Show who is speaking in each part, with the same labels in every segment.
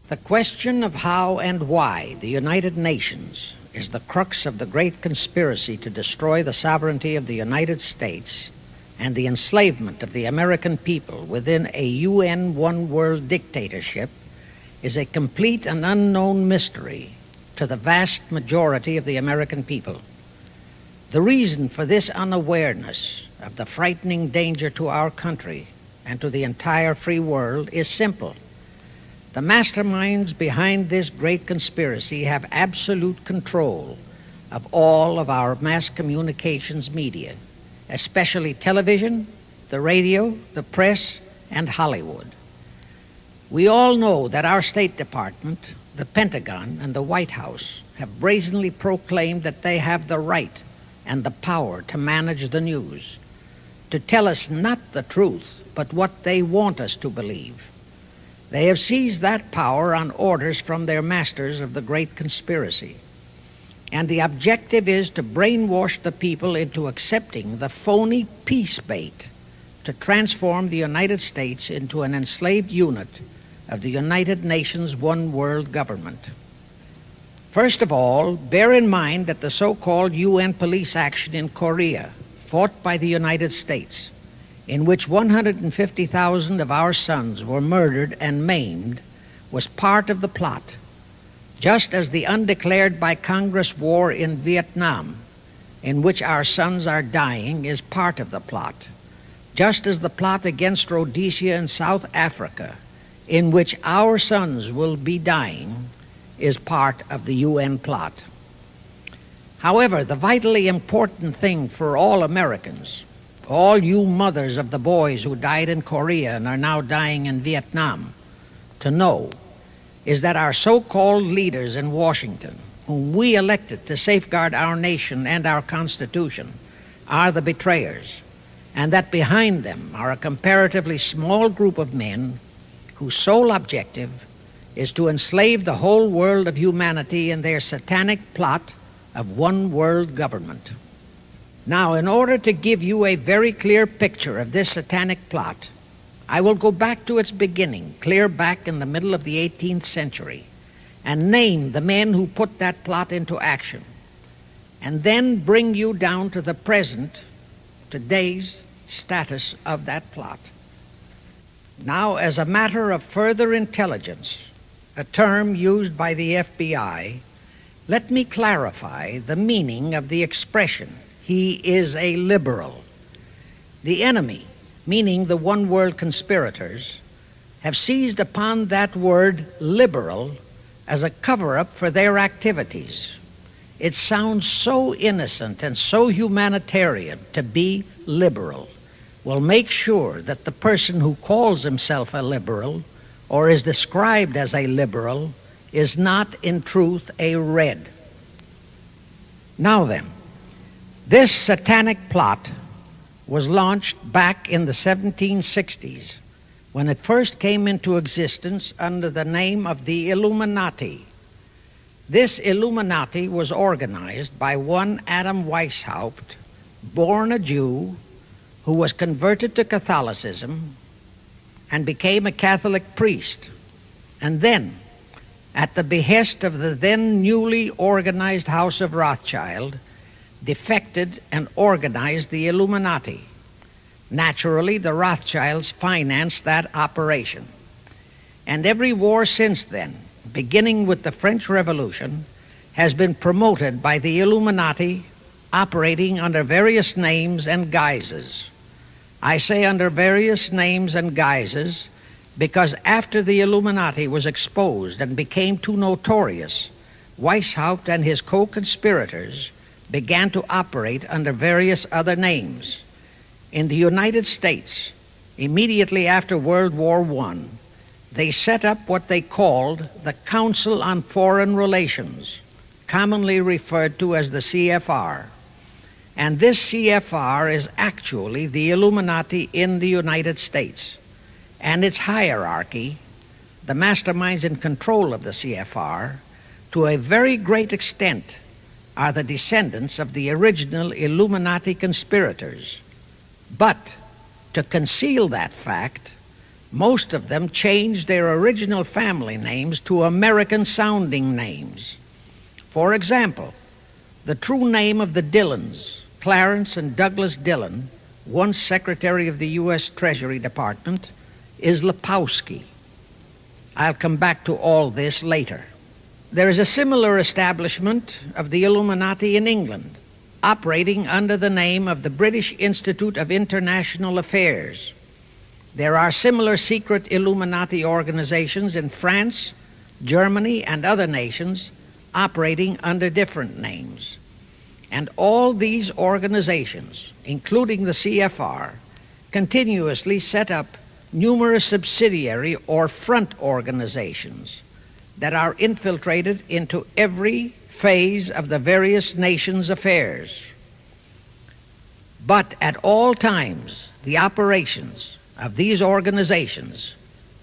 Speaker 1: The question of how and why the United Nations is the crux of the great conspiracy to destroy the sovereignty of the United States and the enslavement of the American people within a UN one-world dictatorship is a complete and unknown mystery to the vast majority of the American people. The reason for this unawareness of the frightening danger to our country and to the entire free world is simple. The masterminds behind this great conspiracy have absolute control of all of our mass communications media, especially television, the radio, the press, and Hollywood. We all know that our State Department, the Pentagon, and the White House have brazenly proclaimed that they have the right and the power to manage the news, to tell us not the truth, but what they want us to believe. They have seized that power on orders from their masters of the great conspiracy. And the objective is to brainwash the people into accepting the phony peace bait to transform the United States into an enslaved unit of the United Nations one world government. First of all, bear in mind that the so-called UN police action in Korea, fought by the United States, in which 150,000 of our sons were murdered and maimed, was part of the plot, just as the undeclared by Congress war in Vietnam, in which our sons are dying, is part of the plot, just as the plot against Rhodesia and South Africa, in which our sons will be dying, is part of the UN plot. However, the vitally important thing for all Americans, all you mothers of the boys who died in Korea and are now dying in Vietnam, to know is that our so-called leaders in Washington, whom we elected to safeguard our nation and our Constitution, are the betrayers, and that behind them are a comparatively small group of men whose sole objective is to enslave the whole world of humanity in their satanic plot of one world government. Now, in order to give you a very clear picture of this satanic plot, I will go back to its beginning, clear back in the middle of the 18th century, and name the men who put that plot into action, and then bring you down to the present, today's status of that plot. Now, as a matter of further intelligence, a term used by the FBI, let me clarify the meaning of the expression, "He is a liberal." The enemy, meaning the one world conspirators, have seized upon that word liberal as a cover-up for their activities. It sounds so innocent and so humanitarian to be liberal. Well, make sure that the person who calls himself a liberal or is described as a liberal is not in truth a red. Now then, this satanic plot was launched back in the 1760s when it first came into existence under the name of the Illuminati. This Illuminati was organized by one Adam Weishaupt, born a Jew, who was converted to Catholicism and became a Catholic priest, and then, at the behest of the then newly organized House of Rothschild, defected and organized the Illuminati. Naturally, the Rothschilds financed that operation. And every war since then, beginning with the French Revolution, has been promoted by the Illuminati, operating under various names and guises. I say under various names and guises because after the Illuminati was exposed and became too notorious, Weishaupt and his co-conspirators began to operate under various other names. In the United States, immediately after World War I, they set up what they called the Council on Foreign Relations, commonly referred to as the CFR. And this CFR is actually the Illuminati in the United States. And its hierarchy, the masterminds in control of the CFR, to a very great extent are the descendants of the original Illuminati conspirators. But to conceal that fact, Most of them changed their original family names to American-sounding names. For example, the true name of the Dillons, Clarence and Douglas Dillon, once Secretary of the U.S. Treasury Department, is Lepowski. I'll come back to all this later. There is a similar establishment of the Illuminati in England, operating under the name of the British Institute of International Affairs. There are similar secret Illuminati organizations in France, Germany, and other nations operating under different names. And all these organizations, including the CFR, continuously set up numerous subsidiary or front organizations that are infiltrated into every phase of the various nations' affairs. But at all times, the operations of these organizations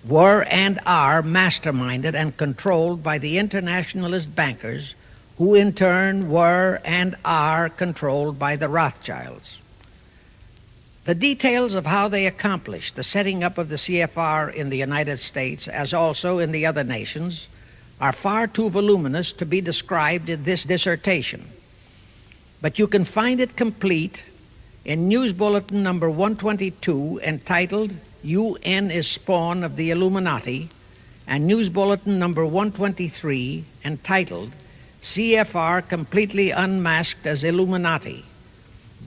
Speaker 1: were and are masterminded and controlled by the internationalist bankers, who in turn were and are controlled by the Rothschilds. The details of how they accomplished the setting up of the CFR in the United States, as also in the other nations, are far too voluminous to be described in this dissertation. But you can find it complete in News Bulletin number 122, entitled UN is Spawn of the Illuminati, and News Bulletin number 123, entitled CFR Completely Unmasked as Illuminati.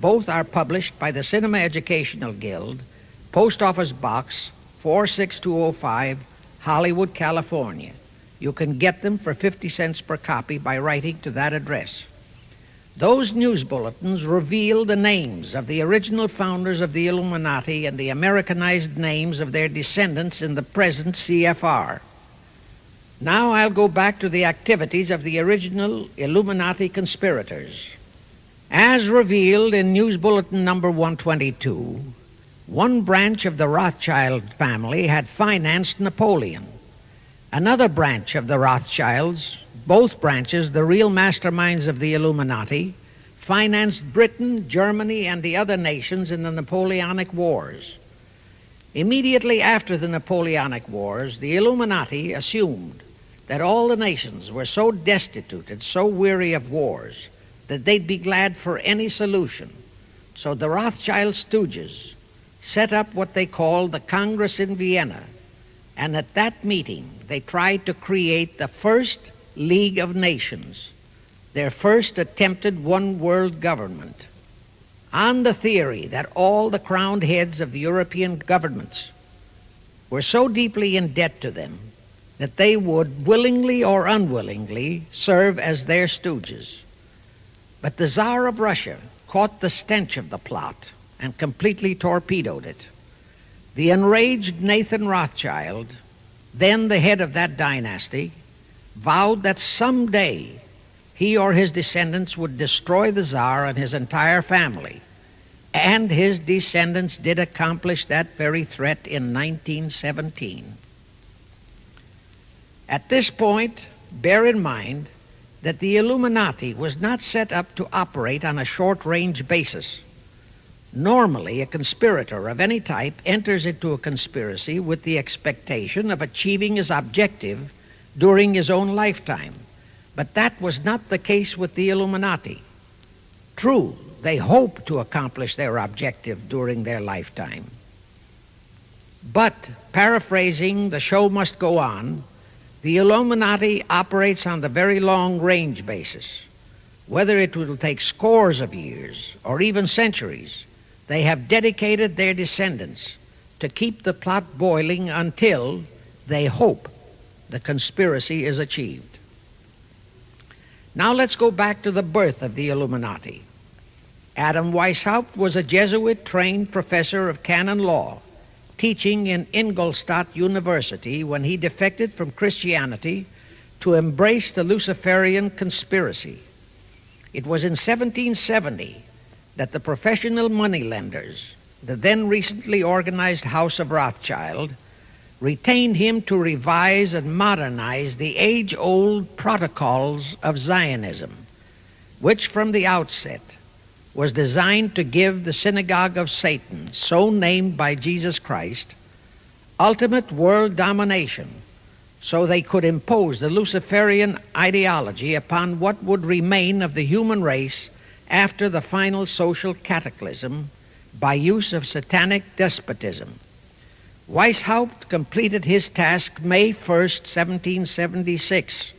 Speaker 1: Both are published by the Cinema Educational Guild, Post Office Box 46205, Hollywood, California. You can get them for 50 cents per copy by writing to that address. Those news bulletins reveal the names of the original founders of the Illuminati and the Americanized names of their descendants in the present CFR. Now I'll go back to the activities of the original Illuminati conspirators. As revealed in News Bulletin number 122, one branch of the Rothschild family had financed Napoleon. Another branch of the Rothschilds, both branches the real masterminds of the Illuminati, financed Britain, Germany, and the other nations in the Napoleonic Wars. Immediately after the Napoleonic Wars, the Illuminati assumed that all the nations were so destitute and so weary of wars that they'd be glad for any solution. So the Rothschild stooges set up what they called the Congress in Vienna, and at that meeting they tried to create the first League of Nations, their first attempted one world government, on the theory that all the crowned heads of the European governments were so deeply in debt to them that they would willingly or unwillingly serve as their stooges. But the Tsar of Russia caught the stench of the plot and completely torpedoed it. The enraged Nathan Rothschild, then the head of that dynasty, vowed that someday he or his descendants would destroy the Tsar and his entire family. And his descendants did accomplish that very threat in 1917. At this point, bear in mind that the Illuminati was not set up to operate on a short-range basis. Normally, a conspirator of any type enters into a conspiracy with the expectation of achieving his objective during his own lifetime. But that was not the case with the Illuminati. True, they hoped to accomplish their objective during their lifetime. But, paraphrasing The Show Must Go On, the Illuminati operates on the very long-range basis. Whether it will take scores of years or even centuries, they have dedicated their descendants to keep the plot boiling until they hope the conspiracy is achieved. Now let's go back to the birth of the Illuminati. Adam Weishaupt was a Jesuit-trained professor of canon law, teaching in Ingolstadt University when he defected from Christianity to embrace the Luciferian conspiracy. It was in 1770 that the professional moneylenders, the then recently organized House of Rothschild, retained him to revise and modernize the age-old protocols of Zionism, which from the outset was designed to give the synagogue of Satan, so named by Jesus Christ, ultimate world domination, so they could impose the Luciferian ideology upon what would remain of the human race after the final social cataclysm by use of satanic despotism. Weishaupt completed his task May 1st, 1776.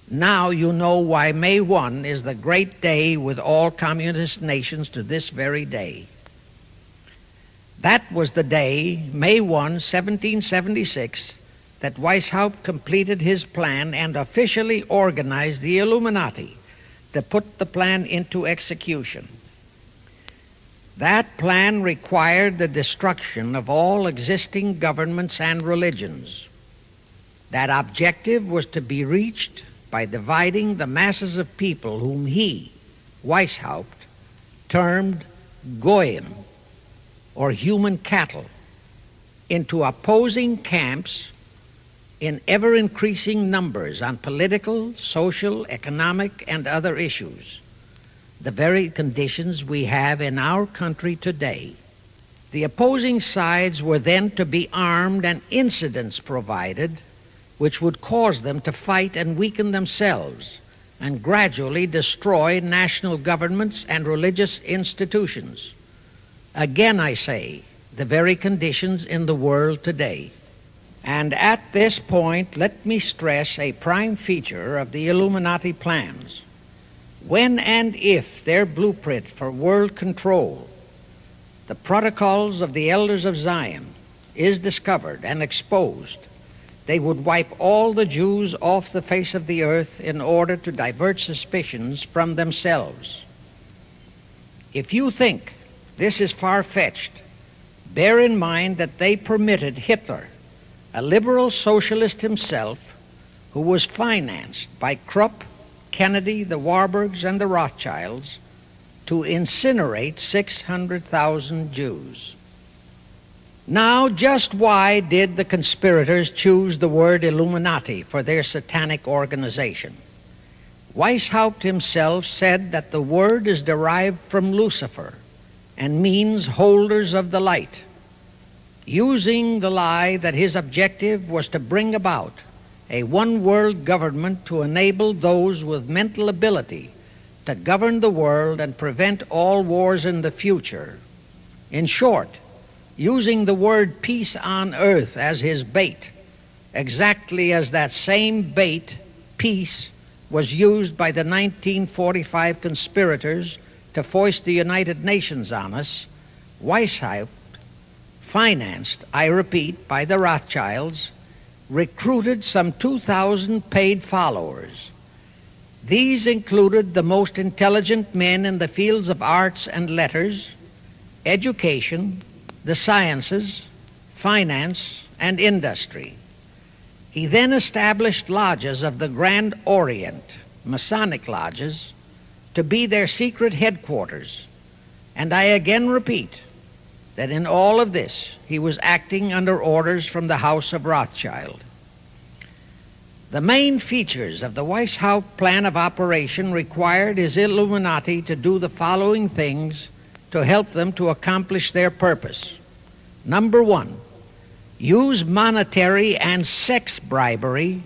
Speaker 1: Now you know why May 1 is the great day with all communist nations to this very day. That was the day, May 1, 1776, that Weishaupt completed his plan and officially organized the Illuminati to put the plan into execution. That plan required the destruction of all existing governments and religions. That objective was to be reached by dividing the masses of people whom he, Weishaupt, termed Goyim, or human cattle, into opposing camps in ever-increasing numbers on political, social, economic, and other issues, the very conditions we have in our country today. The opposing sides were then to be armed and incidents provided which would cause them to fight and weaken themselves and gradually destroy national governments and religious institutions. Again, I say, the very conditions in the world today. And at this point, let me stress a prime feature of the Illuminati plans. When and if their blueprint for world control, the protocols of the elders of Zion, is discovered and exposed, they would wipe all the Jews off the face of the earth in order to divert suspicions from themselves. If you think this is far-fetched, bear in mind that they permitted Hitler, a liberal socialist himself, who was financed by Krupp, Kennedy, the Warburgs, and the Rothschilds, to incinerate 600,000 Jews. Now, just why did the conspirators choose the word Illuminati for their satanic organization? Weishaupt himself said that the word is derived from Lucifer and means holders of the light, using the lie that his objective was to bring about a one-world government to enable those with mental ability to govern the world and prevent all wars in the future. In short, using the word peace on earth as his bait, exactly as that same bait, peace, was used by the 1945 conspirators to foist the United Nations on us. Weishaupt, financed, I repeat, by the Rothschilds, recruited some 2,000 paid followers. These included the most intelligent men in the fields of arts and letters, education, the sciences, finance, and industry. He then established lodges of the Grand Orient, Masonic lodges, to be their secret headquarters. And I again repeat that in all of this he was acting under orders from the House of Rothschild. The main features of the Weishaupt plan of operation required his Illuminati to do the following things to help them to accomplish their purpose. Number one, use monetary and sex bribery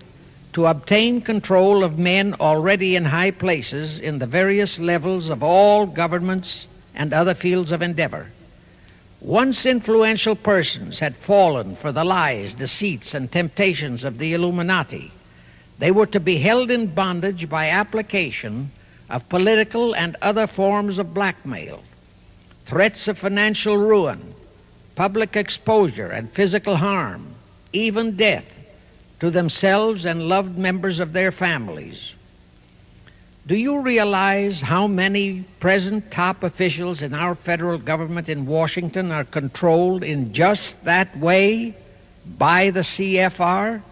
Speaker 1: to obtain control of men already in high places in the various levels of all governments and other fields of endeavor. Once influential persons had fallen for the lies, deceits, and temptations of the Illuminati, they were to be held in bondage by application of political and other forms of blackmail, threats of financial ruin, public exposure and physical harm, even death, to themselves and loved members of their families. Do you realize how many present top officials in our federal government in Washington are controlled in just that way by the CFR?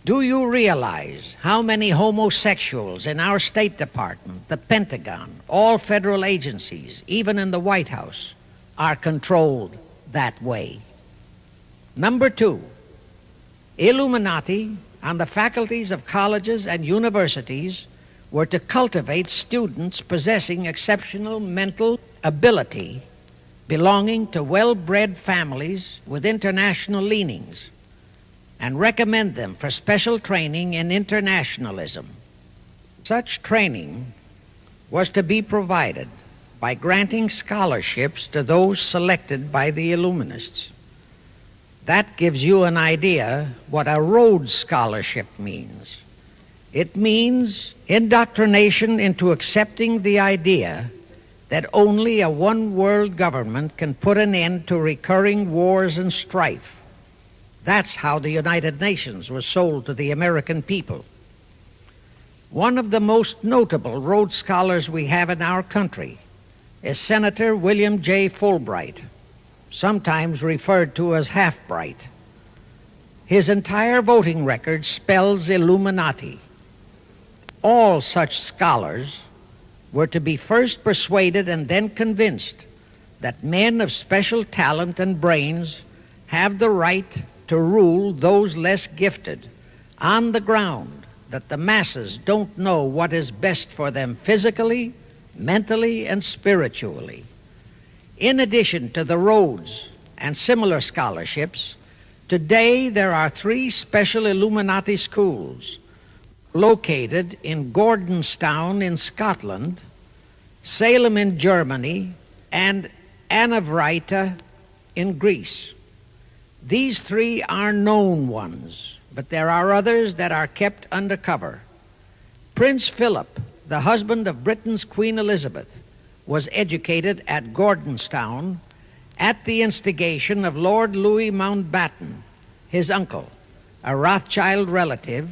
Speaker 1: Do you realize how many homosexuals in our State Department, the Pentagon, all federal agencies, even in the White House, are controlled that way? Number two, Illuminati on the faculties of colleges and universities were to cultivate students possessing exceptional mental ability belonging to well-bred families with international leanings and recommend them for special training in internationalism. Such training was to be provided by granting scholarships to those selected by the Illuminists. That gives you an idea what a Rhodes Scholarship means. It means indoctrination into accepting the idea that only a one-world government can put an end to recurring wars and strife. That's how the United Nations was sold to the American people. One of the most notable Rhodes Scholars we have in our country is Senator William J. Fulbright, sometimes referred to as Half-Bright. His entire voting record spells Illuminati. All such scholars were to be first persuaded and then convinced that men of special talent and brains have the right to rule those less gifted on the ground that the masses don't know what is best for them physically, mentally, and spiritually. In addition to the Rhodes and similar scholarships, today there are 3 special Illuminati schools located in Gordonstown in Scotland, Salem in Germany, and Anavrita in Greece. These 3 are known ones, but there are others that are kept under cover. Prince Philip, the husband of Britain's Queen Elizabeth, was educated at Gordonstown at the instigation of Lord Louis Mountbatten, his uncle, a Rothschild relative,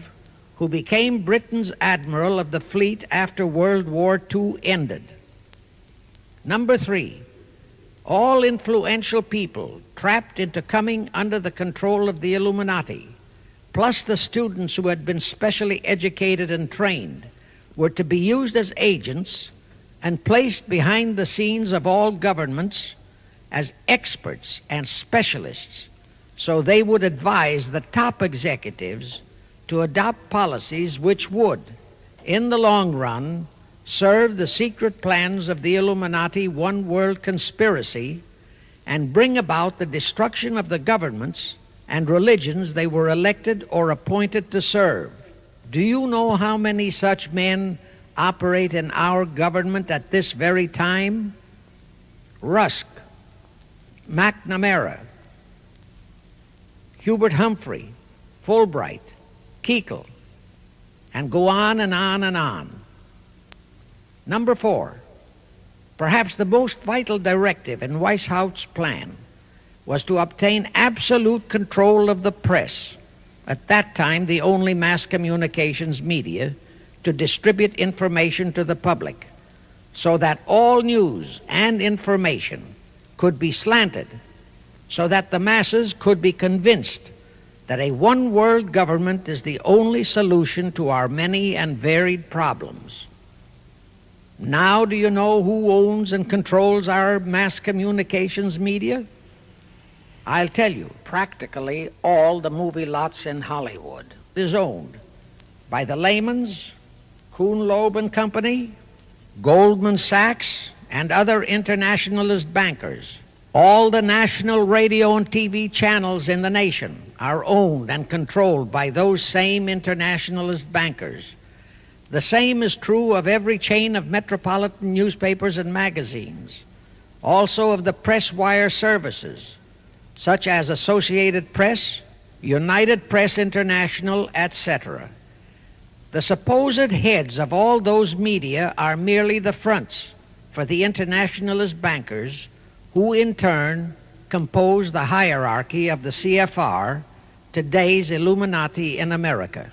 Speaker 1: who became Britain's admiral of the fleet after World War II ended. Number 3, all influential people trapped into coming under the control of the Illuminati, plus the students who had been specially educated and trained, were to be used as agents and placed behind the scenes of all governments as experts and specialists, so they would advise the top executives to adopt policies which would, in the long run, serve the secret plans of the Illuminati one-world conspiracy and bring about the destruction of the governments and religions they were elected or appointed to serve. Do you know how many such men operate in our government at this very time? Rusk, McNamara, Hubert Humphrey, Fulbright, Kuchel, and go on and on and on. Number 4, perhaps the most vital directive in Weishaupt's plan was to obtain absolute control of the press, at that time the only mass communications media, to distribute information to the public, so that all news and information could be slanted, so that the masses could be convinced that a one-world government is the only solution to our many and varied problems. Now do you know who owns and controls our mass communications media? I'll tell you, practically all the movie lots in Hollywood is owned by the Lehmans, Kuhn Loeb and Company, Goldman Sachs, and other internationalist bankers. All the national radio and TV channels in the nation are owned and controlled by those same internationalist bankers. The same is true of every chain of metropolitan newspapers and magazines, also of the press wire services, such as Associated Press, United Press International, etc. The supposed heads of all those media are merely the fronts for the internationalist bankers, who in turn compose the hierarchy of the CFR, today's Illuminati in America.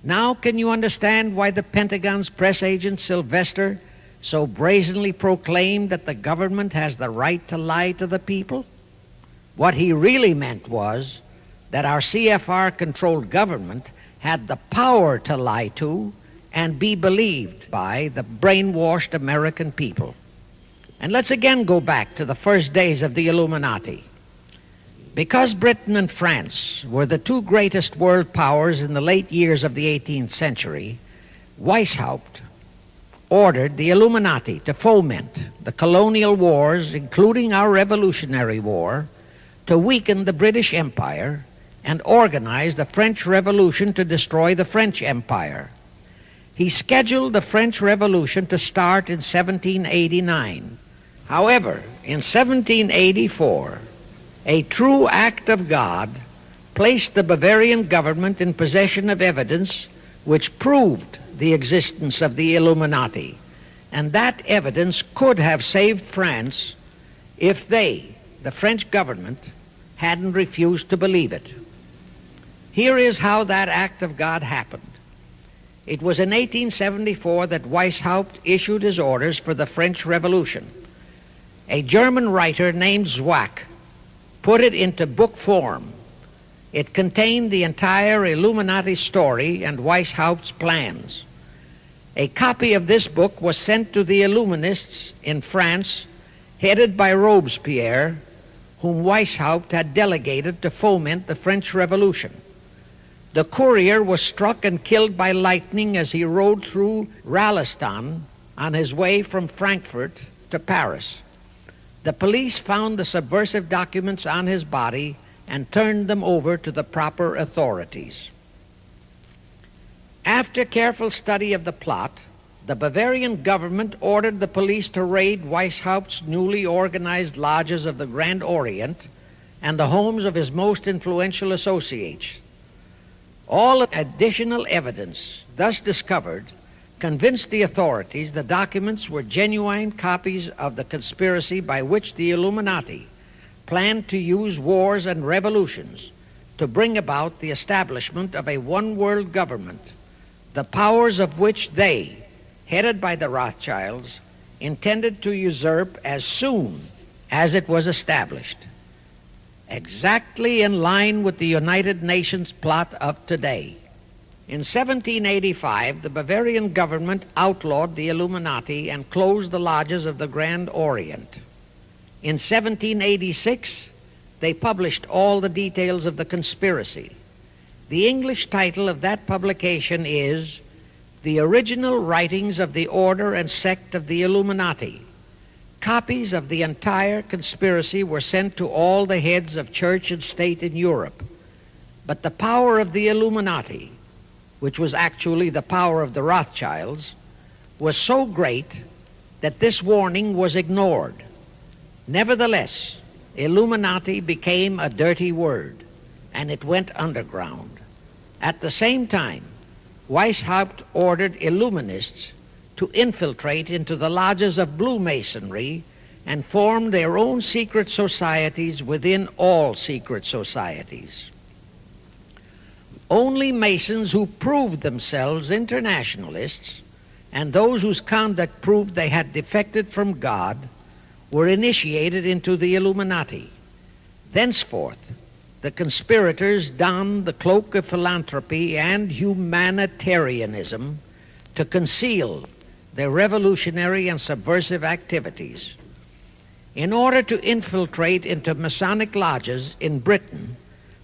Speaker 1: Now can you understand why the Pentagon's press agent Sylvester so brazenly proclaimed that the government has the right to lie to the people? What he really meant was that our CFR-controlled government had the power to lie to and be believed by the brainwashed American people. And let's again go back to the first days of the Illuminati. Because Britain and France were the 2 greatest world powers in the late years of the 18th century, Weishaupt ordered the Illuminati to foment the colonial wars, including our Revolutionary War, to weaken the British Empire and organize the French Revolution to destroy the French Empire. He scheduled the French Revolution to start in 1789. However, in 1784, a true act of God placed the Bavarian government in possession of evidence which proved the existence of the Illuminati, and that evidence could have saved France if they, the French government, hadn't refused to believe it. Here is how that act of God happened. It was in 1874 that Weishaupt issued his orders for the French Revolution. A German writer named Zwack put it into book form. It contained the entire Illuminati story and Weishaupt's plans. A copy of this book was sent to the Illuminists in France, headed by Robespierre, whom Weishaupt had delegated to foment the French Revolution. The courier was struck and killed by lightning as he rode through Ralston on his way from Frankfurt to Paris. The police found the subversive documents on his body and turned them over to the proper authorities. After careful study of the plot, the Bavarian government ordered the police to raid Weishaupt's newly organized lodges of the Grand Orient and the homes of his most influential associates. All additional evidence thus discovered convinced the authorities the documents were genuine copies of the conspiracy by which the Illuminati planned to use wars and revolutions to bring about the establishment of a one-world government, the powers of which they, headed by the Rothschilds, intended to usurp as soon as it was established, exactly in line with the United Nations plot of today. In 1785, the Bavarian government outlawed the Illuminati and closed the lodges of the Grand Orient. In 1786, they published all the details of the conspiracy. The English title of that publication is The Original Writings of the Order and Sect of the Illuminati. Copies of the entire conspiracy were sent to all the heads of church and state in Europe. But the power of the Illuminati, which was actually the power of the Rothschilds, was so great that this warning was ignored. Nevertheless, Illuminati became a dirty word, and it went underground. At the same time, Weishaupt ordered Illuminists to infiltrate into the lodges of Blue Masonry and form their own secret societies within all secret societies. Only Masons who proved themselves internationalists and those whose conduct proved they had defected from God were initiated into the Illuminati. Thenceforth, the conspirators donned the cloak of philanthropy and humanitarianism to conceal their revolutionary and subversive activities. In order to infiltrate into Masonic lodges in Britain,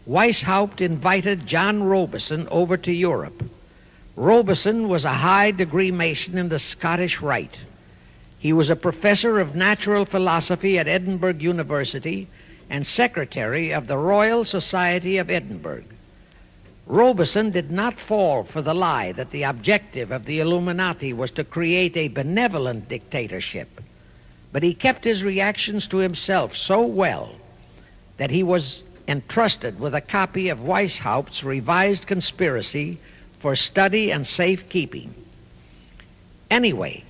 Speaker 1: Weishaupt invited John Robison over to Europe. Robison was a high-degree Mason in the Scottish Rite. He was a professor of natural philosophy at Edinburgh University and secretary of the Royal Society of Edinburgh. Robison did not fall for the lie that the objective of the Illuminati was to create a benevolent dictatorship, but he kept his reactions to himself so well that he was entrusted with a copy of Weishaupt's revised conspiracy for study and safekeeping. Anyway,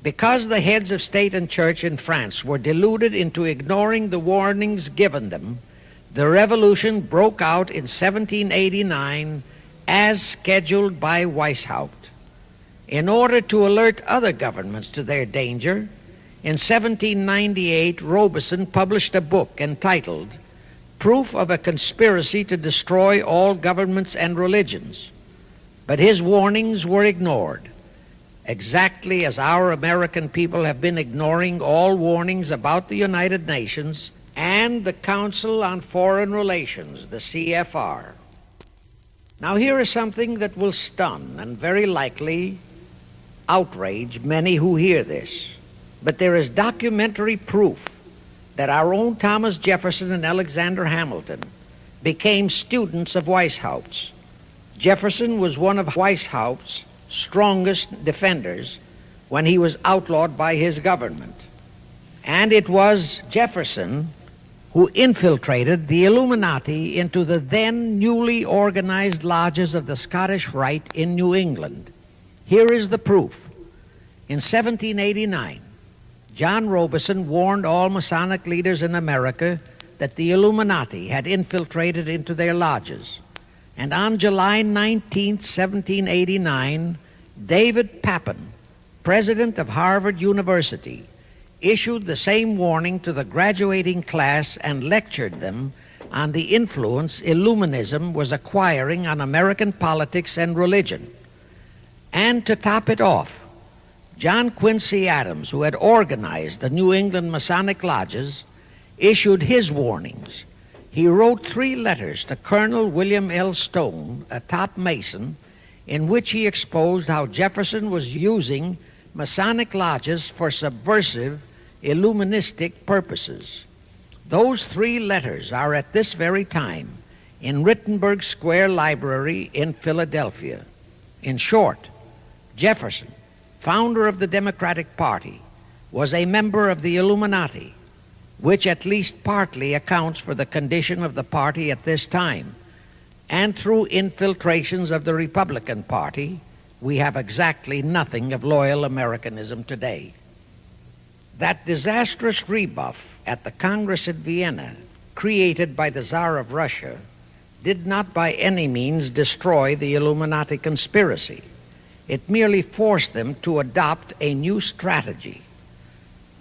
Speaker 1: because the heads of state and church in France were deluded into ignoring the warnings given them, the revolution broke out in 1789 as scheduled by Weishaupt. In order to alert other governments to their danger, in 1798 Robison published a book entitled Proof of a Conspiracy to Destroy All Governments and Religions. But his warnings were ignored, exactly as our American people have been ignoring all warnings about the United Nations and the Council on Foreign Relations, the CFR. Now here is something that will stun and very likely outrage many who hear this, but there is documentary proof that our own Thomas Jefferson and Alexander Hamilton became students of Weishaupt's. Jefferson was one of Weishaupt's strongest defenders when he was outlawed by his government. And it was Jefferson who infiltrated the Illuminati into the then newly organized lodges of the Scottish Rite in New England. Here is the proof. In 1789, John Robeson warned all Masonic leaders in America that the Illuminati had infiltrated into their lodges. And on July 19, 1789, David Papin, president of Harvard University, issued the same warning to the graduating class and lectured them on the influence Illuminism was acquiring on American politics and religion. And to top it off, John Quincy Adams, who had organized the New England Masonic lodges, issued his warnings. He wrote 3 letters to Colonel William L. Stone, a top Mason, in which he exposed how Jefferson was using Masonic lodges for subversive, Illuministic purposes. Those 3 letters are at this very time in Rittenberg Square Library in Philadelphia. In short, Jefferson, founder of the Democratic Party, was a member of the Illuminati, which at least partly accounts for the condition of the party at this time. And through infiltrations of the Republican Party, we have exactly nothing of loyal Americanism today. That disastrous rebuff at the Congress at Vienna, created by the Tsar of Russia, did not by any means destroy the Illuminati conspiracy. It merely forced them to adopt a new strategy.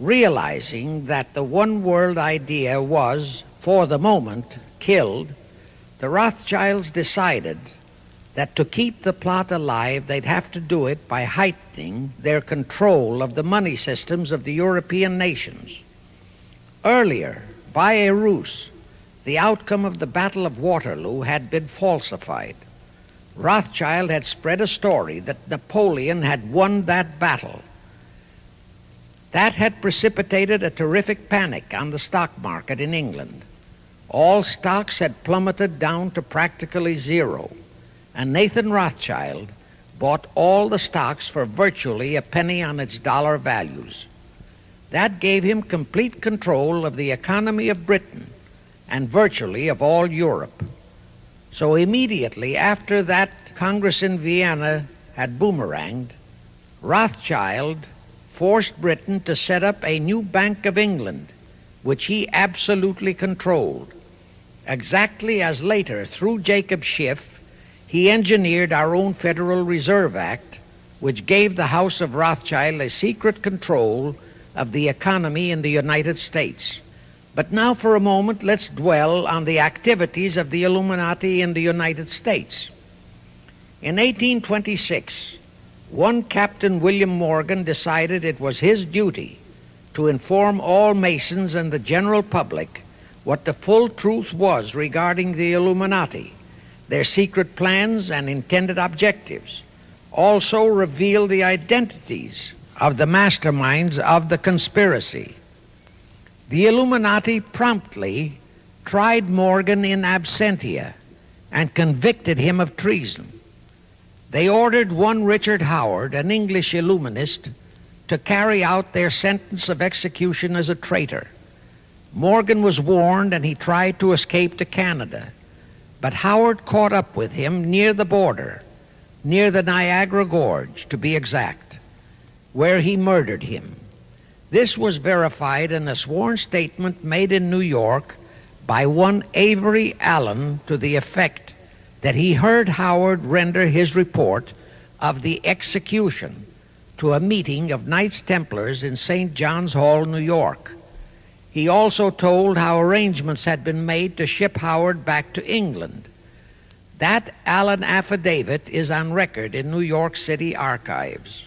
Speaker 1: Realizing that the one world idea was, for the moment, killed, the Rothschilds decided that to keep the plot alive, they'd have to do it by heightening their control of the money systems of the European nations. Earlier, by a ruse, the outcome of the Battle of Waterloo had been falsified. Rothschild had spread a story that Napoleon had won that battle. That had precipitated a terrific panic on the stock market in England. All stocks had plummeted down to practically zero, and Nathan Rothschild bought all the stocks for virtually a penny on its dollar values. That gave him complete control of the economy of Britain and virtually of all Europe. So immediately after that Congress in Vienna had boomeranged, Rothschild forced Britain to set up a new Bank of England, which he absolutely controlled, exactly as later, through Jacob Schiff, he engineered our own Federal Reserve Act, which gave the House of Rothschild a secret control of the economy in the United States. But now for a moment, let's dwell on the activities of the Illuminati in the United States. In 1826, one Captain William Morgan decided it was his duty to inform all Masons and the general public what the full truth was regarding the Illuminati, their secret plans and intended objectives. Also reveal the identities of the masterminds of the conspiracy. The Illuminati promptly tried Morgan in absentia and convicted him of treason. They ordered one Richard Howard, an English Illuminist, to carry out their sentence of execution as a traitor. Morgan was warned and he tried to escape to Canada, but Howard caught up with him near the border, near the Niagara Gorge to be exact, where he murdered him. This was verified in a sworn statement made in New York by one Avery Allen to the effect that he heard Howard render his report of the execution to a meeting of Knights Templars in St. John's Hall, New York. He also told how arrangements had been made to ship Howard back to England. That Allen affidavit is on record in New York City archives.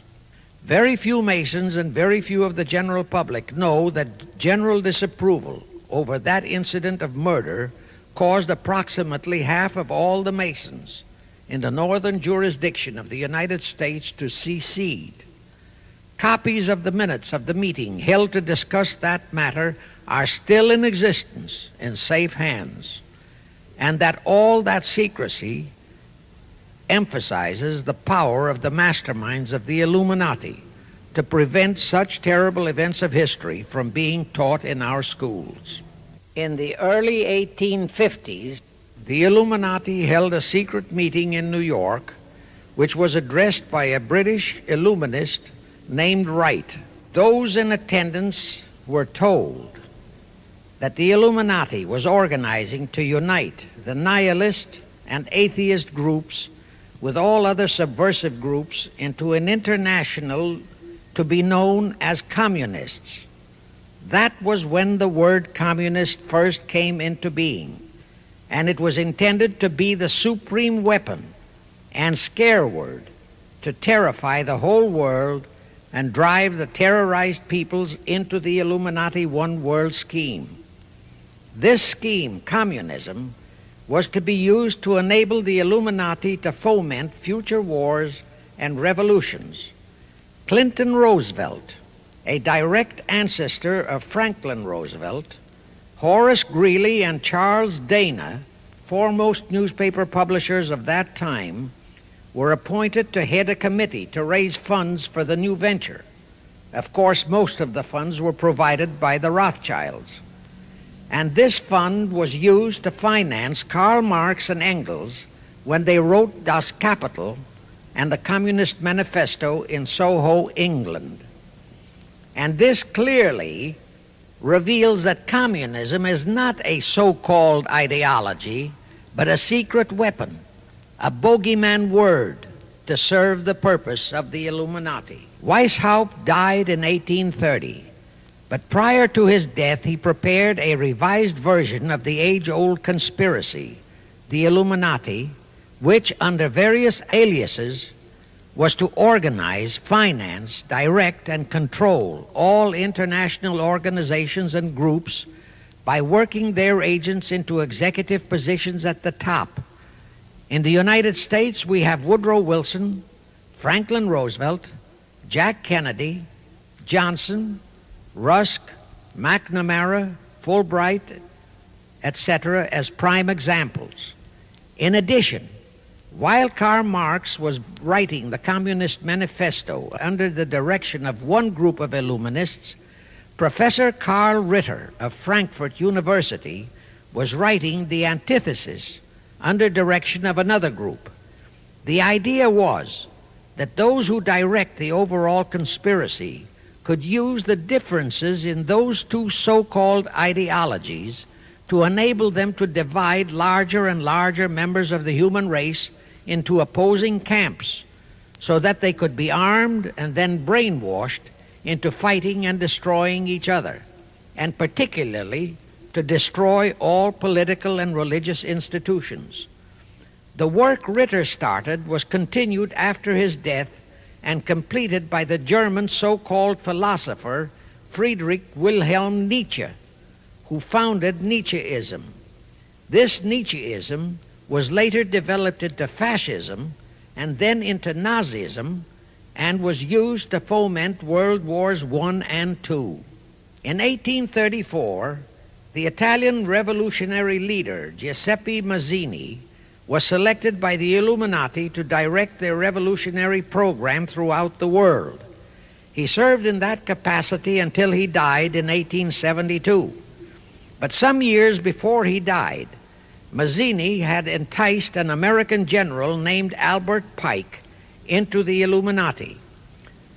Speaker 1: Very few Masons and very few of the general public know that general disapproval over that incident of murder caused approximately half of all the Masons in the northern jurisdiction of the United States to secede. Copies of the minutes of the meeting held to discuss that matter are still in existence in safe hands, and that all that secrecy emphasizes the power of the masterminds of the Illuminati to prevent such terrible events of history from being taught in our schools. In the early 1850s, the Illuminati held a secret meeting in New York, which was addressed by a British Illuminist named Wright. Those in attendance were told that the Illuminati was organizing to unite the nihilist and atheist groups with all other subversive groups into an international to be known as communists. That was when the word communist first came into being, and it was intended to be the supreme weapon and scare word to terrify the whole world and drive the terrorized peoples into the Illuminati one world scheme. This scheme, communism, was to be used to enable the Illuminati to foment future wars and revolutions. Clinton Roosevelt, a direct ancestor of Franklin Roosevelt, Horace Greeley and Charles Dana, foremost newspaper publishers of that time, were appointed to head a committee to raise funds for the new venture. Of course, most of the funds were provided by the Rothschilds. And this fund was used to finance Karl Marx and Engels when they wrote Das Kapital and the Communist Manifesto in Soho, England. And this clearly reveals that communism is not a so-called ideology, but a secret weapon, a bogeyman word to serve the purpose of the Illuminati. Weishaupt died in 1830, but prior to his death he prepared a revised version of the age-old conspiracy, the Illuminati, which under various aliases was to organize, finance, direct, and control all international organizations and groups by working their agents into executive positions at the top. In the United States, we have Woodrow Wilson, Franklin Roosevelt, Jack Kennedy, Johnson, Rusk, McNamara, Fulbright, etc. as prime examples. In addition, while Karl Marx was writing the Communist Manifesto under the direction of one group of Illuminists, Professor Karl Ritter of Frankfurt University was writing the antithesis under direction of another group. The idea was that those who direct the overall conspiracy could use the differences in those two so-called ideologies to enable them to divide larger and larger members of the human race into opposing camps so that they could be armed and then brainwashed into fighting and destroying each other, and particularly to destroy all political and religious institutions. The work Ritter started was continued after his death and completed by the German so-called philosopher Friedrich Wilhelm Nietzsche, who founded Nietzscheism. This Nietzscheism was later developed into fascism and then into Nazism and was used to foment World Wars I and II. In 1834, the Italian revolutionary leader Giuseppe Mazzini was selected by the Illuminati to direct their revolutionary program throughout the world. He served in that capacity until he died in 1872. But some years before he died, Mazzini had enticed an American general named Albert Pike into the Illuminati.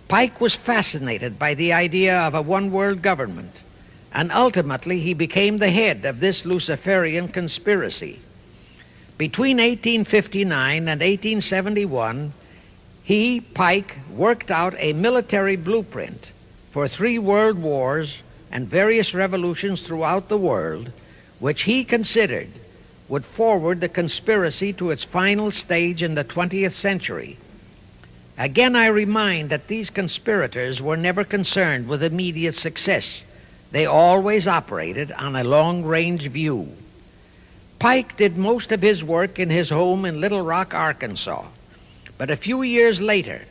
Speaker 1: Pike was fascinated by the idea of a one-world government, and ultimately he became the head of this Luciferian conspiracy. Between 1859 and 1871, he, Pike, worked out a military blueprint for 3 world wars and various revolutions throughout the world, which he considered would forward the conspiracy to its final stage in the 20th century. Again, I remind that these conspirators were never concerned with immediate success. They always operated on a long-range view. Pike did most of his work in his home in Little Rock, Arkansas. But a few years later,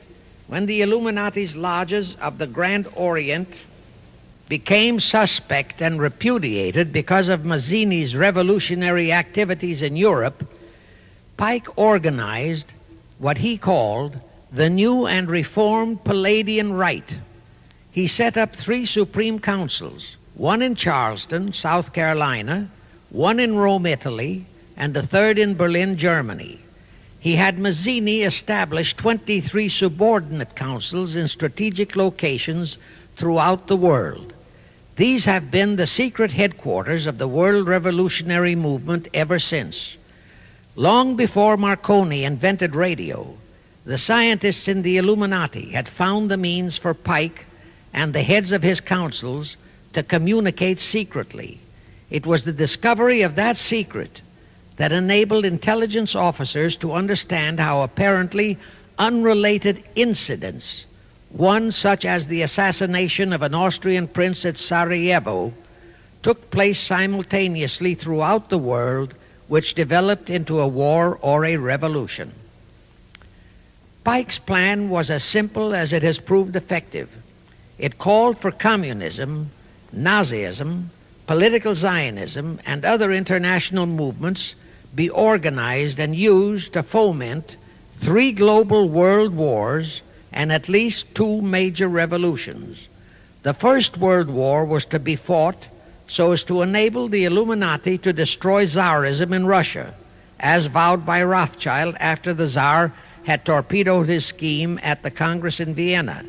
Speaker 1: when the Illuminati's lodges of the Grand Orient became suspect and repudiated because of Mazzini's revolutionary activities in Europe, Pike organized what he called the New and Reformed Palladian Rite. He set up 3 supreme councils, one in Charleston, South Carolina, one in Rome, Italy, and the third in Berlin, Germany. He had Mazzini establish 23 subordinate councils in strategic locations throughout the world. These have been the secret headquarters of the world revolutionary movement ever since. Long before Marconi invented radio, the scientists in the Illuminati had found the means for Pike and the heads of his councils to communicate secretly. It was the discovery of that secret that enabled intelligence officers to understand how apparently unrelated incidents, one such as the assassination of an Austrian prince at Sarajevo, took place simultaneously throughout the world, which developed into a war or a revolution. Pike's plan was as simple as it has proved effective. It called for communism, Nazism, political Zionism, and other international movements be organized and used to foment 3 global world wars and at least 2 major revolutions. The First World War was to be fought so as to enable the Illuminati to destroy Tsarism in Russia, as vowed by Rothschild after the Tsar had torpedoed his scheme at the Congress in Vienna,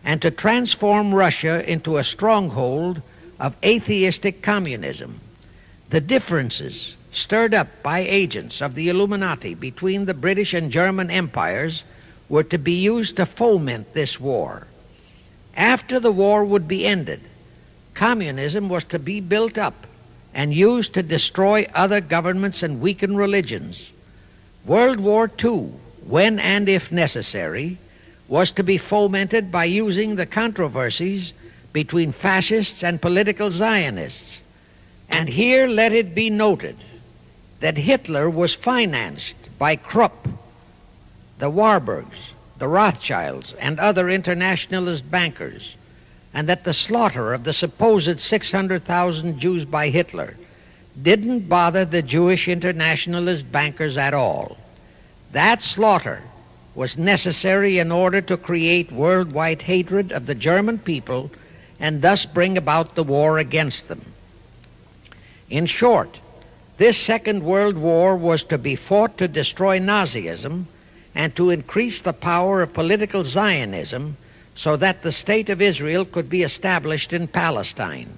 Speaker 1: and to transform Russia into a stronghold of atheistic communism. The differences stirred up by agents of the Illuminati between the British and German empires were to be used to foment this war. After the war would be ended, communism was to be built up and used to destroy other governments and weaken religions. World War II, when and if necessary, was to be fomented by using the controversies between fascists and political Zionists. And here let it be noted that Hitler was financed by Krupp, the Warburgs, the Rothschilds, and other internationalist bankers, and that the slaughter of the supposed 600,000 Jews by Hitler didn't bother the Jewish internationalist bankers at all. That slaughter was necessary in order to create worldwide hatred of the German people and thus bring about the war against them. In short, this Second World War was to be fought to destroy Nazism and to increase the power of political Zionism so that the State of Israel could be established in Palestine.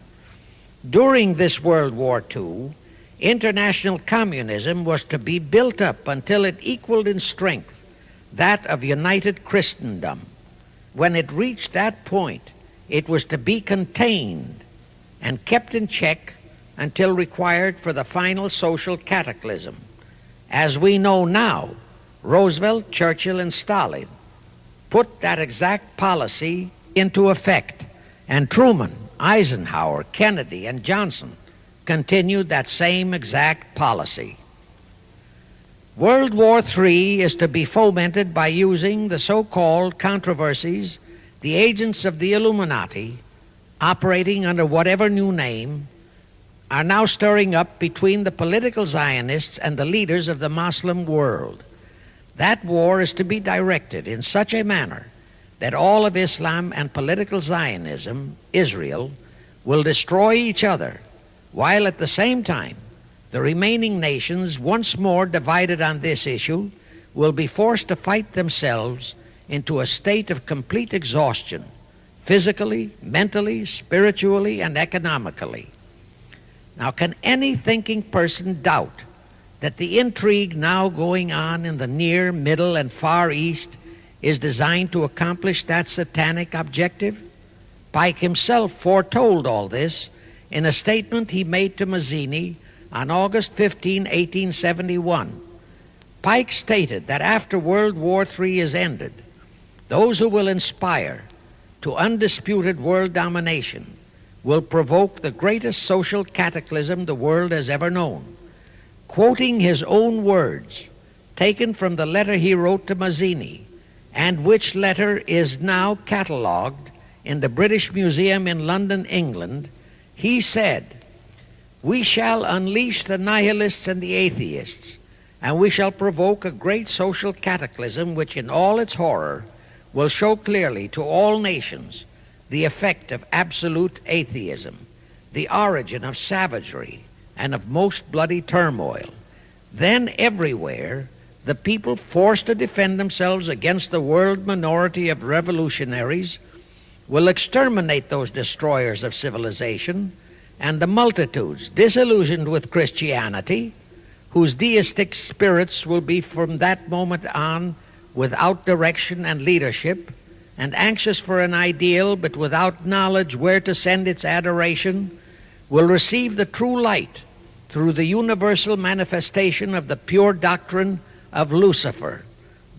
Speaker 1: During this World War II, international communism was to be built up until it equaled in strength that of united Christendom. When it reached that point, it was to be contained and kept in check until required for the final social cataclysm. As we know now, Roosevelt, Churchill, and Stalin put that exact policy into effect, and Truman, Eisenhower, Kennedy, and Johnson continued that same exact policy. World War III is to be fomented by using the so-called controversies the agents of the Illuminati, operating under whatever new name, are now stirring up between the political Zionists and the leaders of the Muslim world. That war is to be directed in such a manner that all of Islam and political Zionism, Israel, will destroy each other, while at the same time the remaining nations, once more divided on this issue, will be forced to fight themselves into a state of complete exhaustion, physically, mentally, spiritually, and economically. Now, can any thinking person doubt that the intrigue now going on in the Near, Middle, and Far East is designed to accomplish that satanic objective? Pike himself foretold all this in a statement he made to Mazzini on August 15, 1871. Pike stated that after World War III is ended, those who will inspire to undisputed world domination will provoke the greatest social cataclysm the world has ever known. Quoting his own words, taken from the letter he wrote to Mazzini, and which letter is now catalogued in the British Museum in London, England, he said, "We shall unleash the nihilists and the atheists, and we shall provoke a great social cataclysm which in all its horror will show clearly to all nations the effect of absolute atheism, the origin of savagery and of most bloody turmoil. Then everywhere the people, forced to defend themselves against the world minority of revolutionaries, will exterminate those destroyers of civilization, and the multitudes disillusioned with Christianity, whose deistic spirits will be from that moment on without direction and leadership, and anxious for an ideal but without knowledge where to send its adoration, will receive the true light through the universal manifestation of the pure doctrine of Lucifer,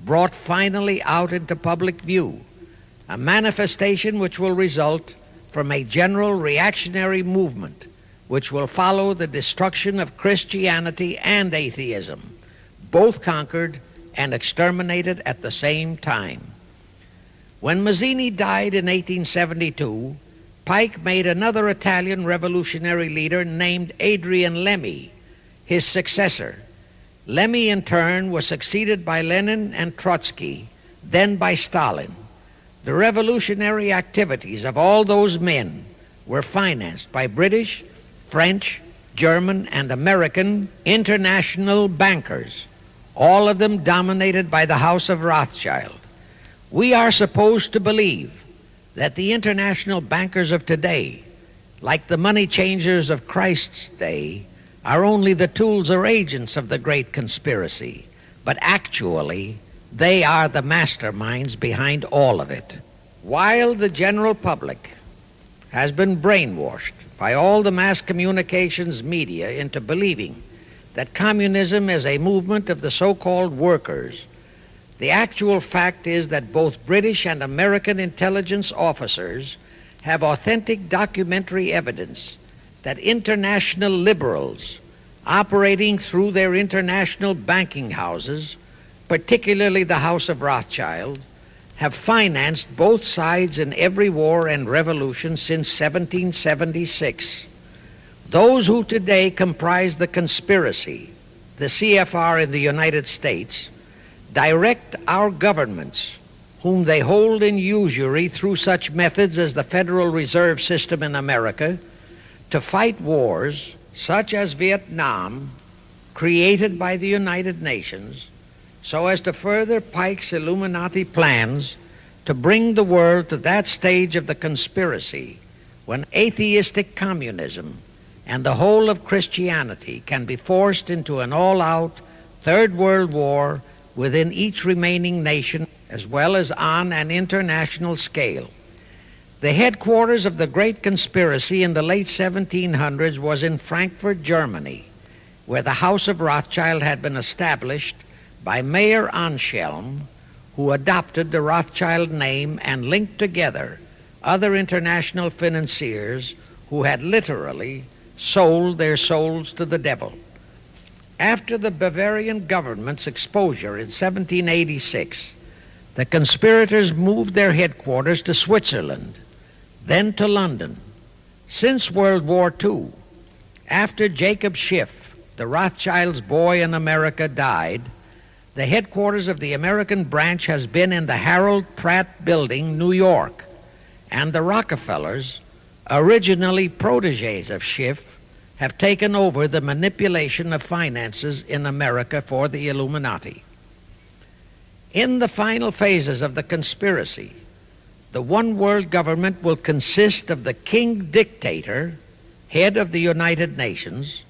Speaker 1: brought finally out into public view, a manifestation which will result from a general reactionary movement which will follow the destruction of Christianity and atheism, both conquered and exterminated at the same time." When Mazzini died in 1872, Pike made another Italian revolutionary leader named Adrian Lemmy his successor. Lemmy, in turn, was succeeded by Lenin and Trotsky, then by Stalin. The revolutionary activities of all those men were financed by British, French, German, and American international bankers, all of them dominated by the House of Rothschild. We are supposed to believe that the international bankers of today, like the money changers of Christ's day, are only the tools or agents of the great conspiracy, but actually they are the masterminds behind all of it. While the general public has been brainwashed by all the mass communications media into believing that communism is a movement of the so-called workers, the actual fact is that both British and American intelligence officers have authentic documentary evidence that international liberals operating through their international banking houses, particularly the House of Rothschild, have financed both sides in every war and revolution since 1776. Those who today comprise the conspiracy, the CFR in the United States, direct our governments, whom they hold in usury through such methods as the Federal Reserve System in America, to fight wars such as Vietnam, created by the United Nations, so as to further Pike's Illuminati plans to bring the world to that stage of the conspiracy when atheistic communism and the whole of Christianity can be forced into an all-out Third World War within each remaining nation, as well as on an international scale. The headquarters of the great conspiracy in the late 1700s was in Frankfurt, Germany, where the House of Rothschild had been established by Mayer Anschelm, who adopted the Rothschild name and linked together other international financiers who had literally sold their souls to the devil. After the Bavarian government's exposure in 1786, the conspirators moved their headquarters to Switzerland, then to London. Since World War II, after Jacob Schiff, the Rothschilds' boy in America, died, the headquarters of the American branch has been in the Harold Pratt Building, New York, and the Rockefellers, originally protégés of Schiff, have taken over the manipulation of finances in America for the Illuminati. In the final phases of the conspiracy, the one world government will consist of the king dictator, head of the United Nations,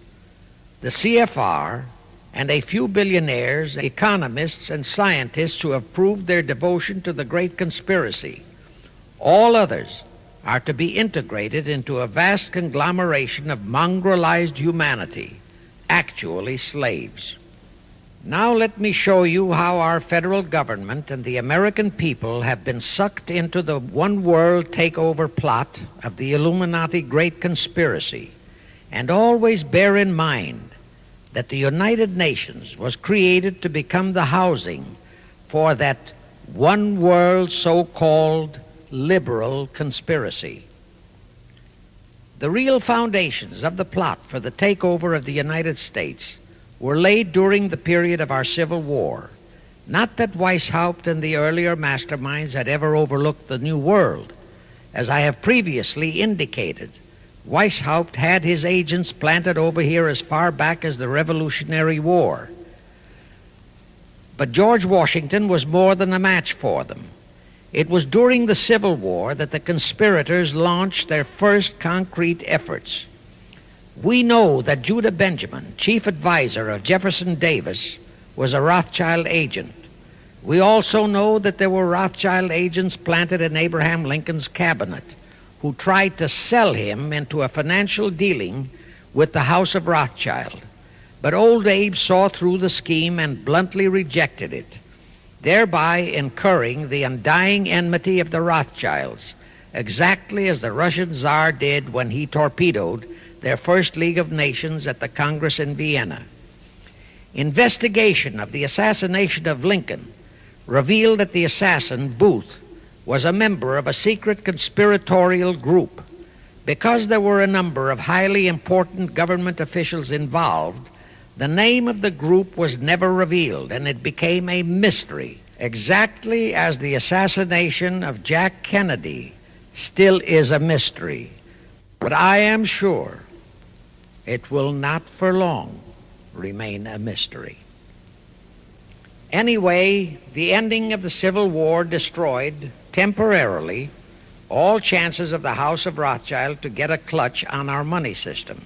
Speaker 1: the CFR, and a few billionaires, economists, and scientists who have proved their devotion to the great conspiracy. All others are to be integrated into a vast conglomeration of mongrelized humanity, actually slaves. Now let me show you how our federal government and the American people have been sucked into the one world takeover plot of the Illuminati great conspiracy. And always bear in mind that the United Nations was created to become the housing for that one world so-called liberal conspiracy. The real foundations of the plot for the takeover of the United States were laid during the period of our Civil War. Not that Weishaupt and the earlier masterminds had ever overlooked the New World. As I have previously indicated, Weishaupt had his agents planted over here as far back as the Revolutionary War. But George Washington was more than a match for them. It was during the Civil War that the conspirators launched their first concrete efforts. We know that Judah Benjamin, chief advisor of Jefferson Davis, was a Rothschild agent. We also know that there were Rothschild agents planted in Abraham Lincoln's cabinet who tried to sell him into a financial dealing with the House of Rothschild. But old Abe saw through the scheme and bluntly rejected it, thereby incurring the undying enmity of the Rothschilds, exactly as the Russian Tsar did when he torpedoed their first League of Nations at the Congress in Vienna. Investigation of the assassination of Lincoln revealed that the assassin, Booth, was a member of a secret conspiratorial group. Because there were a number of highly important government officials involved, the name of the group was never revealed, and it became a mystery, exactly as the assassination of Jack Kennedy still is a mystery. But I am sure it will not for long remain a mystery. Anyway, the ending of the Civil War destroyed, temporarily, all chances of the House of Rothschild to get a clutch on our money system,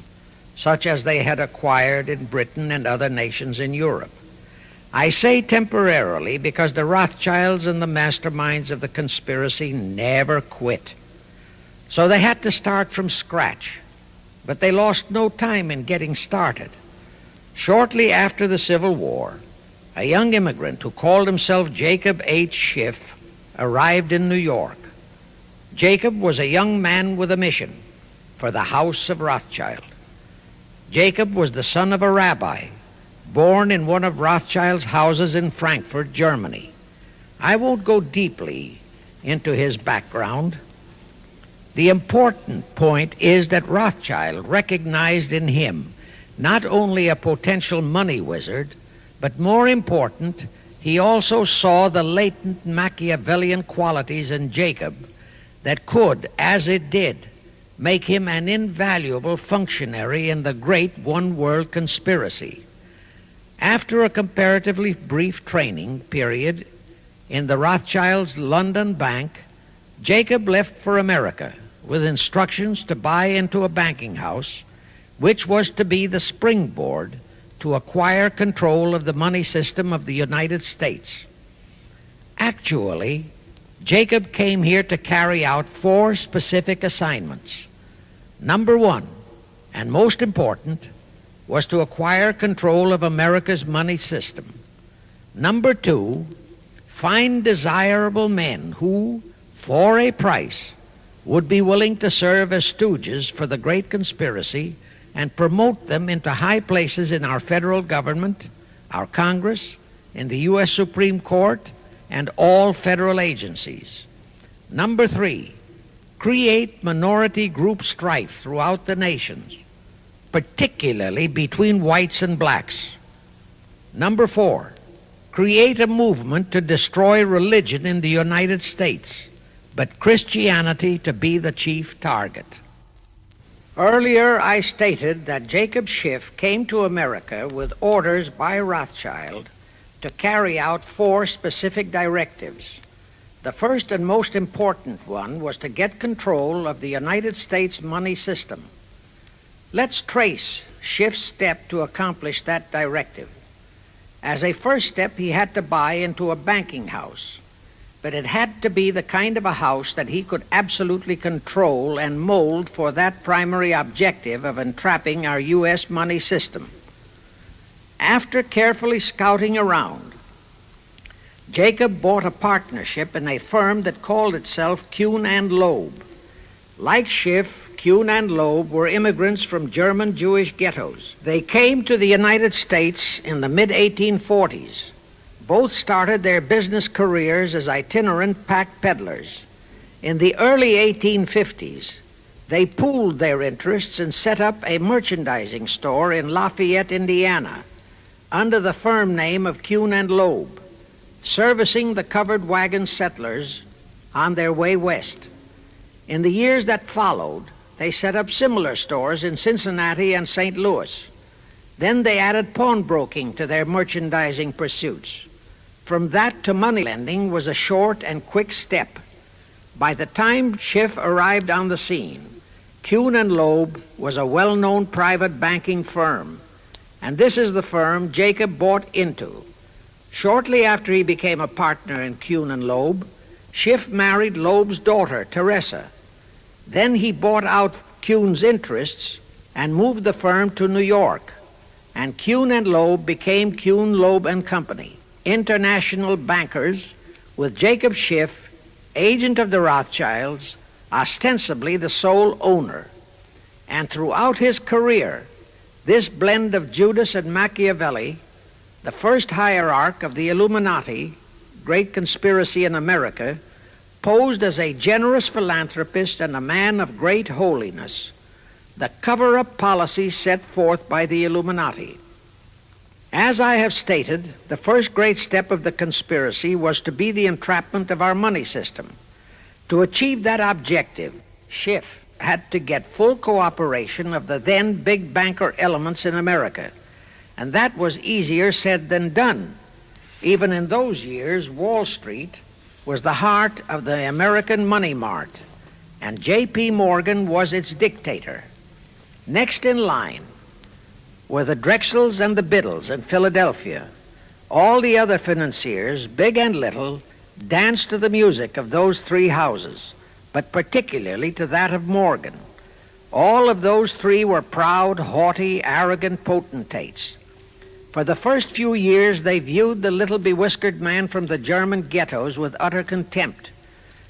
Speaker 1: such as they had acquired in Britain and other nations in Europe. I say temporarily because the Rothschilds and the masterminds of the conspiracy never quit. So they had to start from scratch, but they lost no time in getting started. Shortly after the Civil War, a young immigrant who called himself Jacob H. Schiff arrived in New York. Jacob was a young man with a mission for the House of Rothschild. Jacob was the son of a rabbi, born in one of Rothschild's houses in Frankfurt, Germany. I won't go deeply into his background. The important point is that Rothschild recognized in him not only a potential money wizard, but more important, he also saw the latent Machiavellian qualities in Jacob that could, as it did, make him an invaluable functionary in the great one-world conspiracy. After a comparatively brief training period in the Rothschilds' London bank, Jacob left for America with instructions to buy into a banking house, which was to be the springboard to acquire control of the money system of the United States. Actually, Jacob came here to carry out 4 specific assignments. Number 1, and most important, was to acquire control of America's money system. Number 2, find desirable men who, for a price, would be willing to serve as stooges for the great conspiracy and promote them into high places in our federal government, our Congress, in the U.S. Supreme Court, and all federal agencies. Number 3, create minority group strife throughout the nations, particularly between whites and blacks. Number 4, create a movement to destroy religion in the United States, but Christianity to be the chief target. Earlier, I stated that Jacob Schiff came to America with orders by Rothschild to carry out 4 specific directives. The first and most important one was to get control of the United States money system. Let's trace Schiff's step to accomplish that directive. As a first step, he had to buy into a banking house, but it had to be the kind of a house that he could absolutely control and mold for that primary objective of entrapping our U.S. money system. After carefully scouting around, Jacob bought a partnership in a firm that called itself Kuhn and Loeb. Like Schiff, Kuhn and Loeb were immigrants from German Jewish ghettos. They came to the United States in the mid-1840s. Both started their business careers as itinerant pack peddlers. In the early 1850s, they pooled their interests and set up a merchandising store in Lafayette, Indiana, under the firm name of Kuhn and Loeb, servicing the covered wagon settlers on their way west. In the years that followed, they set up similar stores in Cincinnati and St. Louis. Then they added pawnbroking to their merchandising pursuits. From that to money lending was a short and quick step. By the time Schiff arrived on the scene, Kuhn and Loeb was a well-known private banking firm, and this is the firm Jacob bought into. Shortly after he became a partner in Kuhn and Loeb, Schiff married Loeb's daughter, Teresa. Then he bought out Kuhn's interests and moved the firm to New York, and Kuhn and Loeb became Kuhn, Loeb and Company, international bankers, with Jacob Schiff, agent of the Rothschilds, ostensibly the sole owner. And throughout his career, this blend of Judas and Machiavelli, the first hierarch of the Illuminati, great conspiracy in America, posed as a generous philanthropist and a man of great holiness, the cover-up policy set forth by the Illuminati. As I have stated, the first great step of the conspiracy was to be the entrapment of our money system. To achieve that objective, Schiff had to get full cooperation of the then big banker elements in America, and that was easier said than done. Even in those years, Wall Street was the heart of the American money mart, and J.P. Morgan was its dictator. Next in line were the Drexels and the Biddles in Philadelphia. All the other financiers, big and little, danced to the music of those three houses, but particularly to that of Morgan. All of those three were proud, haughty, arrogant potentates. For the first few years, they viewed the little bewhiskered man from the German ghettos with utter contempt.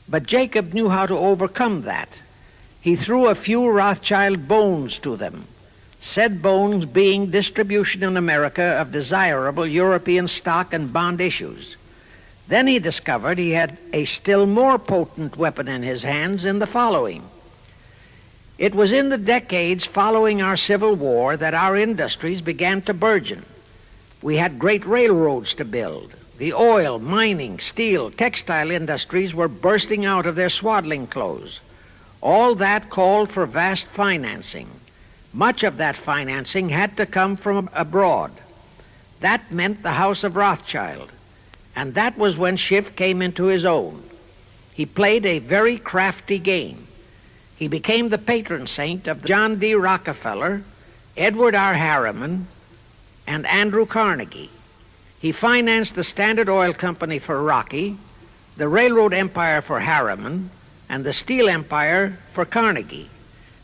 Speaker 1: But Jacob knew how to overcome that. He threw a few Rothschild bones to them, said bones being distribution in America of desirable European stock and bond issues. Then he discovered he had a still more potent weapon in his hands in the following. It was in the decades following our Civil War that our industries began to burgeon. We had great railroads to build. The oil, mining, steel, textile industries were bursting out of their swaddling clothes. All that called for vast financing. Much of that financing had to come from abroad. That meant the House of Rothschild, and that was when Schiff came into his own. He played a very crafty game. He became the patron saint of John D. Rockefeller, Edward R. Harriman, and Andrew Carnegie. He financed the Standard Oil Company for Rocky, the railroad empire for Harriman, and the steel empire for Carnegie.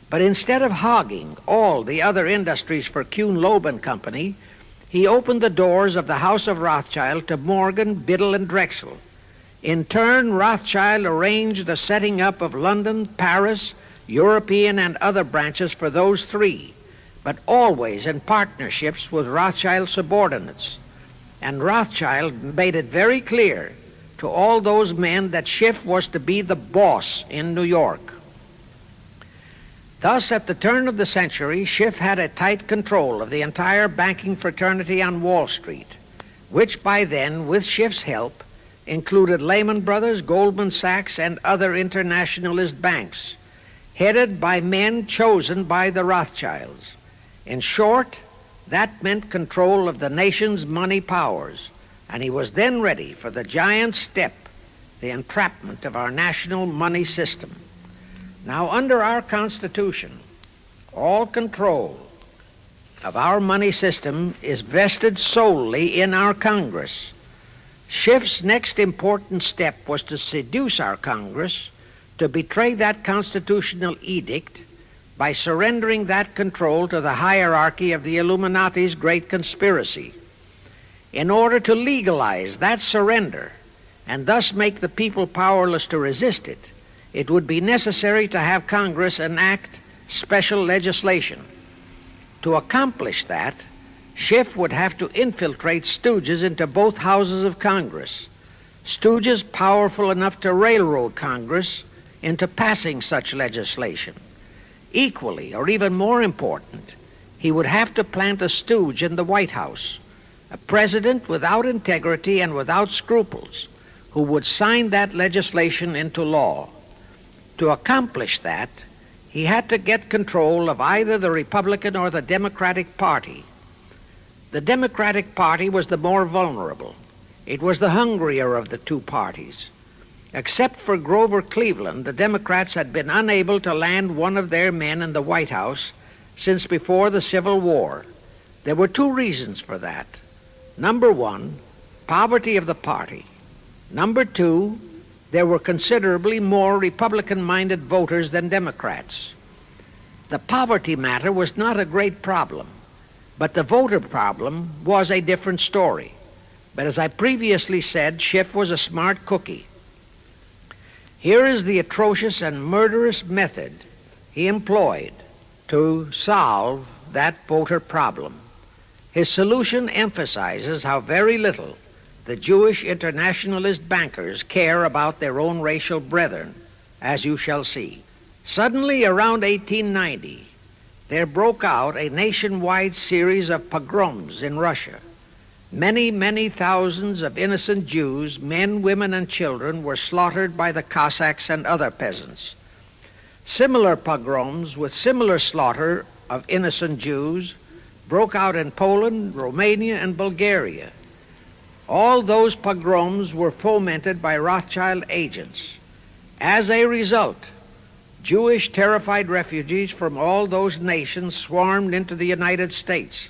Speaker 1: But instead of hogging all the other industries for Kuhn, Loeb and Company, he opened the doors of the House of Rothschild to Morgan, Biddle, and Drexel. In turn, Rothschild arranged the setting up of London, Paris, European, and other branches for those three, but always in partnerships with Rothschild subordinates. And Rothschild made it very clear to all those men that Schiff was to be the boss in New York. Thus, at the turn of the century, Schiff had a tight control of the entire banking fraternity on Wall Street, which by then, with Schiff's help, included Lehman Brothers, Goldman Sachs, and other internationalist banks, headed by men chosen by the Rothschilds. In short, that meant control of the nation's money powers, and he was then ready for the giant step, the entrapment of our national money system. Now, under our Constitution, all control of our money system is vested solely in our Congress. Schiff's next important step was to seduce our Congress to betray that constitutional edict by surrendering that control to the hierarchy of the Illuminati's great conspiracy. In order to legalize that surrender and thus make the people powerless to resist it, it would be necessary to have Congress enact special legislation. To accomplish that, Schiff would have to infiltrate stooges into both houses of Congress, stooges powerful enough to railroad Congress into passing such legislation. Equally, or even more important, he would have to plant a stooge in the White House, a president without integrity and without scruples, who would sign that legislation into law. To accomplish that, he had to get control of either the Republican or the Democratic Party. The Democratic Party was the more vulnerable. It was the hungrier of the two parties. Except for Grover Cleveland, the Democrats had been unable to land one of their men in the White House since before the Civil War. There were two reasons for that. Number one, poverty of the party. Number two, there were considerably more Republican-minded voters than Democrats. The poverty matter was not a great problem, but the voter problem was a different story. But as I previously said, Schiff was a smart cookie. Here is the atrocious and murderous method he employed to solve that voter problem. His solution emphasizes how very little the Jewish internationalist bankers care about their own racial brethren, as you shall see. Suddenly, around 1890, there broke out a nationwide series of pogroms in Russia. Many, many thousands of innocent Jews, men, women, and children, were slaughtered by the Cossacks and other peasants. Similar pogroms with similar slaughter of innocent Jews broke out in Poland, Romania, and Bulgaria. All those pogroms were fomented by Rothschild agents. As a result, Jewish terrified refugees from all those nations swarmed into the United States,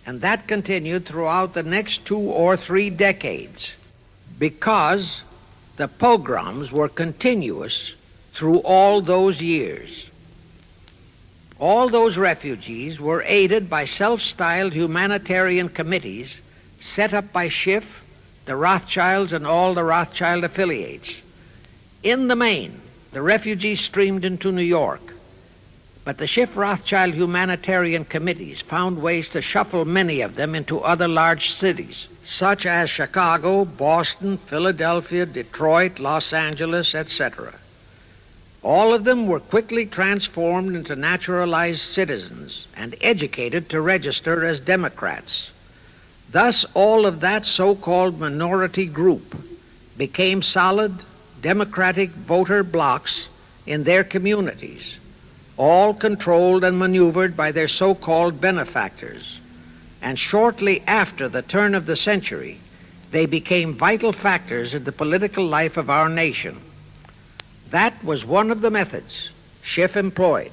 Speaker 1: and that continued throughout the next 2 or 3 decades because the pogroms were continuous through all those years. All those refugees were aided by self-styled humanitarian committees set up by Schiff, the Rothschilds, and all the Rothschild affiliates. In the main, the refugees streamed into New York, but the Schiff-Rothschild humanitarian committees found ways to shuffle many of them into other large cities, such as Chicago, Boston, Philadelphia, Detroit, Los Angeles, etc. All of them were quickly transformed into naturalized citizens and educated to register as Democrats. Thus, all of that so-called minority group became solid Democratic voter blocs in their communities, all controlled and maneuvered by their so-called benefactors. And shortly after the turn of the century, they became vital factors in the political life of our nation. That was one of the methods Schiff employed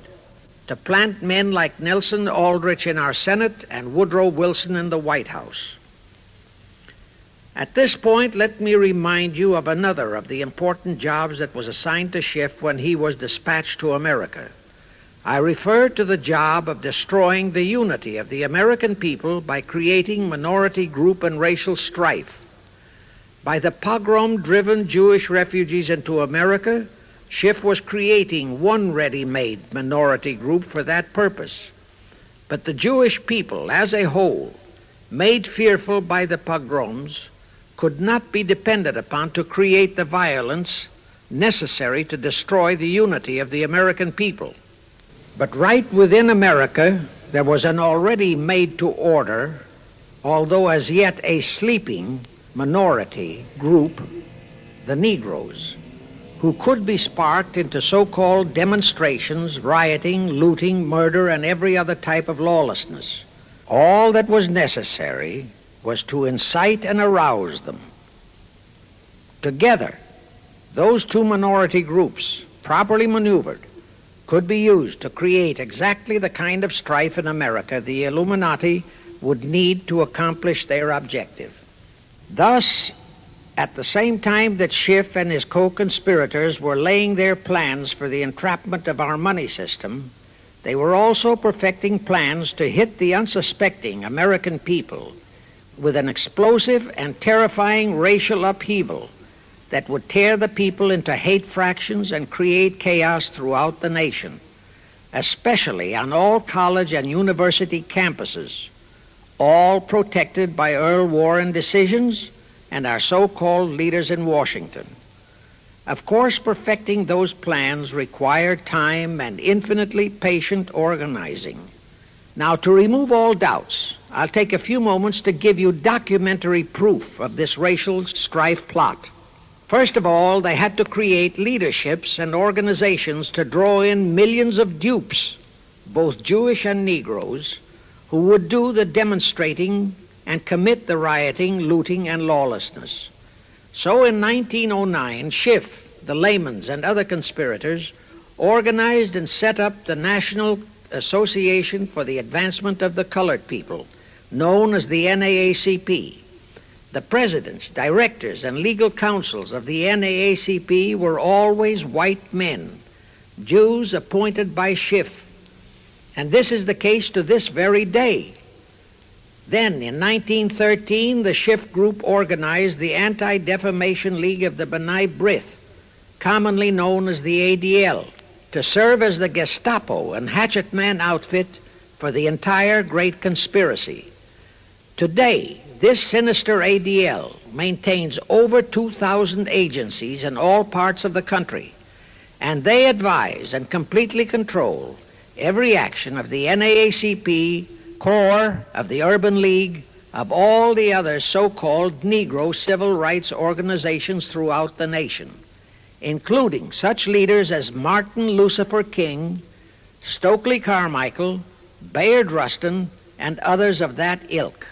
Speaker 1: to plant men like Nelson Aldrich in our Senate and Woodrow Wilson in the White House. At this point, let me remind you of another of the important jobs that was assigned to Schiff when he was dispatched to America. I refer to the job of destroying the unity of the American people by creating minority group and racial strife. By the pogrom-driven Jewish refugees into America, Schiff was creating one ready-made minority group for that purpose. But the Jewish people as a whole, made fearful by the pogroms, could not be depended upon to create the violence necessary to destroy the unity of the American people. But right within America, there was an already made-to-order, although as yet a sleeping minority group, the Negroes, who could be sparked into so-called demonstrations, rioting, looting, murder, and every other type of lawlessness. All that was necessary was to incite and arouse them. Together, those two minority groups, properly maneuvered, could be used to create exactly the kind of strife in America the Illuminati would need to accomplish their objective. Thus, at the same time that Schiff and his co-conspirators were laying their plans for the entrapment of our money system, they were also perfecting plans to hit the unsuspecting American people with an explosive and terrifying racial upheaval that would tear the people into hate fractions and create chaos throughout the nation, especially on all college and university campuses. all protected by Earl Warren decisions and our so-called leaders in Washington. Of course, perfecting those plans required time and infinitely patient organizing. Now, to remove all doubts, I'll take a few moments to give you documentary proof of this racial strife plot. First of all, they had to create leaderships and organizations to draw in millions of dupes, both Jewish and Negroes, who would do the demonstrating and commit the rioting, looting, and lawlessness. So in 1909, Schiff, the Laymans, and other conspirators organized and set up the National Association for the Advancement of the Colored People, known as the NAACP. The presidents, directors, and legal counsels of the NAACP were always white men, Jews appointed by Schiff. And this is the case to this very day. Then, in 1913, the Schiff Group organized the Anti-Defamation League of the B'nai B'rith, commonly known as the ADL, to serve as the Gestapo and hatchet man outfit for the entire great conspiracy. Today, this sinister ADL maintains over 2,000 agencies in all parts of the country, and they advise and completely control every action of the NAACP, CORE, of the Urban League, of all the other so-called Negro civil rights organizations throughout the nation, including such leaders as Martin Lucifer King, Stokely Carmichael, Bayard Rustin, and others of that ilk.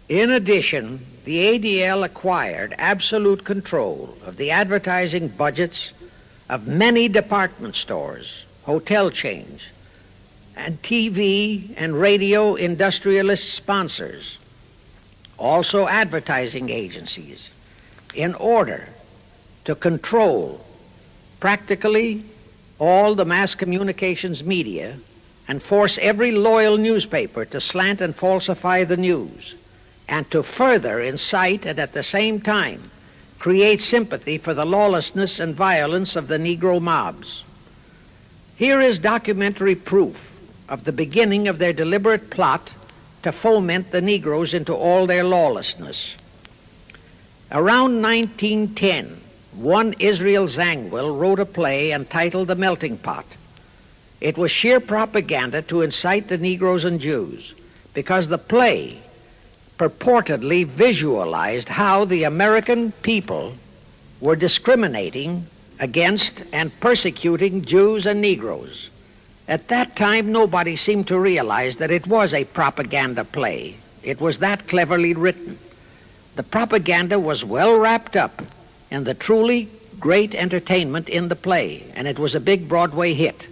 Speaker 1: In addition, the ADL acquired absolute control of the advertising budgets of many department stores, hotel chains, and TV and radio industrialist sponsors, also advertising agencies, in order to control practically all the mass communications media and force every loyal newspaper to slant and falsify the news, and to further incite and at the same time create sympathy for the lawlessness and violence of the Negro mobs. Here is documentary proof of the beginning of their deliberate plot to foment the Negroes into all their lawlessness. Around 1910, one Israel Zangwill wrote a play entitled The Melting Pot. It was sheer propaganda to incite the Negroes and Jews, because the play purportedly visualized how the American people were discriminating against and persecuting Jews and Negroes. At that time, nobody seemed to realize that it was a propaganda play. It was that cleverly written. The propaganda was well wrapped up in the truly great entertainment in the play, and it was a big Broadway hit.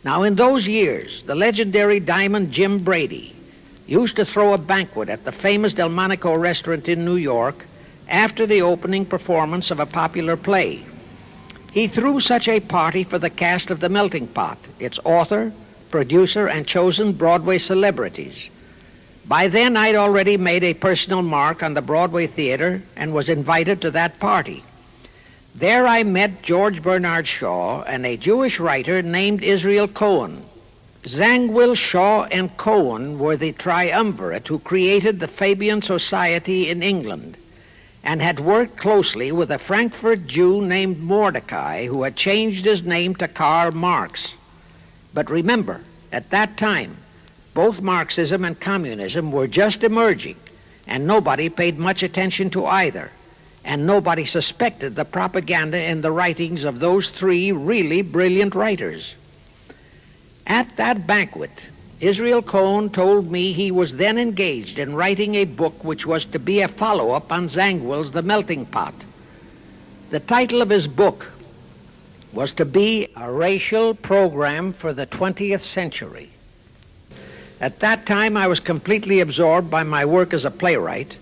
Speaker 1: Now, in those years, the legendary Diamond Jim Brady used to throw a banquet at the famous Delmonico restaurant in New York after the opening performance of a popular play. He threw such a party for the cast of The Melting Pot, its author, producer, and chosen Broadway celebrities. By then, I'd already made a personal mark on the Broadway theater and was invited to that party. There I met George Bernard Shaw and a Jewish writer named Israel Cohen. Zangwill, Shaw, and Cohen were the triumvirate who created the Fabian Society in England and had worked closely with a Frankfurt Jew named Mordecai, who had changed his name to Karl Marx. But remember, at that time, both Marxism and communism were just emerging, and nobody paid much attention to either, and nobody suspected the propaganda in the writings of those three really brilliant writers. At that banquet, Israel Cohen told me he was then engaged in writing a book which was to be a follow-up on Zangwill's The Melting Pot. The title of his book was to be A Racial Program for the 20th Century. At that time, I was completely absorbed by my work as a playwright,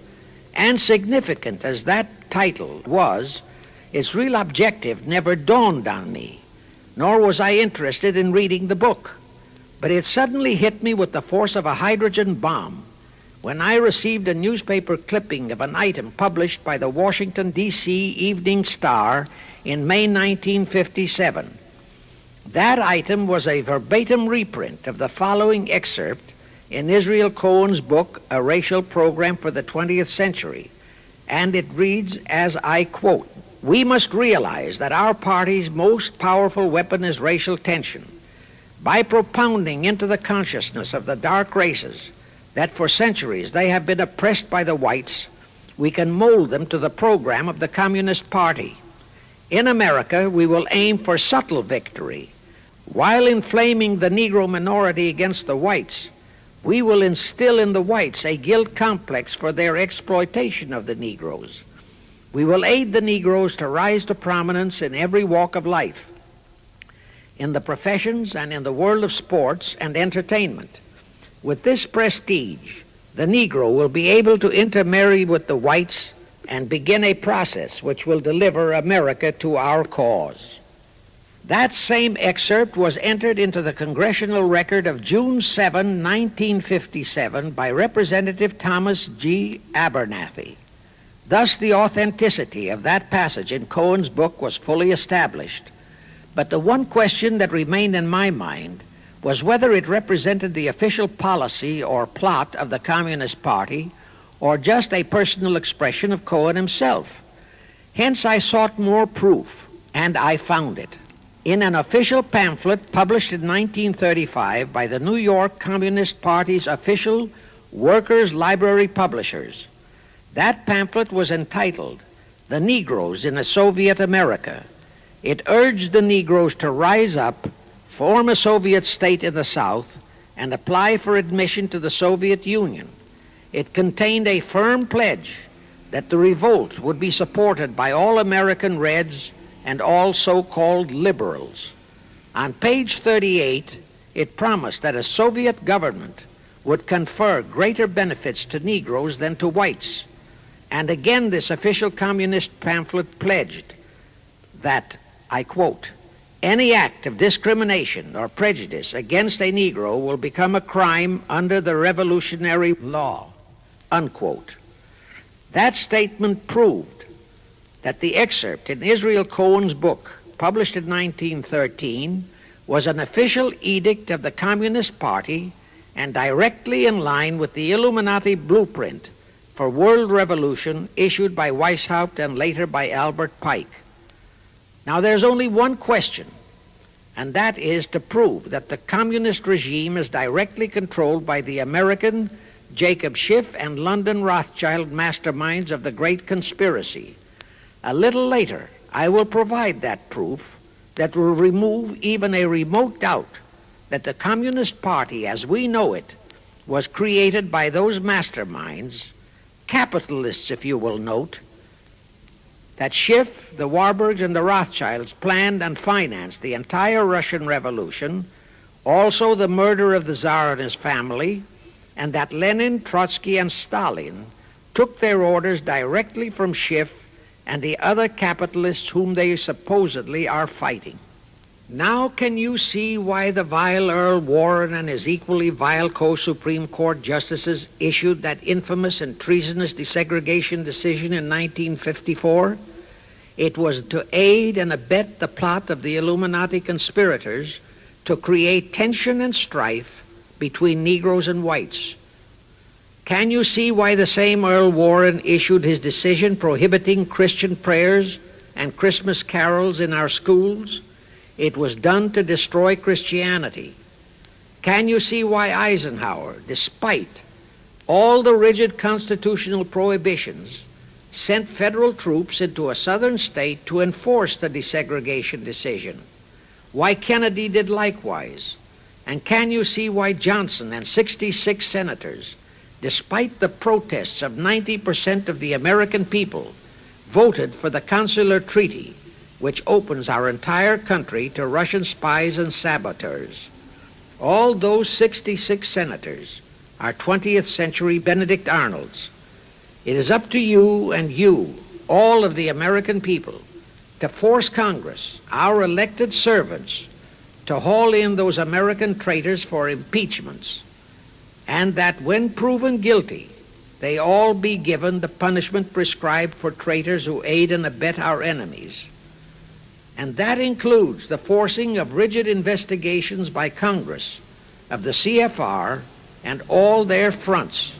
Speaker 1: and significant as that title was, its real objective never dawned on me, nor was I interested in reading the book. But it suddenly hit me with the force of a hydrogen bomb when I received a newspaper clipping of an item published by the Washington, D.C. Evening Star in May 1957. That item was a verbatim reprint of the following excerpt in Israel Cohen's book, A Racial Program for the 20th Century, and it reads, as I quote, "We must realize that our party's most powerful weapon is racial tension. By propounding into the consciousness of the dark races that for centuries they have been oppressed by the whites, we can mold them to the program of the Communist Party. In America, we will aim for subtle victory. While inflaming the Negro minority against the whites, we will instill in the whites a guilt complex for their exploitation of the Negroes. We will aid the Negroes to rise to prominence in every walk of life, in the professions and in the world of sports and entertainment. With this prestige, the Negro will be able to intermarry with the whites and begin a process which will deliver America to our cause." That same excerpt was entered into the Congressional Record of June 7, 1957 by Representative Thomas G. Abernathy. Thus the authenticity of that passage in Cohen's book was fully established. But the one question that remained in my mind was whether it represented the official policy or plot of the Communist Party or just a personal expression of Cohen himself. Hence I sought more proof, and I found it. In an official pamphlet published in 1935 by the New York Communist Party's official Workers' Library Publishers. That pamphlet was entitled, "The Negroes in a Soviet America." It urged the Negroes to rise up, form a Soviet state in the South, and apply for admission to the Soviet Union. It contained a firm pledge that the revolt would be supported by all American Reds and all so-called liberals. On page 38, it promised that a Soviet government would confer greater benefits to Negroes than to whites. And again, this official communist pamphlet pledged that, I quote, "Any act of discrimination or prejudice against a Negro will become a crime under the revolutionary law," unquote. That statement proved that the excerpt in Israel Cohen's book, published in 1913, was an official edict of the Communist Party and directly in line with the Illuminati blueprint for world revolution issued by Weishaupt and later by Albert Pike. Now there's only one question, and that is to prove that the communist regime is directly controlled by the American Jacob Schiff and London Rothschild masterminds of the Great Conspiracy. A little later, I will provide that proof that will remove even a remote doubt that the Communist Party as we know it was created by those masterminds, capitalists if you will note, that Schiff, the Warburgs, and the Rothschilds planned and financed the entire Russian Revolution, also the murder of the Tsar and his family, and that Lenin, Trotsky, and Stalin took their orders directly from Schiff and the other capitalists whom they supposedly are fighting. Now can you see why the vile Earl Warren and his equally vile co-Supreme Court justices issued that infamous and treasonous desegregation decision in 1954? It was to aid and abet the plot of the Illuminati conspirators to create tension and strife between Negroes and whites. Can you see why the same Earl Warren issued his decision prohibiting Christian prayers and Christmas carols in our schools? It was done to destroy Christianity. Can you see why Eisenhower, despite all the rigid constitutional prohibitions, sent federal troops into a southern state to enforce the desegregation decision? Why Kennedy did likewise? And can you see why Johnson and 66 senators, despite the protests of 90% of the American people, voted for the Consular Treaty, which opens our entire country to Russian spies and saboteurs? All those 66 senators are 20th century Benedict Arnolds. It is up to you and you, all of the American people, to force Congress, our elected servants, to haul in those American traitors for impeachments, and that when proven guilty, they all be given the punishment prescribed for traitors who aid and abet our enemies. And that includes the forcing of rigid investigations by Congress of the CFR and all their fronts,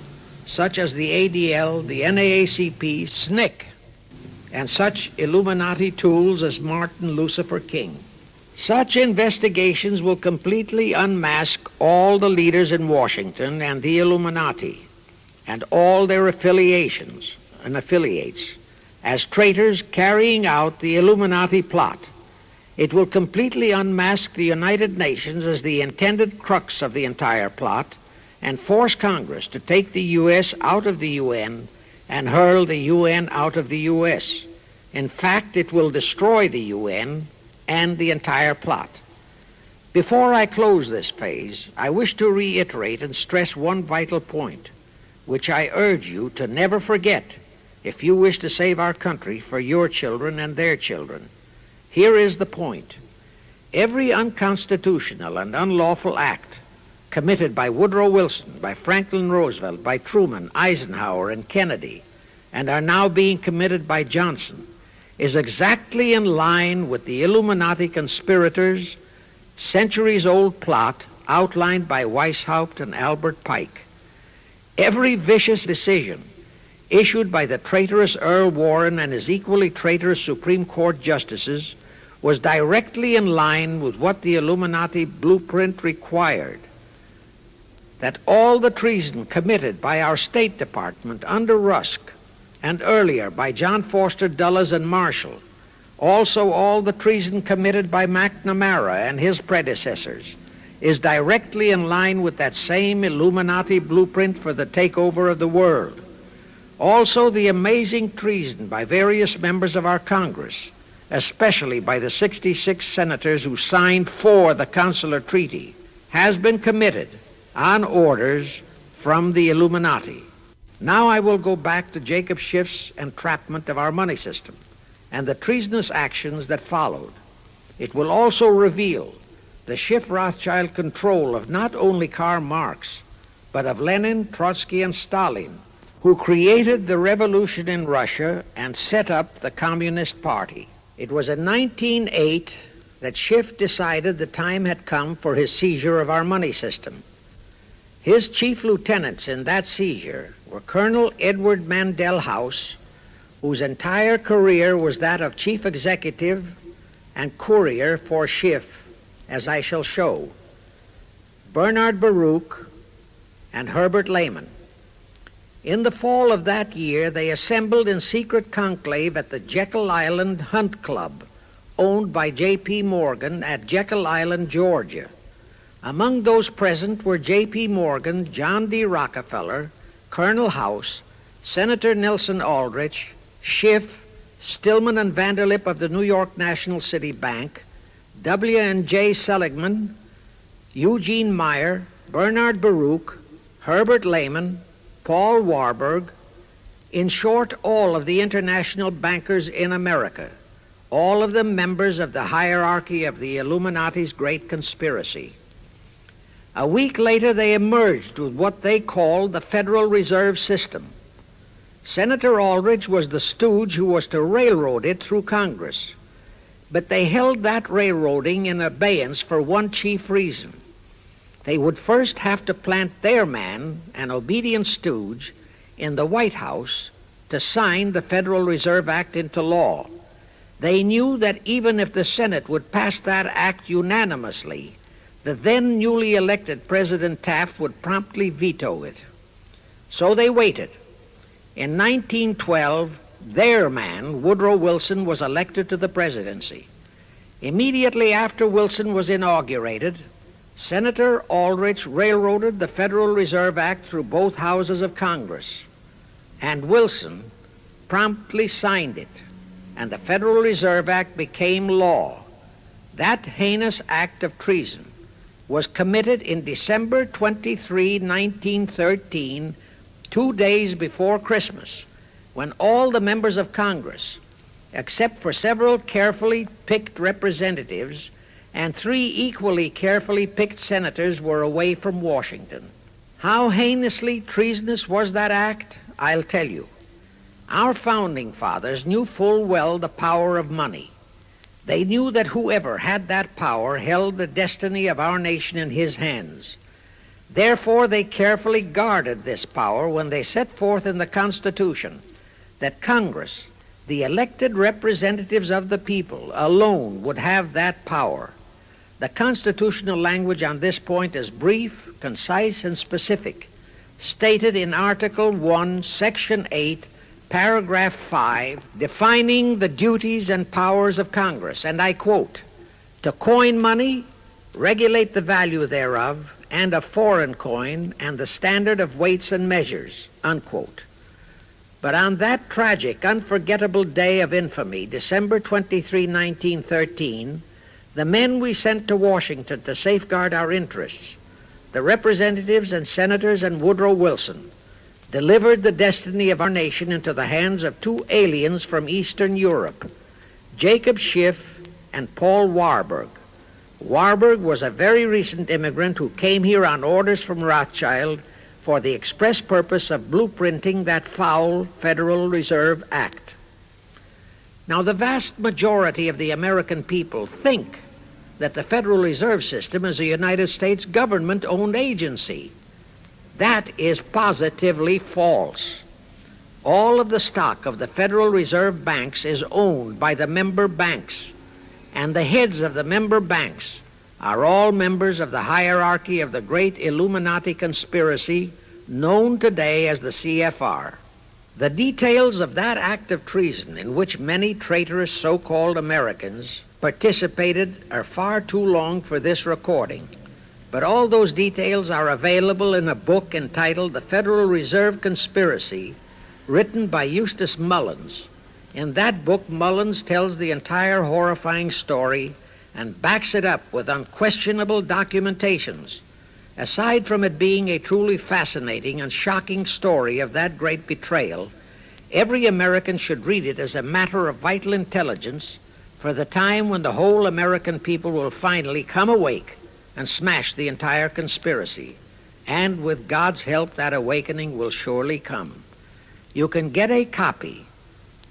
Speaker 1: such as the ADL, the NAACP, SNCC, and such Illuminati tools as Martin Lucifer King. Such investigations will completely unmask all the leaders in Washington and the Illuminati and all their affiliations and affiliates as traitors carrying out the Illuminati plot. It will completely unmask the United Nations as the intended crux of the entire plot and force Congress to take the U.S. out of the UN and hurl the UN out of the U.S. In fact, it will destroy the UN and the entire plot. Before I close this phase, I wish to reiterate and stress one vital point, which I urge you to never forget if you wish to save our country for your children and their children. Here is the point. Every unconstitutional and unlawful act committed by Woodrow Wilson, by Franklin Roosevelt, by Truman, Eisenhower, and Kennedy, and are now being committed by Johnson, is exactly in line with the Illuminati conspirators' centuries-old plot outlined by Weishaupt and Albert Pike. Every vicious decision issued by the traitorous Earl Warren and his equally traitorous Supreme Court justices was directly in line with what the Illuminati blueprint required. That all the treason committed by our State Department under Rusk and earlier by John Foster Dulles and Marshall, also all the treason committed by McNamara and his predecessors, is directly in line with that same Illuminati blueprint for the takeover of the world. Also the amazing treason by various members of our Congress, especially by the 66 senators who signed for the Consular Treaty, has been committed on orders from the Illuminati. Now I will go back to Jacob Schiff's entrapment of our money system and the treasonous actions that followed. It will also reveal the Schiff-Rothschild control of not only Karl Marx, but of Lenin, Trotsky, and Stalin, who created the revolution in Russia and set up the Communist Party. It was in 1908 that Schiff decided the time had come for his seizure of our money system. His chief lieutenants in that seizure were Colonel Edward Mandel House, whose entire career was that of chief executive and courier for Schiff, as I shall show, Bernard Baruch, and Herbert Lehman. In the fall of that year, they assembled in secret conclave at the Jekyll Island Hunt Club, owned by J.P. Morgan at Jekyll Island, Georgia. Among those present were J.P. Morgan, John D. Rockefeller, Colonel House, Senator Nelson Aldrich, Schiff, Stillman and Vanderlip of the New York National City Bank, W.N.J. Seligman, Eugene Meyer, Bernard Baruch, Herbert Lehman, Paul Warburg, in short, all of the international bankers in America, all of them members of the hierarchy of the Illuminati's great conspiracy. A week later, they emerged with what they called the Federal Reserve System. Senator Aldrich was the stooge who was to railroad it through Congress. But they held that railroading in abeyance for one chief reason. They would first have to plant their man, an obedient stooge, in the White House to sign the Federal Reserve Act into law. They knew that even if the Senate would pass that act unanimously, the then newly elected President Taft would promptly veto it. So they waited. In 1912, their man, Woodrow Wilson, was elected to the presidency. Immediately after Wilson was inaugurated, Senator Aldrich railroaded the Federal Reserve Act through both houses of Congress, and Wilson promptly signed it, and the Federal Reserve Act became law. That heinous act of treason was committed in December 23, 1913, 2 days before Christmas, when all the members of Congress, except for several carefully picked representatives and 3 equally carefully picked senators, were away from Washington. How heinously treasonous was that act? I'll tell you. Our founding fathers knew full well the power of money. They knew that whoever had that power held the destiny of our nation in his hands. Therefore, they carefully guarded this power when they set forth in the Constitution that Congress, the elected representatives of the people, alone would have that power. The constitutional language on this point is brief, concise, and specific, stated in Article 1, Section 8, Paragraph 5, defining the duties and powers of Congress, and I quote, "To coin money, regulate the value thereof, and of foreign coin, and the standard of weights and measures," unquote. But on that tragic, unforgettable day of infamy, December 23, 1913, the men we sent to Washington to safeguard our interests, the representatives and senators and Woodrow Wilson, delivered the destiny of our nation into the hands of two aliens from Eastern Europe, Jacob Schiff and Paul Warburg. Warburg was a very recent immigrant who came here on orders from Rothschild for the express purpose of blueprinting that foul Federal Reserve Act. Now, the vast majority of the American people think that the Federal Reserve System is a United States government-owned agency. That is positively false. All of the stock of the Federal Reserve banks is owned by the member banks, and the heads of the member banks are all members of the hierarchy of the great Illuminati conspiracy known today as the CFR. The details of that act of treason in which many traitorous so-called Americans participated are far too long for this recording, but all those details are available in a book entitled The Federal Reserve Conspiracy, written by Eustace Mullins. In that book, Mullins tells the entire horrifying story and backs it up with unquestionable documentations. Aside from it being a truly fascinating and shocking story of that great betrayal, every American should read it as a matter of vital intelligence for the time when the whole American people will finally come awake and smash the entire conspiracy. And with God's help, that awakening will surely come. You can get a copy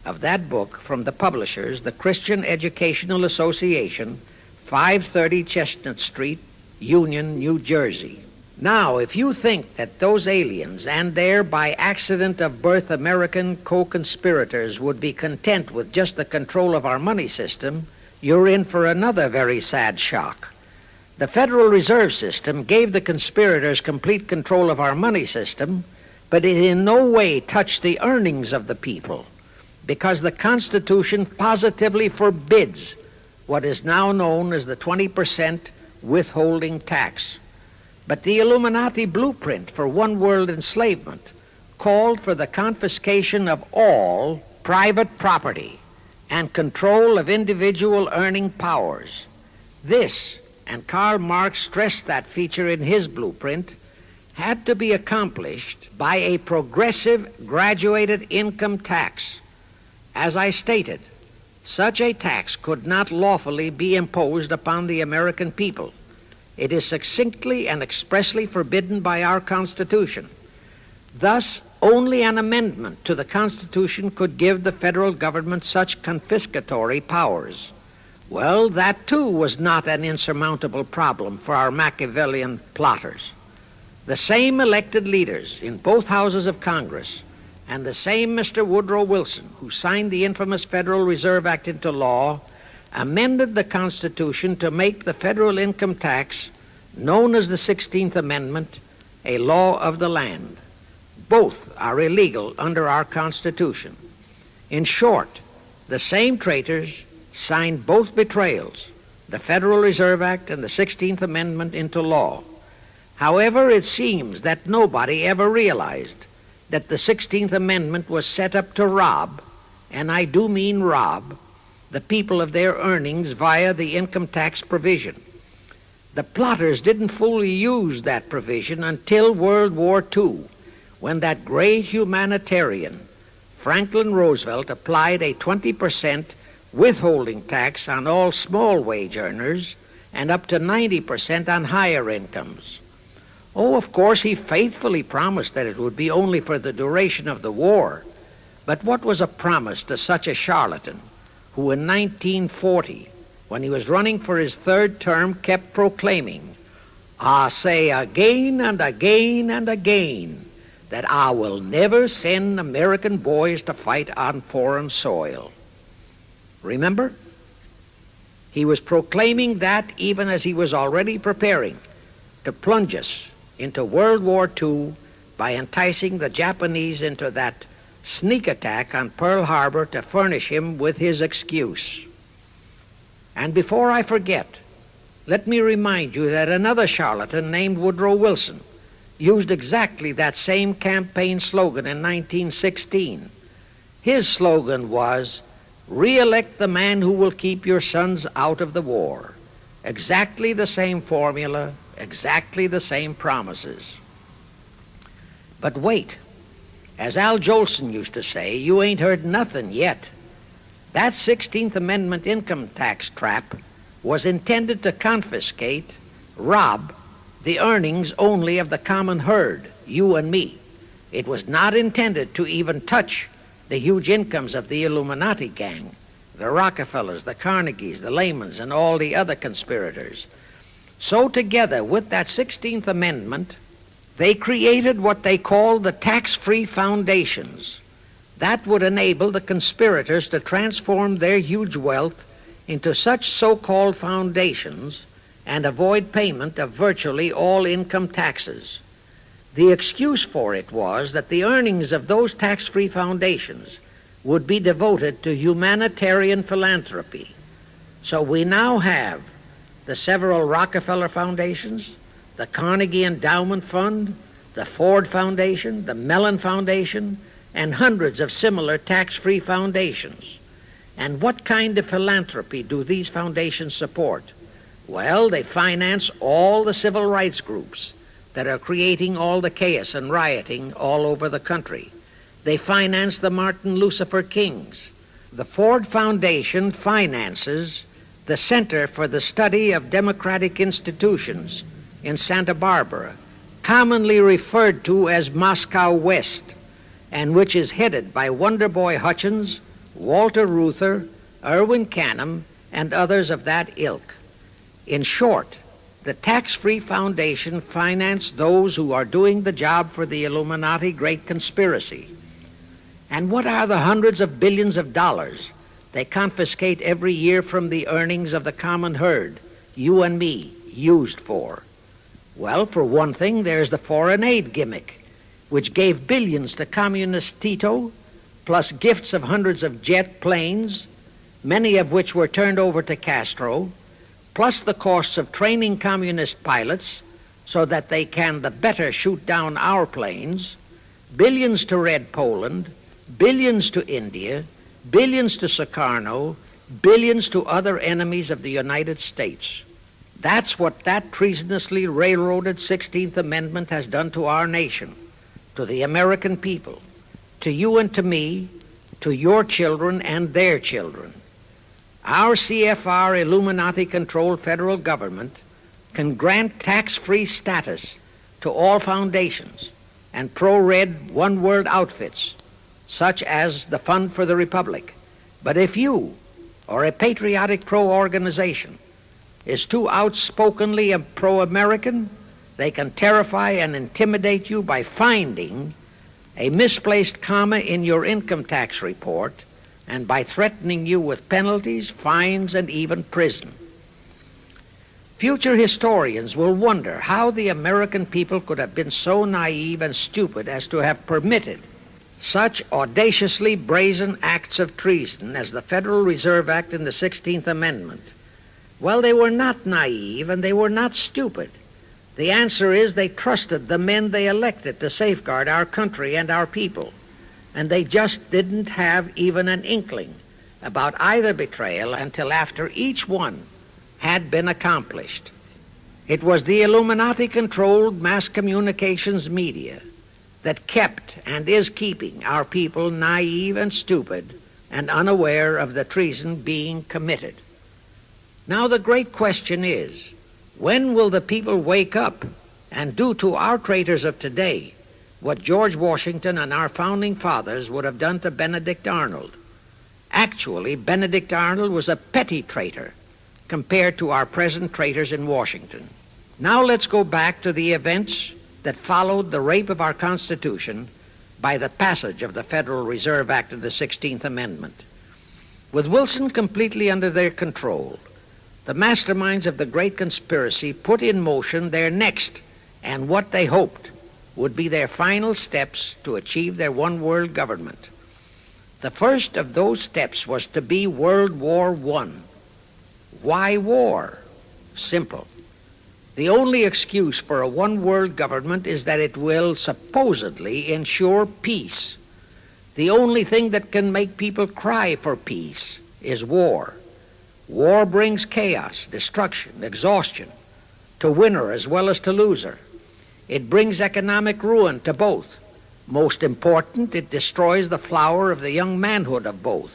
Speaker 1: of that book from the publishers, the Christian Educational Association, 530 Chestnut Street, Union, New Jersey. Now, if you think that those aliens and their by accident of birth American co-conspirators would be content with just the control of our money system, you're in for another very sad shock. The Federal Reserve System gave the conspirators complete control of our money system, but it in no way touched the earnings of the people, because the Constitution positively forbids what is now known as the 20% withholding tax. But the Illuminati blueprint for one-world enslavement called for the confiscation of all private property and control of individual earning powers. This, and Karl Marx stressed that feature in his blueprint, had to be accomplished by a progressive graduated income tax. As I stated, such a tax could not lawfully be imposed upon the American people. It is succinctly and expressly forbidden by our Constitution. Thus, only an amendment to the Constitution could give the federal government such confiscatory powers. Well, that too was not an insurmountable problem for our Machiavellian plotters. The same elected leaders in both houses of Congress and the same Mr. Woodrow Wilson, who signed the infamous Federal Reserve Act into law, amended the Constitution to make the federal income tax, known as the 16th Amendment, a law of the land. Both are illegal under our Constitution. In short, the same traitors signed both betrayals, the Federal Reserve Act and the 16th Amendment, into law. However, it seems that nobody ever realized that the 16th Amendment was set up to rob, and I do mean rob, the people of their earnings via the income tax provision. The plotters didn't fully use that provision until World War II, when that great humanitarian, Franklin Roosevelt, applied a 20% withholding tax on all small wage earners and up to 90% on higher incomes. Oh, of course, he faithfully promised that it would be only for the duration of the war. But what was a promise to such a charlatan who in 1940, when he was running for his third term, kept proclaiming, I say again and again and again that I will never send American boys to fight on foreign soil. Remember? He was proclaiming that even as he was already preparing to plunge us into World War II by enticing the Japanese into that sneak attack on Pearl Harbor to furnish him with his excuse. And before I forget, let me remind you that another charlatan named Woodrow Wilson used exactly that same campaign slogan in 1916. His slogan was, "Re-elect the man who will keep your sons out of the war." Exactly the same formula, exactly the same promises. But wait, as Al Jolson used to say, you ain't heard nothing yet. That 16th Amendment income tax trap was intended to confiscate, rob, the earnings only of the common herd, you and me. It was not intended to even touch the huge incomes of the Illuminati gang, the Rockefellers, the Carnegies, the Lehmans, and all the other conspirators. So together with that 16th Amendment, they created what they called the tax-free foundations. That would enable the conspirators to transform their huge wealth into such so-called foundations and avoid payment of virtually all income taxes. The excuse for it was that the earnings of those tax-free foundations would be devoted to humanitarian philanthropy. So we now have the several Rockefeller foundations, the Carnegie Endowment Fund, the Ford Foundation, the Mellon Foundation, and hundreds of similar tax-free foundations. And what kind of philanthropy do these foundations support? Well, they finance all the civil rights groups that are creating all the chaos and rioting all over the country. They finance the Martin Lucifer Kings. The Ford Foundation finances the Center for the Study of Democratic Institutions in Santa Barbara, commonly referred to as Moscow West, and which is headed by Wonderboy Hutchins, Walter Reuther, Irwin Canham, and others of that ilk. In short, the tax-free foundation financed those who are doing the job for the Illuminati great conspiracy. And what are the hundreds of billions of dollars they confiscate every year from the earnings of the common herd, you and me, used for? Well, for one thing, there's the foreign aid gimmick, which gave billions to communist Tito, plus gifts of hundreds of jet planes, many of which were turned over to Castro, plus the costs of training communist pilots so that they can the better shoot down our planes, billions to Red Poland, billions to India, billions to Sukarno, billions to other enemies of the United States. That's what that treasonously railroaded 16th Amendment has done to our nation, to the American people, to you and to me, to your children and their children. Our CFR Illuminati-controlled federal government can grant tax-free status to all foundations and pro-red one-world outfits, such as the Fund for the Republic. But if you, or a patriotic pro-organization, is too outspokenly pro-American, they can terrify and intimidate you by finding a misplaced comma in your income tax report and by threatening you with penalties, fines, and even prison. Future historians will wonder how the American people could have been so naive and stupid as to have permitted such audaciously brazen acts of treason as the Federal Reserve Act and the 16th Amendment. Well, they were not naive and they were not stupid. The answer is they trusted the men they elected to safeguard our country and our people, and they just didn't have even an inkling about either betrayal until after each one had been accomplished. It was the Illuminati-controlled mass communications media that kept and is keeping our people naive and stupid and unaware of the treason being committed. Now the great question is, when will the people wake up and do to our traitors of today what George Washington and our founding fathers would have done to Benedict Arnold? Actually, Benedict Arnold was a petty traitor compared to our present traitors in Washington. Now let's go back to the events that followed the rape of our Constitution by the passage of the Federal Reserve Act of the 16th Amendment. With Wilson completely under their control, the masterminds of the great conspiracy put in motion their next and what they hoped would be their final steps to achieve their one world government. The first of those steps was to be World War I. Why war? Simple. The only excuse for a one world government is that it will supposedly ensure peace. The only thing that can make people cry for peace is war. War brings chaos, destruction, exhaustion, to winner as well as to loser. It brings economic ruin to both. Most important, it destroys the flower of the young manhood of both.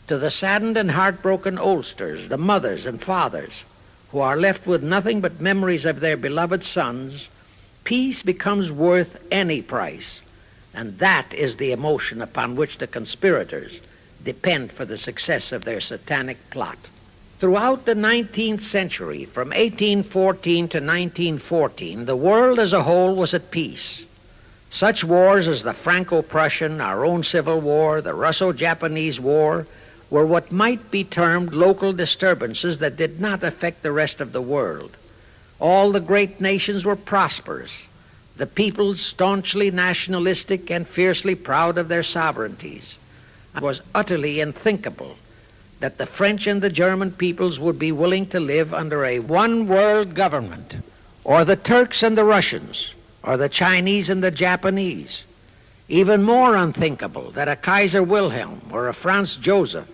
Speaker 1: To the saddened and heartbroken oldsters, the mothers and fathers, who are left with nothing but memories of their beloved sons, peace becomes worth any price. And that is the emotion upon which the conspirators depend for the success of their satanic plot. Throughout the 19th century, from 1814 to 1914, the world as a whole was at peace. Such wars as the Franco-Prussian, our own Civil War, the Russo-Japanese War, were what might be termed local disturbances that did not affect the rest of the world. All the great nations were prosperous, the peoples staunchly nationalistic and fiercely proud of their sovereignties. It was utterly unthinkable that the French and the German peoples would be willing to live under a one-world government, or the Turks and the Russians, or the Chinese and the Japanese. Even more unthinkable that a Kaiser Wilhelm, or a Franz Joseph,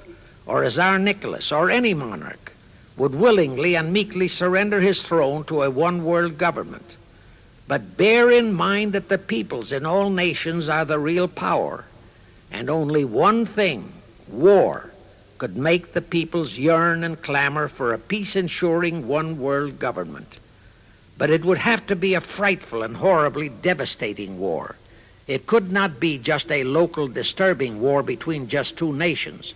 Speaker 1: or a Tsar Nicholas, or any monarch would willingly and meekly surrender his throne to a one-world government. But bear in mind that the peoples in all nations are the real power, and only one thing, war, could make the peoples yearn and clamor for a peace-ensuring one-world government. But it would have to be a frightful and horribly devastating war. It could not be just a local disturbing war between just two nations.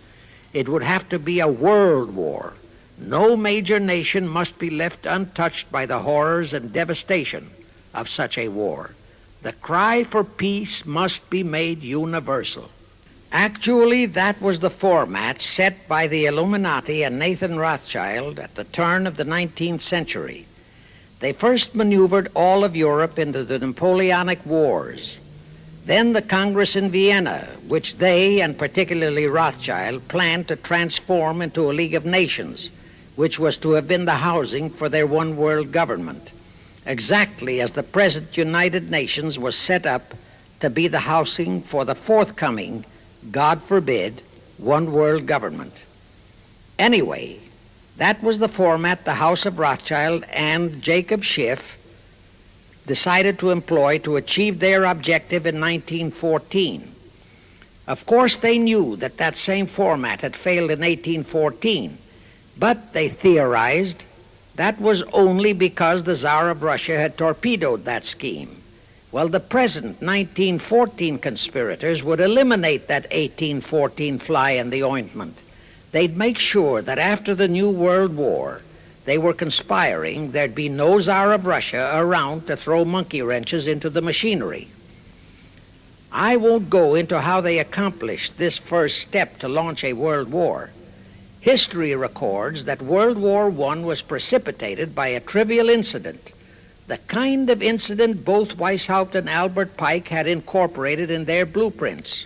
Speaker 1: It would have to be a world war. No major nation must be left untouched by the horrors and devastation of such a war. The cry for peace must be made universal. Actually, that was the format set by the Illuminati and Nathan Rothschild at the turn of the 19th century. They first maneuvered all of Europe into the Napoleonic Wars. Then the Congress in Vienna, which they, and particularly Rothschild, planned to transform into a League of Nations, which was to have been the housing for their one-world government, exactly as the present United Nations was set up to be the housing for the forthcoming, God forbid, one-world government. Anyway, that was the format the House of Rothschild and Jacob Schiff decided to employ to achieve their objective in 1914. Of course, they knew that that same format had failed in 1814, but they theorized that was only because the Tsar of Russia had torpedoed that scheme. Well, the present 1914 conspirators would eliminate that 1814 fly in the ointment. They'd make sure that after the New World War, they were conspiring, there'd be no Tsar of Russia around to throw monkey wrenches into the machinery. I won't go into how they accomplished this first step to launch a world war. History records that World War I was precipitated by a trivial incident, the kind of incident both Weishaupt and Albert Pike had incorporated in their blueprints.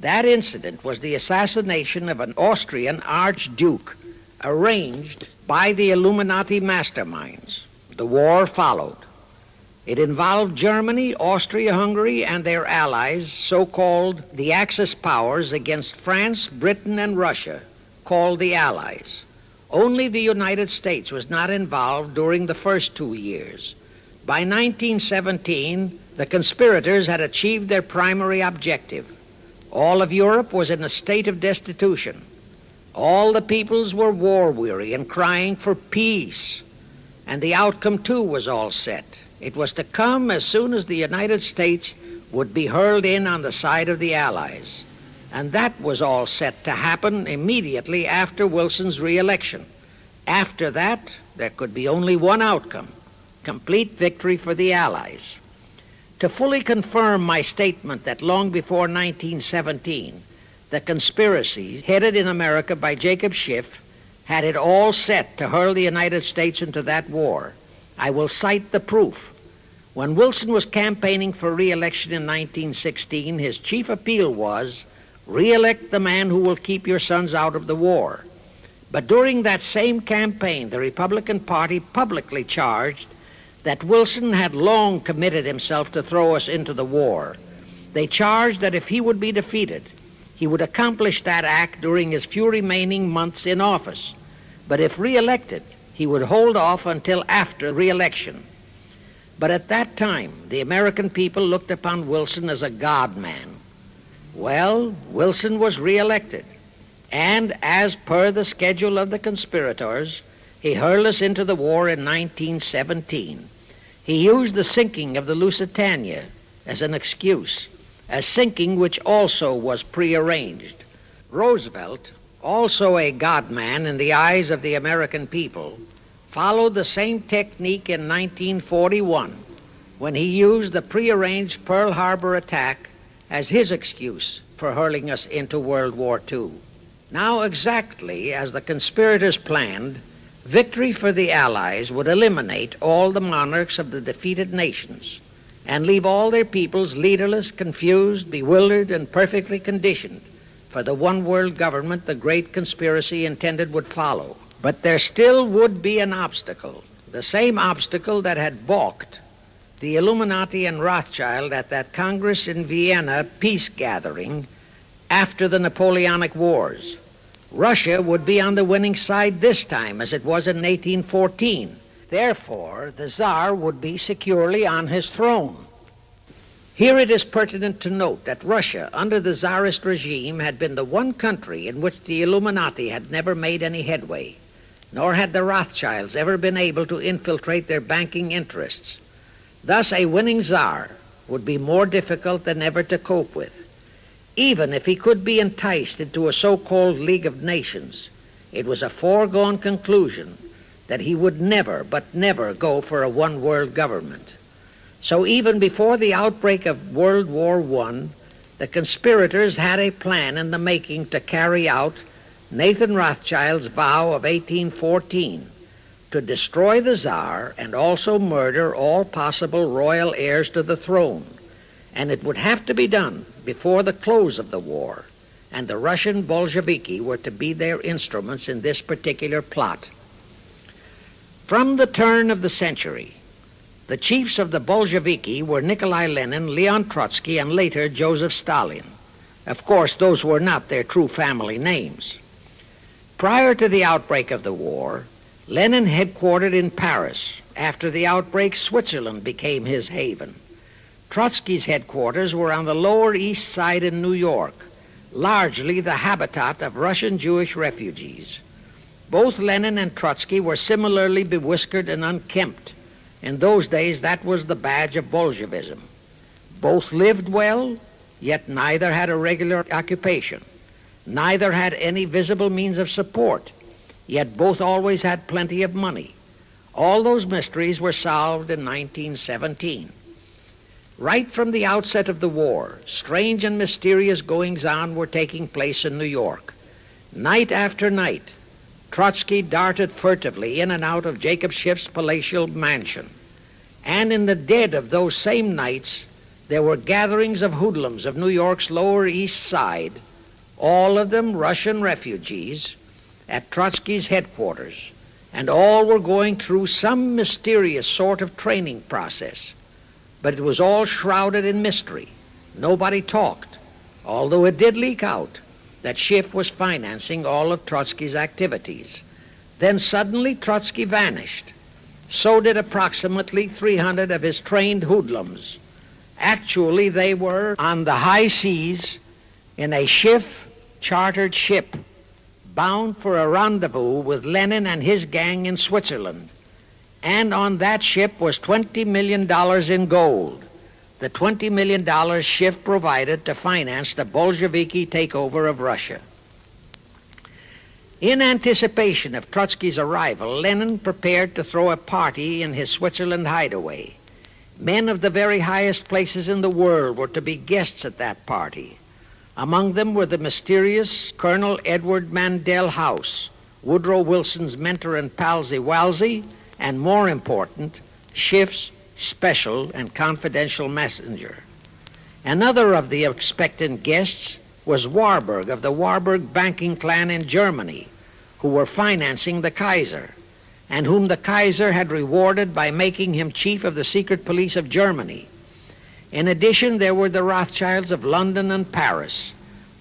Speaker 1: That incident was the assassination of an Austrian archduke, arranged by the Illuminati masterminds. The war followed. It involved Germany, Austria-Hungary, and their allies, so-called the Axis powers, against France, Britain, and Russia, called the Allies. Only the United States was not involved during the first 2 years. By 1917, the conspirators had achieved their primary objective. All of Europe was in a state of destitution. All the peoples were war-weary and crying for peace. And the outcome, too, was all set. It was to come as soon as the United States would be hurled in on the side of the Allies. And that was all set to happen immediately after Wilson's re-election. After that, there could be only one outcome: complete victory for the Allies. To fully confirm my statement that long before 1917, the conspiracy headed in America by Jacob Schiff had it all set to hurl the United States into that war, I will cite the proof. When Wilson was campaigning for re-election in 1916, his chief appeal was, "Re-elect the man who will keep your sons out of the war." But during that same campaign, the Republican Party publicly charged that Wilson had long committed himself to throw us into the war. They charged that if he would be defeated, he would accomplish that act during his few remaining months in office. But if re-elected, he would hold off until after re-election. But at that time, the American people looked upon Wilson as a God-man. Well, Wilson was re-elected, and as per the schedule of the conspirators, he hurled us into the war in 1917. He used the sinking of the Lusitania as an excuse, a sinking which also was prearranged. Roosevelt, also a God-man in the eyes of the American people, followed the same technique in 1941 when he used the prearranged Pearl Harbor attack as his excuse for hurling us into World War II. Now, exactly as the conspirators planned, victory for the Allies would eliminate all the monarchs of the defeated nations and leave all their peoples leaderless, confused, bewildered, and perfectly conditioned for the one world government the great conspiracy intended would follow. But there still would be an obstacle, the same obstacle that had balked the Illuminati and Rothschild at that Congress in Vienna peace gathering after the Napoleonic Wars. Russia would be on the winning side this time, as it was in 1814. Therefore, the Tsar would be securely on his throne. Here it is pertinent to note that Russia, under the Tsarist regime, had been the one country in which the Illuminati had never made any headway, nor had the Rothschilds ever been able to infiltrate their banking interests. Thus, a winning Tsar would be more difficult than ever to cope with. Even if he could be enticed into a so-called League of Nations, it was a foregone conclusion that he would never, but never go for a one-world government. So even before the outbreak of World War I, the conspirators had a plan in the making to carry out Nathan Rothschild's vow of 1814 to destroy the Tsar and also murder all possible royal heirs to the throne. And it would have to be done before the close of the war, and the Russian Bolsheviki were to be their instruments in this particular plot. From the turn of the century, the chiefs of the Bolsheviki were Nikolai Lenin, Leon Trotsky, and later Joseph Stalin. Of course, those were not their true family names. Prior to the outbreak of the war, Lenin headquartered in Paris. After the outbreak, Switzerland became his haven. Trotsky's headquarters were on the Lower East Side in New York, largely the habitat of Russian Jewish refugees. Both Lenin and Trotsky were similarly bewhiskered and unkempt. In those days, that was the badge of Bolshevism. Both lived well, yet neither had a regular occupation. Neither had any visible means of support, yet both always had plenty of money. All those mysteries were solved in 1917. Right from the outset of the war, strange and mysterious goings-on were taking place in New York. Night after night, Trotsky darted furtively in and out of Jacob Schiff's palatial mansion. And in the dead of those same nights, there were gatherings of hoodlums of New York's Lower East Side, all of them Russian refugees, at Trotsky's headquarters, and all were going through some mysterious sort of training process. But it was all shrouded in mystery. Nobody talked, although it did leak out that Schiff was financing all of Trotsky's activities. Then suddenly Trotsky vanished. So did approximately 300 of his trained hoodlums. Actually, they were on the high seas in a Schiff-chartered ship bound for a rendezvous with Lenin and his gang in Switzerland. And on that ship was $20 million in gold, the $20 million Schiff provided to finance the Bolsheviki takeover of Russia. In anticipation of Trotsky's arrival, Lenin prepared to throw a party in his Switzerland hideaway. Men of the very highest places in the world were to be guests at that party. Among them were the mysterious Colonel Edward Mandell House, Woodrow Wilson's mentor and palsy-walsy, and more important, Schiff's special and confidential messenger. Another of the expectant guests was Warburg of the Warburg banking clan in Germany, who were financing the Kaiser, and whom the Kaiser had rewarded by making him chief of the secret police of Germany. In addition, there were the Rothschilds of London and Paris,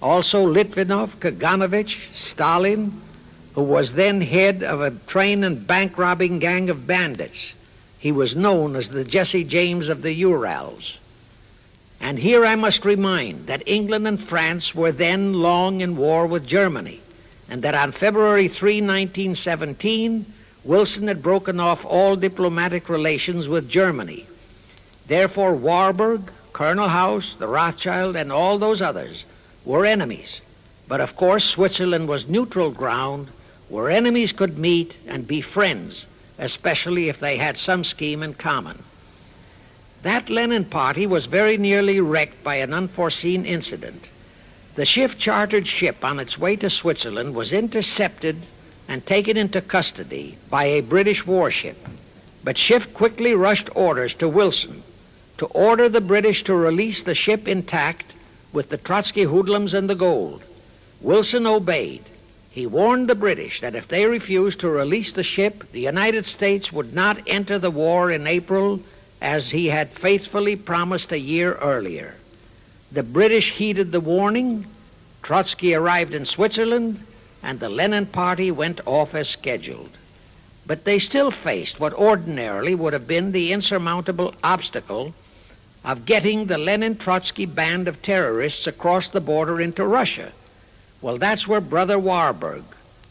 Speaker 1: also Litvinov, Kaganovich, Stalin, who was then head of a train and bank-robbing gang of bandits. He was known as the Jesse James of the Urals. And here I must remind that England and France were then long in war with Germany, and that on February 3, 1917, Wilson had broken off all diplomatic relations with Germany. Therefore, Warburg, Colonel House, the Rothschild, and all those others were enemies. But of course, Switzerland was neutral ground where enemies could meet and be friends, especially if they had some scheme in common. That Lenin party was very nearly wrecked by an unforeseen incident. The Schiff-chartered ship on its way to Switzerland was intercepted and taken into custody by a British warship. But Schiff quickly rushed orders to Wilson to order the British to release the ship intact with the Trotsky hoodlums and the gold. Wilson obeyed. He warned the British that if they refused to release the ship, the United States would not enter the war in April as he had faithfully promised a year earlier. The British heeded the warning. Trotsky arrived in Switzerland, and the Lenin party went off as scheduled. But they still faced what ordinarily would have been the insurmountable obstacle of getting the Lenin-Trotsky band of terrorists across the border into Russia. Well, that's where Brother Warburg,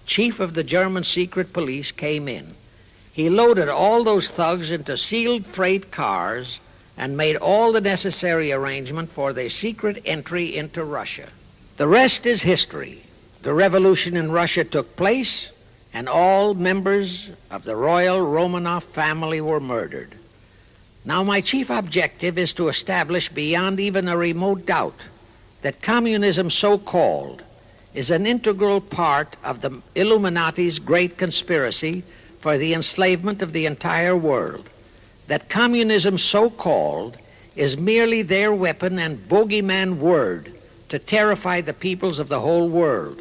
Speaker 1: chief of the German secret police, came in. He loaded all those thugs into sealed freight cars and made all the necessary arrangement for their secret entry into Russia. The rest is history. The revolution in Russia took place, and all members of the royal Romanov family were murdered. Now, my chief objective is to establish beyond even a remote doubt that communism, so-called, is an integral part of the Illuminati's great conspiracy for the enslavement of the entire world, that communism, so-called, is merely their weapon and bogeyman word to terrify the peoples of the whole world,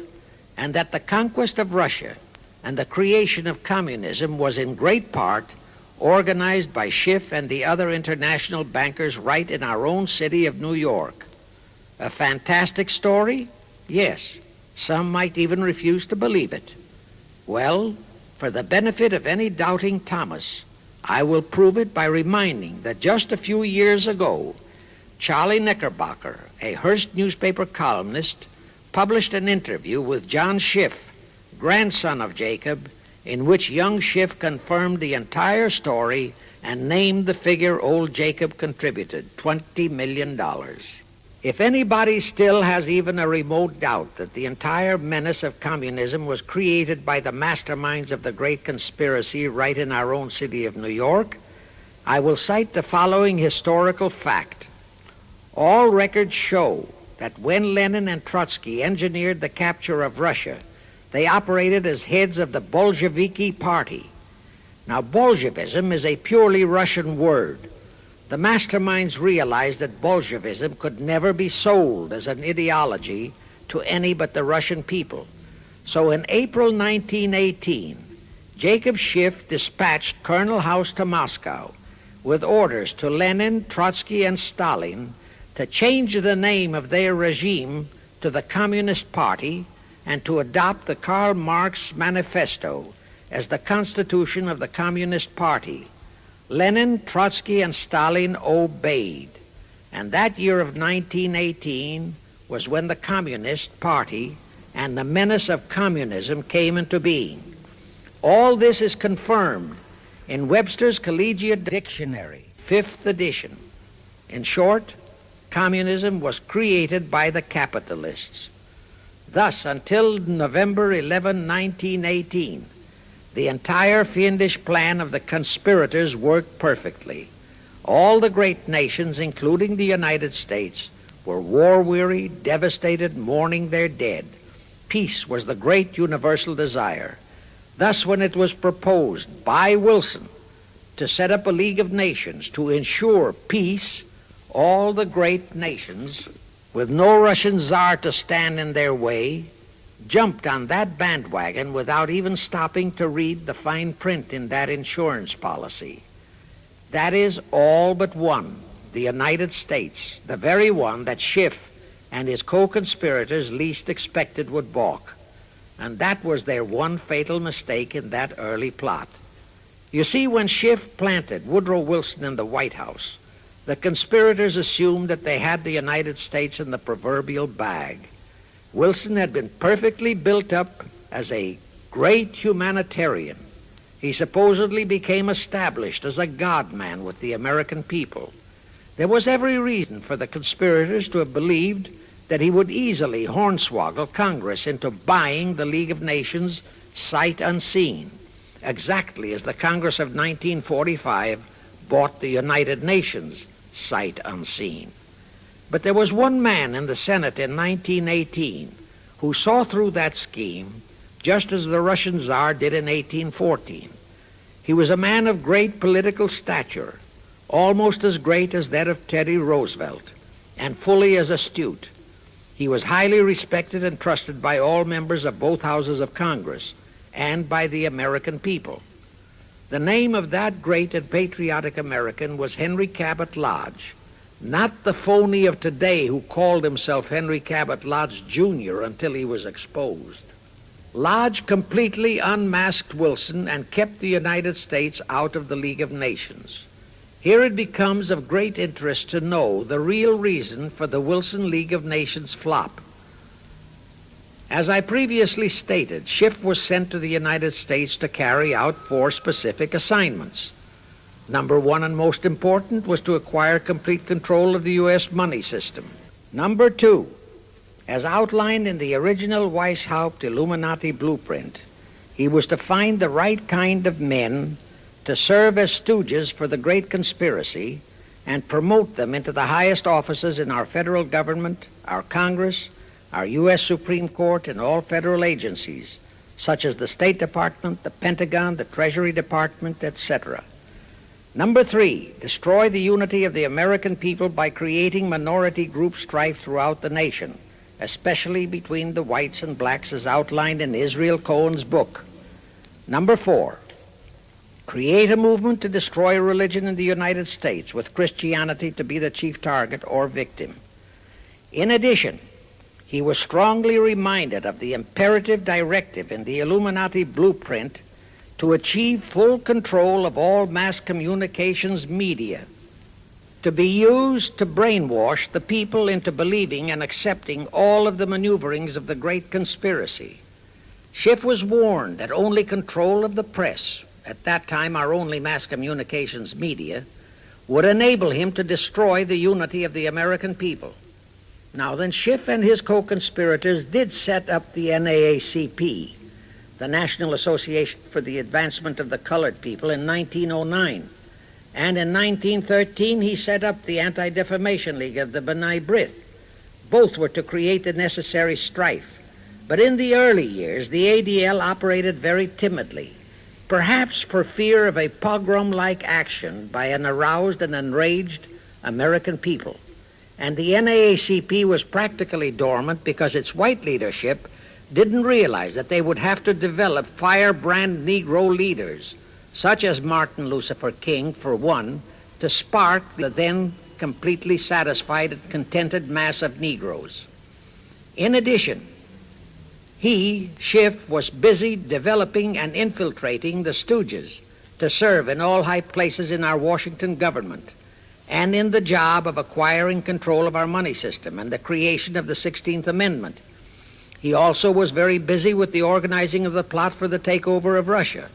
Speaker 1: and that the conquest of Russia and the creation of communism was in great part organized by Schiff and the other international bankers right in our own city of New York. A fantastic story? Yes. Some might even refuse to believe it. Well, for the benefit of any doubting Thomas, I will prove it by reminding that just a few years ago, Charlie Knickerbocker, a Hearst newspaper columnist, published an interview with John Schiff, grandson of Jacob, in which young Schiff confirmed the entire story and named the figure old Jacob contributed, $20 million. If anybody still has even a remote doubt that the entire menace of communism was created by the masterminds of the great conspiracy right in our own city of New York, I will cite the following historical fact. All records show that when Lenin and Trotsky engineered the capture of Russia, they operated as heads of the Bolsheviki party. Now, Bolshevism is a purely Russian word. The masterminds realized that Bolshevism could never be sold as an ideology to any but the Russian people. So in April 1918, Jacob Schiff dispatched Colonel House to Moscow with orders to Lenin, Trotsky, and Stalin to change the name of their regime to the Communist Party and to adopt the Karl Marx Manifesto as the constitution of the Communist Party. Lenin, Trotsky, and Stalin obeyed. And that year of 1918 was when the Communist Party and the menace of communism came into being. All this is confirmed in Webster's Collegiate Dictionary, 5th edition. In short, communism was created by the capitalists. Thus, until November 11, 1918, the entire fiendish plan of the conspirators worked perfectly. All the great nations, including the United States, were war-weary, devastated, mourning their dead. Peace was the great universal desire. Thus, when it was proposed by Wilson to set up a League of Nations to ensure peace, all the great nations, with no Russian Tsar to stand in their way, jumped on that bandwagon without even stopping to read the fine print in that insurance policy. That is, all but one, the United States, the very one that Schiff and his co-conspirators least expected would balk. And that was their one fatal mistake in that early plot. You see, when Schiff planted Woodrow Wilson in the White House, the conspirators assumed that they had the United States in the proverbial bag. Wilson had been perfectly built up as a great humanitarian. He supposedly became established as a God-man with the American people. There was every reason for the conspirators to have believed that he would easily hornswoggle Congress into buying the League of Nations sight unseen, exactly as the Congress of 1945 bought the United Nations sight unseen. But there was one man in the Senate in 1918 who saw through that scheme just as the Russian Tsar did in 1814. He was a man of great political stature, almost as great as that of Teddy Roosevelt, and fully as astute. He was highly respected and trusted by all members of both houses of Congress and by the American people. The name of that great and patriotic American was Henry Cabot Lodge, not the phony of today who called himself Henry Cabot Lodge Jr. until he was exposed. Lodge completely unmasked Wilson and kept the United States out of the League of Nations. Here it becomes of great interest to know the real reason for the Wilson League of Nations flop. As I previously stated, Schiff was sent to the United States to carry out 4 specific assignments. Number 1 and most important was to acquire complete control of the U.S. money system. Number 2, as outlined in the original Weishaupt Illuminati blueprint, he was to find the right kind of men to serve as stooges for the great conspiracy and promote them into the highest offices in our federal government, our Congress, our U.S. Supreme Court, and all federal agencies, such as the State Department, the Pentagon, the Treasury Department, etc. Number 3, destroy the unity of the American people by creating minority group strife throughout the nation, especially between the whites and blacks as outlined in Israel Cohen's book. Number 4, create a movement to destroy religion in the United States, with Christianity to be the chief target or victim. In addition, he was strongly reminded of the imperative directive in the Illuminati blueprint to achieve full control of all mass communications media, to be used to brainwash the people into believing and accepting all of the maneuverings of the great conspiracy. Schiff was warned that only control of the press, at that time our only mass communications media, would enable him to destroy the unity of the American people. Now then, Schiff and his co-conspirators did set up the NAACP, the National Association for the Advancement of the Colored People, in 1909. And in 1913, he set up the Anti-Defamation League of the B'nai B'rith. Both were to create the necessary strife. But in the early years, the ADL operated very timidly, perhaps for fear of a pogrom-like action by an aroused and enraged American people. And the NAACP was practically dormant because its white leadership didn't realize that they would have to develop firebrand Negro leaders, such as Martin Lucifer King, for one, to spark the then completely satisfied and contented mass of Negroes. In addition, he, Schiff, was busy developing and infiltrating the stooges to serve in all high places in our Washington government and in the job of acquiring control of our money system and the creation of the 16th Amendment. He also was very busy with the organizing of the plot for the takeover of Russia.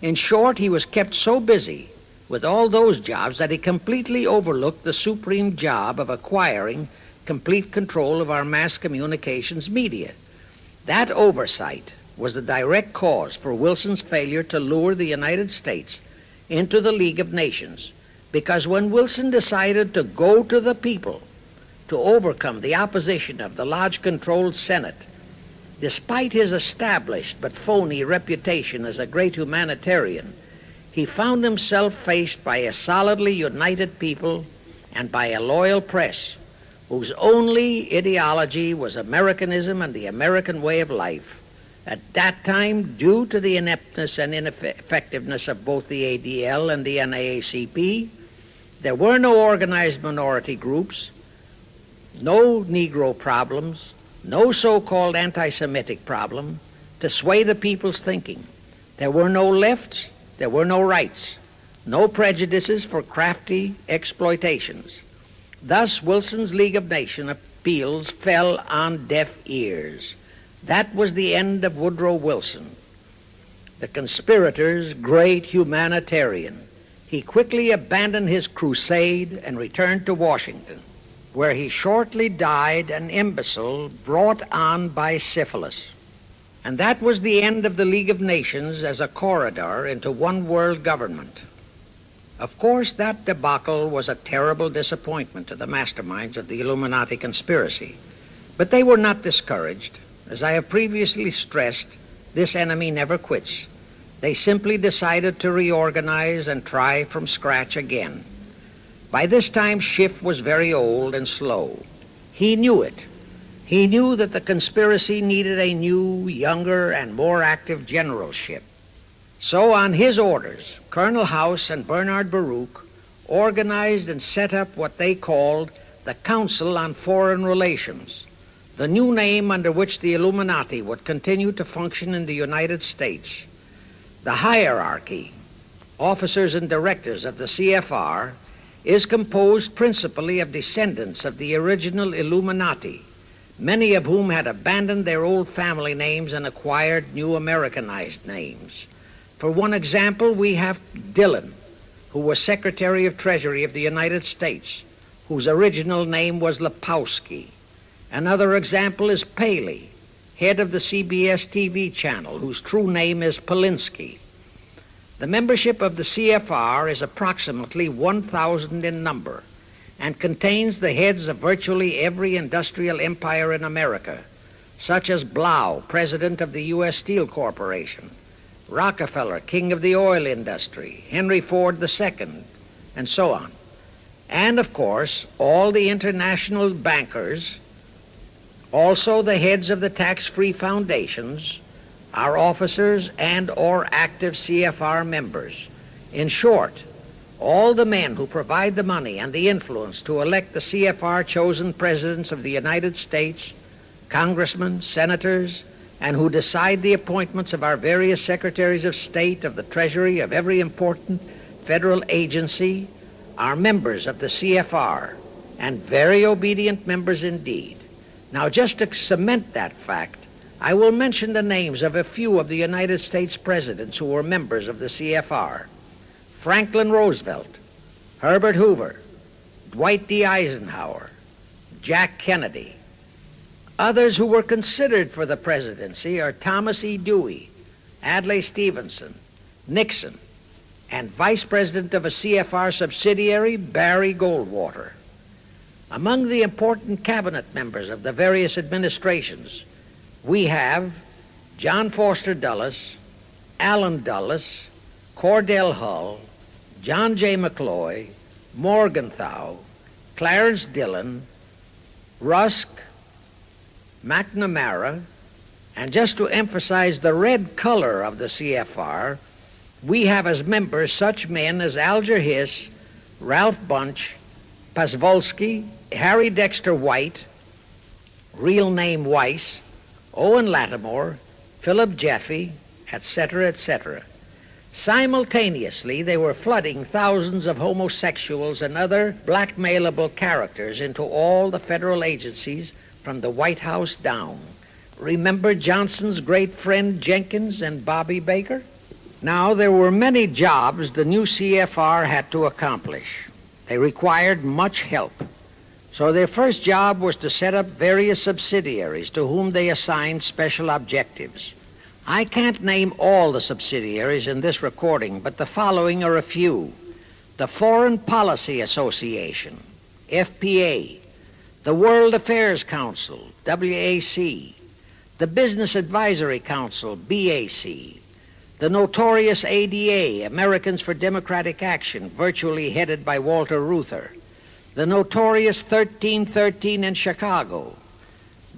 Speaker 1: In short, he was kept so busy with all those jobs that he completely overlooked the supreme job of acquiring complete control of our mass communications media. That oversight was the direct cause for Wilson's failure to lure the United States into the League of Nations, because when Wilson decided to go to the people to overcome the opposition of the Lodge-controlled Senate, despite his established but phony reputation as a great humanitarian, he found himself faced by a solidly united people and by a loyal press whose only ideology was Americanism and the American way of life. At that time, due to the ineptness and ineffectiveness of both the ADL and the NAACP, there were no organized minority groups, no Negro problems, no so-called anti-Semitic problem to sway the people's thinking. There were no lefts, there were no rights, no prejudices for crafty exploitations. Thus, Wilson's League of Nations appeals fell on deaf ears. That was the end of Woodrow Wilson, the conspirator's great humanitarian. He quickly abandoned his crusade and returned to Washington, where he shortly died an imbecile brought on by syphilis. And that was the end of the League of Nations as a corridor into one world government. Of course, that debacle was a terrible disappointment to the masterminds of the Illuminati conspiracy. But they were not discouraged. As I have previously stressed, this enemy never quits. They simply decided to reorganize and try from scratch again. By this time, Schiff was very old and slow. He knew it. He knew that the conspiracy needed a new, younger, and more active generalship. So on his orders, Colonel House and Bernard Baruch organized and set up what they called the Council on Foreign Relations, the new name under which the Illuminati would continue to function in the United States. The hierarchy, officers and directors of the CFR, is composed principally of descendants of the original Illuminati, many of whom had abandoned their old family names and acquired new Americanized names. For one example, we have Dillon, who was Secretary of Treasury of the United States, whose original name was Lepowski. Another example is Paley, head of the CBS TV channel, whose true name is Polinsky. The membership of the CFR is approximately 1,000 in number and contains the heads of virtually every industrial empire in America, such as Blau, president of the U.S. Steel Corporation, Rockefeller, king of the oil industry, Henry Ford II, and so on. And, of course, all the international bankers, also the heads of the tax-free foundations, are officers and or active CFR members. In short, all the men who provide the money and the influence to elect the CFR chosen presidents of the United States, congressmen, senators, and who decide the appointments of our various secretaries of state, of the Treasury, of every important federal agency, are members of the CFR, and very obedient members indeed. Now, just to cement that fact, I will mention the names of a few of the United States presidents who were members of the CFR. Franklin Roosevelt, Herbert Hoover, Dwight D. Eisenhower, Jack Kennedy. Others who were considered for the presidency are Thomas E. Dewey, Adlai Stevenson, Nixon, and Vice President of a CFR subsidiary, Barry Goldwater. Among the important cabinet members of the various administrations, we have John Foster Dulles, Allen Dulles, Cordell Hull, John J. McCloy, Morgenthau, Clarence Dillon, Rusk, McNamara, and just to emphasize the red color of the CFR, we have as members such men as Alger Hiss, Ralph Bunch, Pasvolsky, Harry Dexter White, real name Weiss, Owen Lattimore, Philip Jeffy, etc., etc. Simultaneously, they were flooding thousands of homosexuals and other blackmailable characters into all the federal agencies from the White House down. Remember Johnson's great friend Jenkins and Bobby Baker? Now, there were many jobs the new CFR had to accomplish. They required much help. So their first job was to set up various subsidiaries to whom they assigned special objectives. I can't name all the subsidiaries in this recording, but the following are a few. The Foreign Policy Association, FPA, the World Affairs Council, WAC, the Business Advisory Council, BAC, the notorious ADA, Americans for Democratic Action, virtually headed by Walter Reuther, the notorious 1313 in Chicago.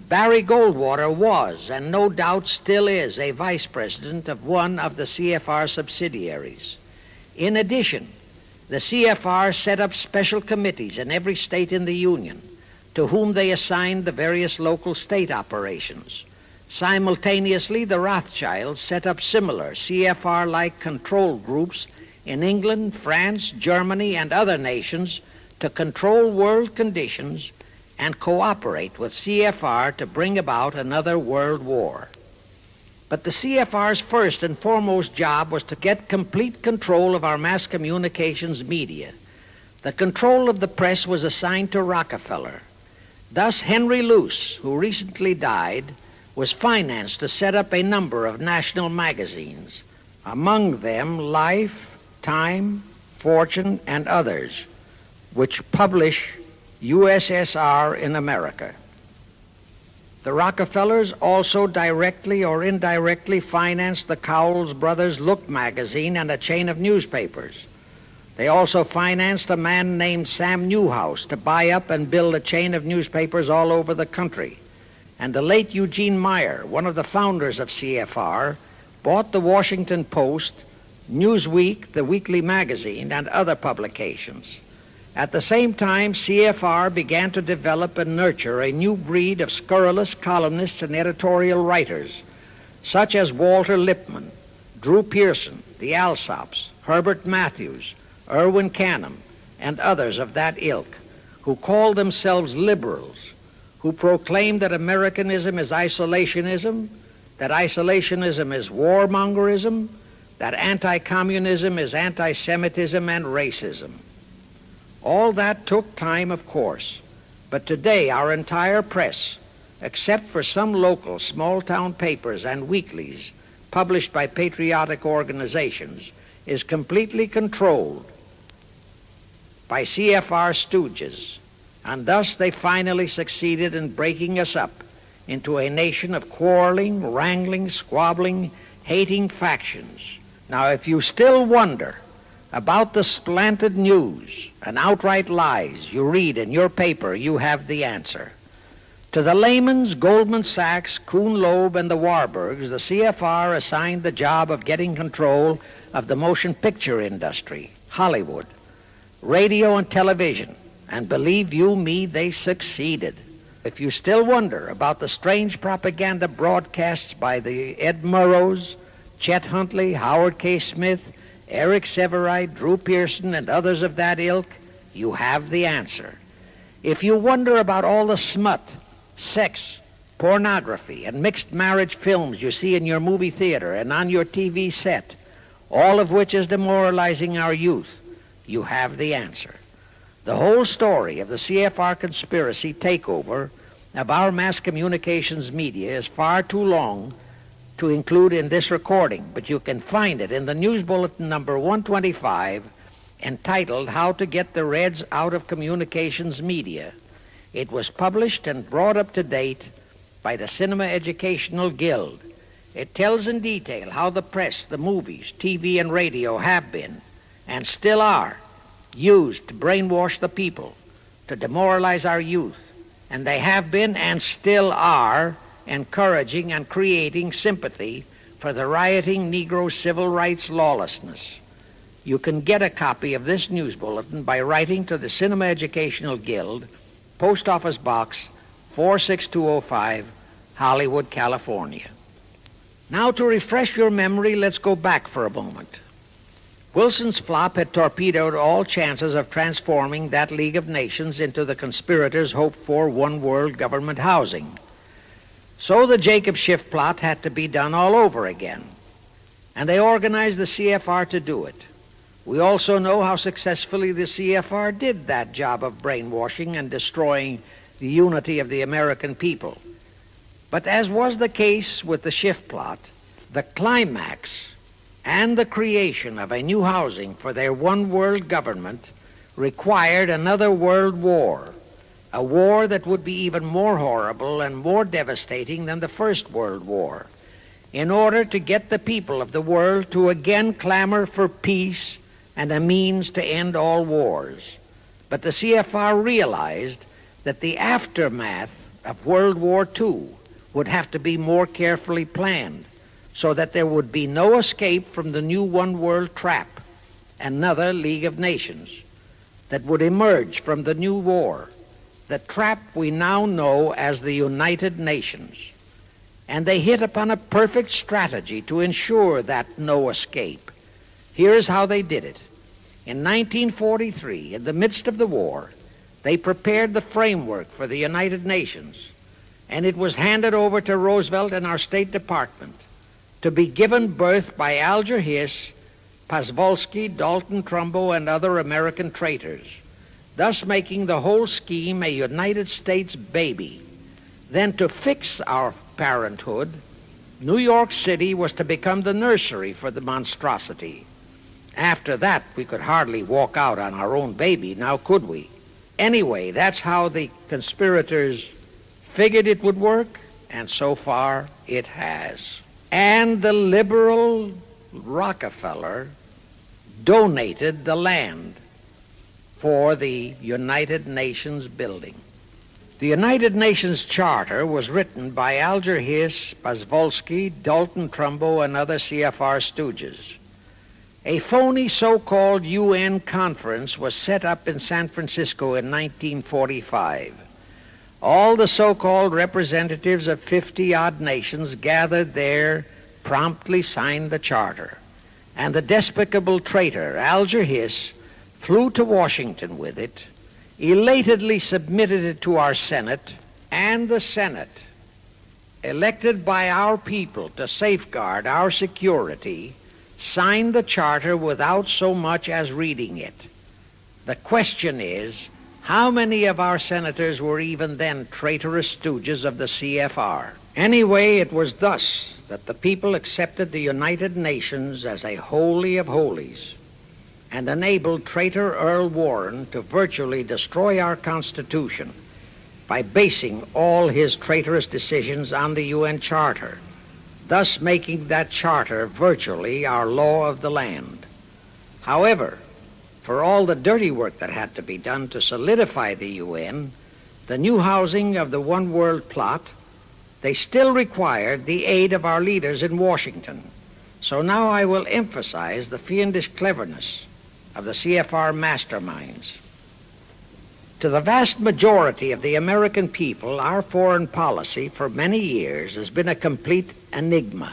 Speaker 1: Barry Goldwater was, and no doubt still is, a vice president of one of the CFR subsidiaries. In addition, the CFR set up special committees in every state in the Union, to whom they assigned the various local state operations. Simultaneously, the Rothschilds set up similar CFR-like control groups in England, France, Germany, and other nations to control world conditions and cooperate with CFR to bring about another world war. But the CFR's first and foremost job was to get complete control of our mass communications media. The control of the press was assigned to Rockefeller. Thus, Henry Luce, who recently died, was financed to set up a number of national magazines, among them Life, Time, Fortune, and others, which publish USSR in America. The Rockefellers also directly or indirectly financed the Cowles Brothers Look magazine and a chain of newspapers. They also financed a man named Sam Newhouse to buy up and build a chain of newspapers all over the country. And the late Eugene Meyer, one of the founders of CFR, bought the Washington Post, Newsweek, the weekly magazine, and other publications. At the same time, CFR began to develop and nurture a new breed of scurrilous columnists and editorial writers, such as Walter Lippmann, Drew Pearson, the Alsops, Herbert Matthews, Irwin Canham, and others of that ilk, who called themselves liberals, who proclaimed that Americanism is isolationism, that isolationism is warmongerism, that anti-communism is anti-Semitism and racism. All that took time, of course, but today our entire press, except for some local small-town papers and weeklies published by patriotic organizations, is completely controlled by CFR stooges, and thus they finally succeeded in breaking us up into a nation of quarreling, wrangling, squabbling, hating factions. Now, if you still wonder about the slanted news and outright lies you read in your paper, you have the answer. To the Lehmans, Goldman Sachs, Kuhn Loeb, and the Warburgs, the CFR assigned the job of getting control of the motion picture industry, Hollywood, radio and television, and believe you me, they succeeded. If you still wonder about the strange propaganda broadcasts by the Ed Murrows, Chet Huntley, Howard K. Smith, Eric Severide, Drew Pearson, and others of that ilk, you have the answer. If you wonder about all the smut, sex, pornography, and mixed marriage films you see in your movie theater and on your TV set, all of which is demoralizing our youth, you have the answer. The whole story of the CFR conspiracy takeover of our mass communications media is far too long to include in this recording, but you can find it in the News Bulletin number 125, entitled How to Get the Reds Out of Communications Media. It was published and brought up to date by the Cinema Educational Guild. It tells in detail how the press, the movies, TV, and radio have been, and still are, used to brainwash the people, to demoralize our youth, and they have been and still are encouraging and creating sympathy for the rioting Negro civil rights lawlessness. You can get a copy of this news bulletin by writing to the Cinema Educational Guild, Post Office Box 46205, Hollywood, California. Now, to refresh your memory, let's go back for a moment. Wilson's flop had torpedoed all chances of transforming that League of Nations into the conspirators' hoped-for one-world government housing. So the Jacob Schiff plot had to be done all over again, and they organized the CFR to do it. We also know how successfully the CFR did that job of brainwashing and destroying the unity of the American people. But as was the case with the Schiff plot, the climax and the creation of a new housing for their one-world government required another world war, a war that would be even more horrible and more devastating than the First World War, in order to get the people of the world to again clamor for peace and a means to end all wars. But the CFR realized that the aftermath of World War II would have to be more carefully planned so that there would be no escape from the new one-world trap, another League of Nations, that would emerge from the new war, the trap we now know as the United Nations. And they hit upon a perfect strategy to ensure that no escape. Here's how they did it. In 1943, in the midst of the war, they prepared the framework for the United Nations, and it was handed over to Roosevelt and our State Department to be given birth by Alger Hiss, Pozvolsky, Dalton Trumbo, and other American traitors, thus making the whole scheme a United States baby. Then to fix our parenthood, New York City was to become the nursery for the monstrosity. After that, we could hardly walk out on our own baby, now could we? Anyway, that's how the conspirators figured it would work, and so far it has. And the liberal Rockefeller donated the land for the United Nations building. The United Nations Charter was written by Alger Hiss, Pozvolsky, Dalton Trumbo, and other CFR stooges. A phony so-called UN conference was set up in San Francisco in 1945. All the so-called representatives of 50-odd nations gathered there, promptly signed the charter, and the despicable traitor Alger Hiss flew to Washington with it, elatedly submitted it to our Senate, and the Senate, elected by our people to safeguard our security, signed the charter without so much as reading it. The question is, how many of our senators were even then traitorous stooges of the CFR? Anyway, it was thus that the people accepted the United Nations as a holy of holies and enabled traitor Earl Warren to virtually destroy our Constitution by basing all his traitorous decisions on the UN Charter, thus making that charter virtually our law of the land. However, for all the dirty work that had to be done to solidify the UN, the new housing of the One World plot, they still required the aid of our leaders in Washington. So now I will emphasize the fiendish cleverness of the CFR masterminds. To the vast majority of the American people, our foreign policy for many years has been a complete enigma.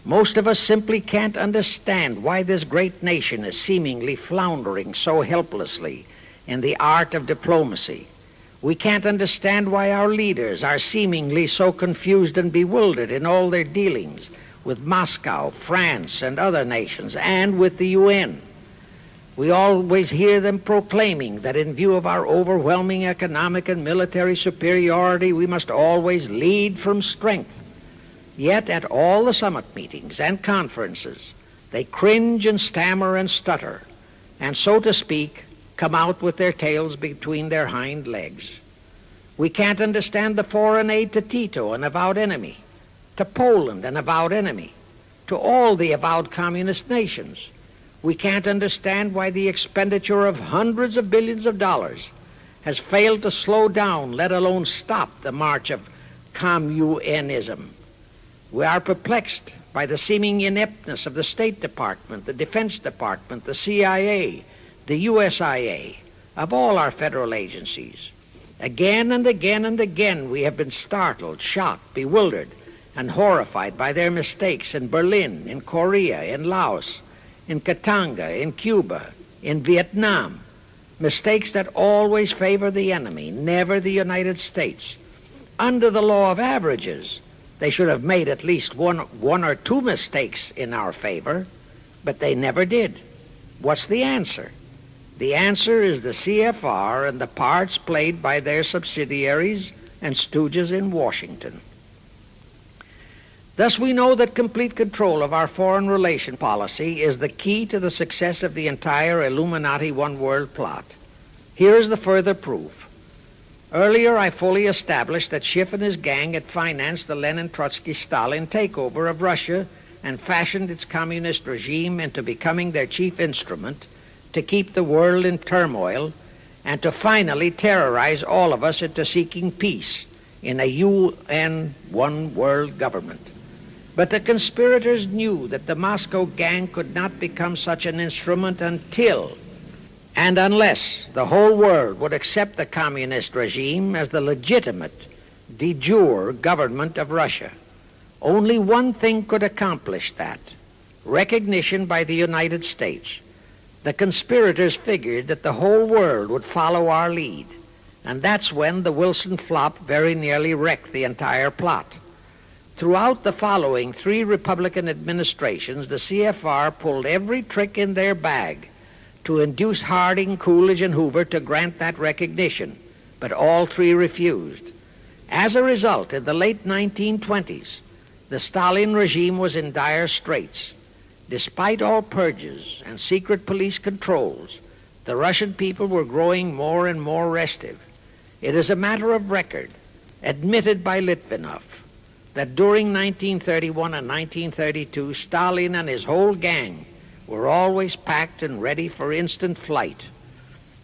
Speaker 1: Most of us simply can't understand why this great nation is seemingly floundering so helplessly in the art of diplomacy. We can't understand why our leaders are seemingly so confused and bewildered in all their dealings with Moscow, France, and other nations, and with the UN. We always hear them proclaiming that in view of our overwhelming economic and military superiority, we must always lead from strength. Yet at all the summit meetings and conferences, they cringe and stammer and stutter, and so to speak, come out with their tails between their hind legs. We can't understand the foreign aid to Tito, an avowed enemy, to Poland, an avowed enemy, to all the avowed communist nations. We can't understand why the expenditure of hundreds of billions of dollars has failed to slow down, let alone stop, the march of communism. We are perplexed by the seeming ineptness of the State Department, the Defense Department, the CIA, the USIA, of all our federal agencies. Again and again and again we have been startled, shocked, bewildered, and horrified by their mistakes in Berlin, in Korea, in Laos, in Katanga, in Cuba, in Vietnam. Mistakes that always favor the enemy, never the United States. Under the law of averages, they should have made at least one or two mistakes in our favor, but they never did. What's the answer? The answer is the CFR and the parts played by their subsidiaries and stooges in Washington. Thus, we know that complete control of our foreign relation policy is the key to the success of the entire Illuminati One World plot. Here is the further proof. Earlier, I fully established that Schiff and his gang had financed the Lenin-Trotsky-Stalin takeover of Russia and fashioned its communist regime into becoming their chief instrument to keep the world in turmoil and to finally terrorize all of us into seeking peace in a UN One World government. But the conspirators knew that the Moscow gang could not become such an instrument until and unless the whole world would accept the communist regime as the legitimate, de jure government of Russia. Only one thing could accomplish that: recognition by the United States. The conspirators figured that the whole world would follow our lead, and that's when the Wilson flop very nearly wrecked the entire plot. Throughout the following 3 Republican administrations, the CFR pulled every trick in their bag to induce Harding, Coolidge, and Hoover to grant that recognition, but all 3 refused. As a result, in the late 1920s, the Stalin regime was in dire straits. Despite all purges and secret police controls, the Russian people were growing more and more restive. It is a matter of record, admitted by Litvinov, that during 1931 and 1932, Stalin and his whole gang were always packed and ready for instant flight.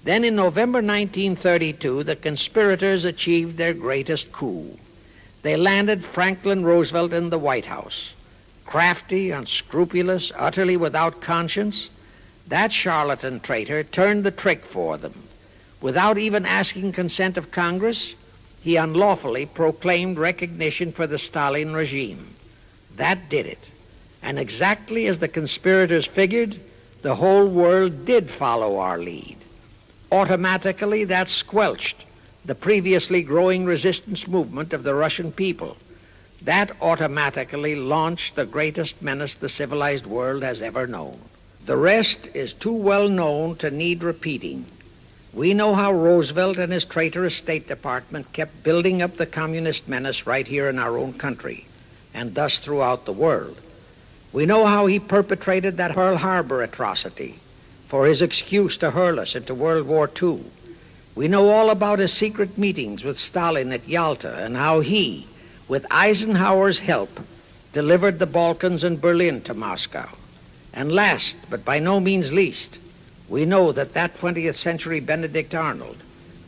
Speaker 1: Then in November 1932, the conspirators achieved their greatest coup. They landed Franklin Roosevelt in the White House. Crafty, unscrupulous, utterly without conscience, that charlatan traitor turned the trick for them. Without even asking consent of Congress, he unlawfully proclaimed recognition for the Stalin regime. That did it. And exactly as the conspirators figured, the whole world did follow our lead. Automatically, that squelched the previously growing resistance movement of the Russian people. That automatically launched the greatest menace the civilized world has ever known. The rest is too well known to need repeating. We know how Roosevelt and his traitorous State Department kept building up the communist menace right here in our own country, and thus throughout the world. We know how he perpetrated that Pearl Harbor atrocity for his excuse to hurl us into World War II. We know all about his secret meetings with Stalin at Yalta and how he, with Eisenhower's help, delivered the Balkans and Berlin to Moscow. And last, but by no means least, we know that 20th century Benedict Arnold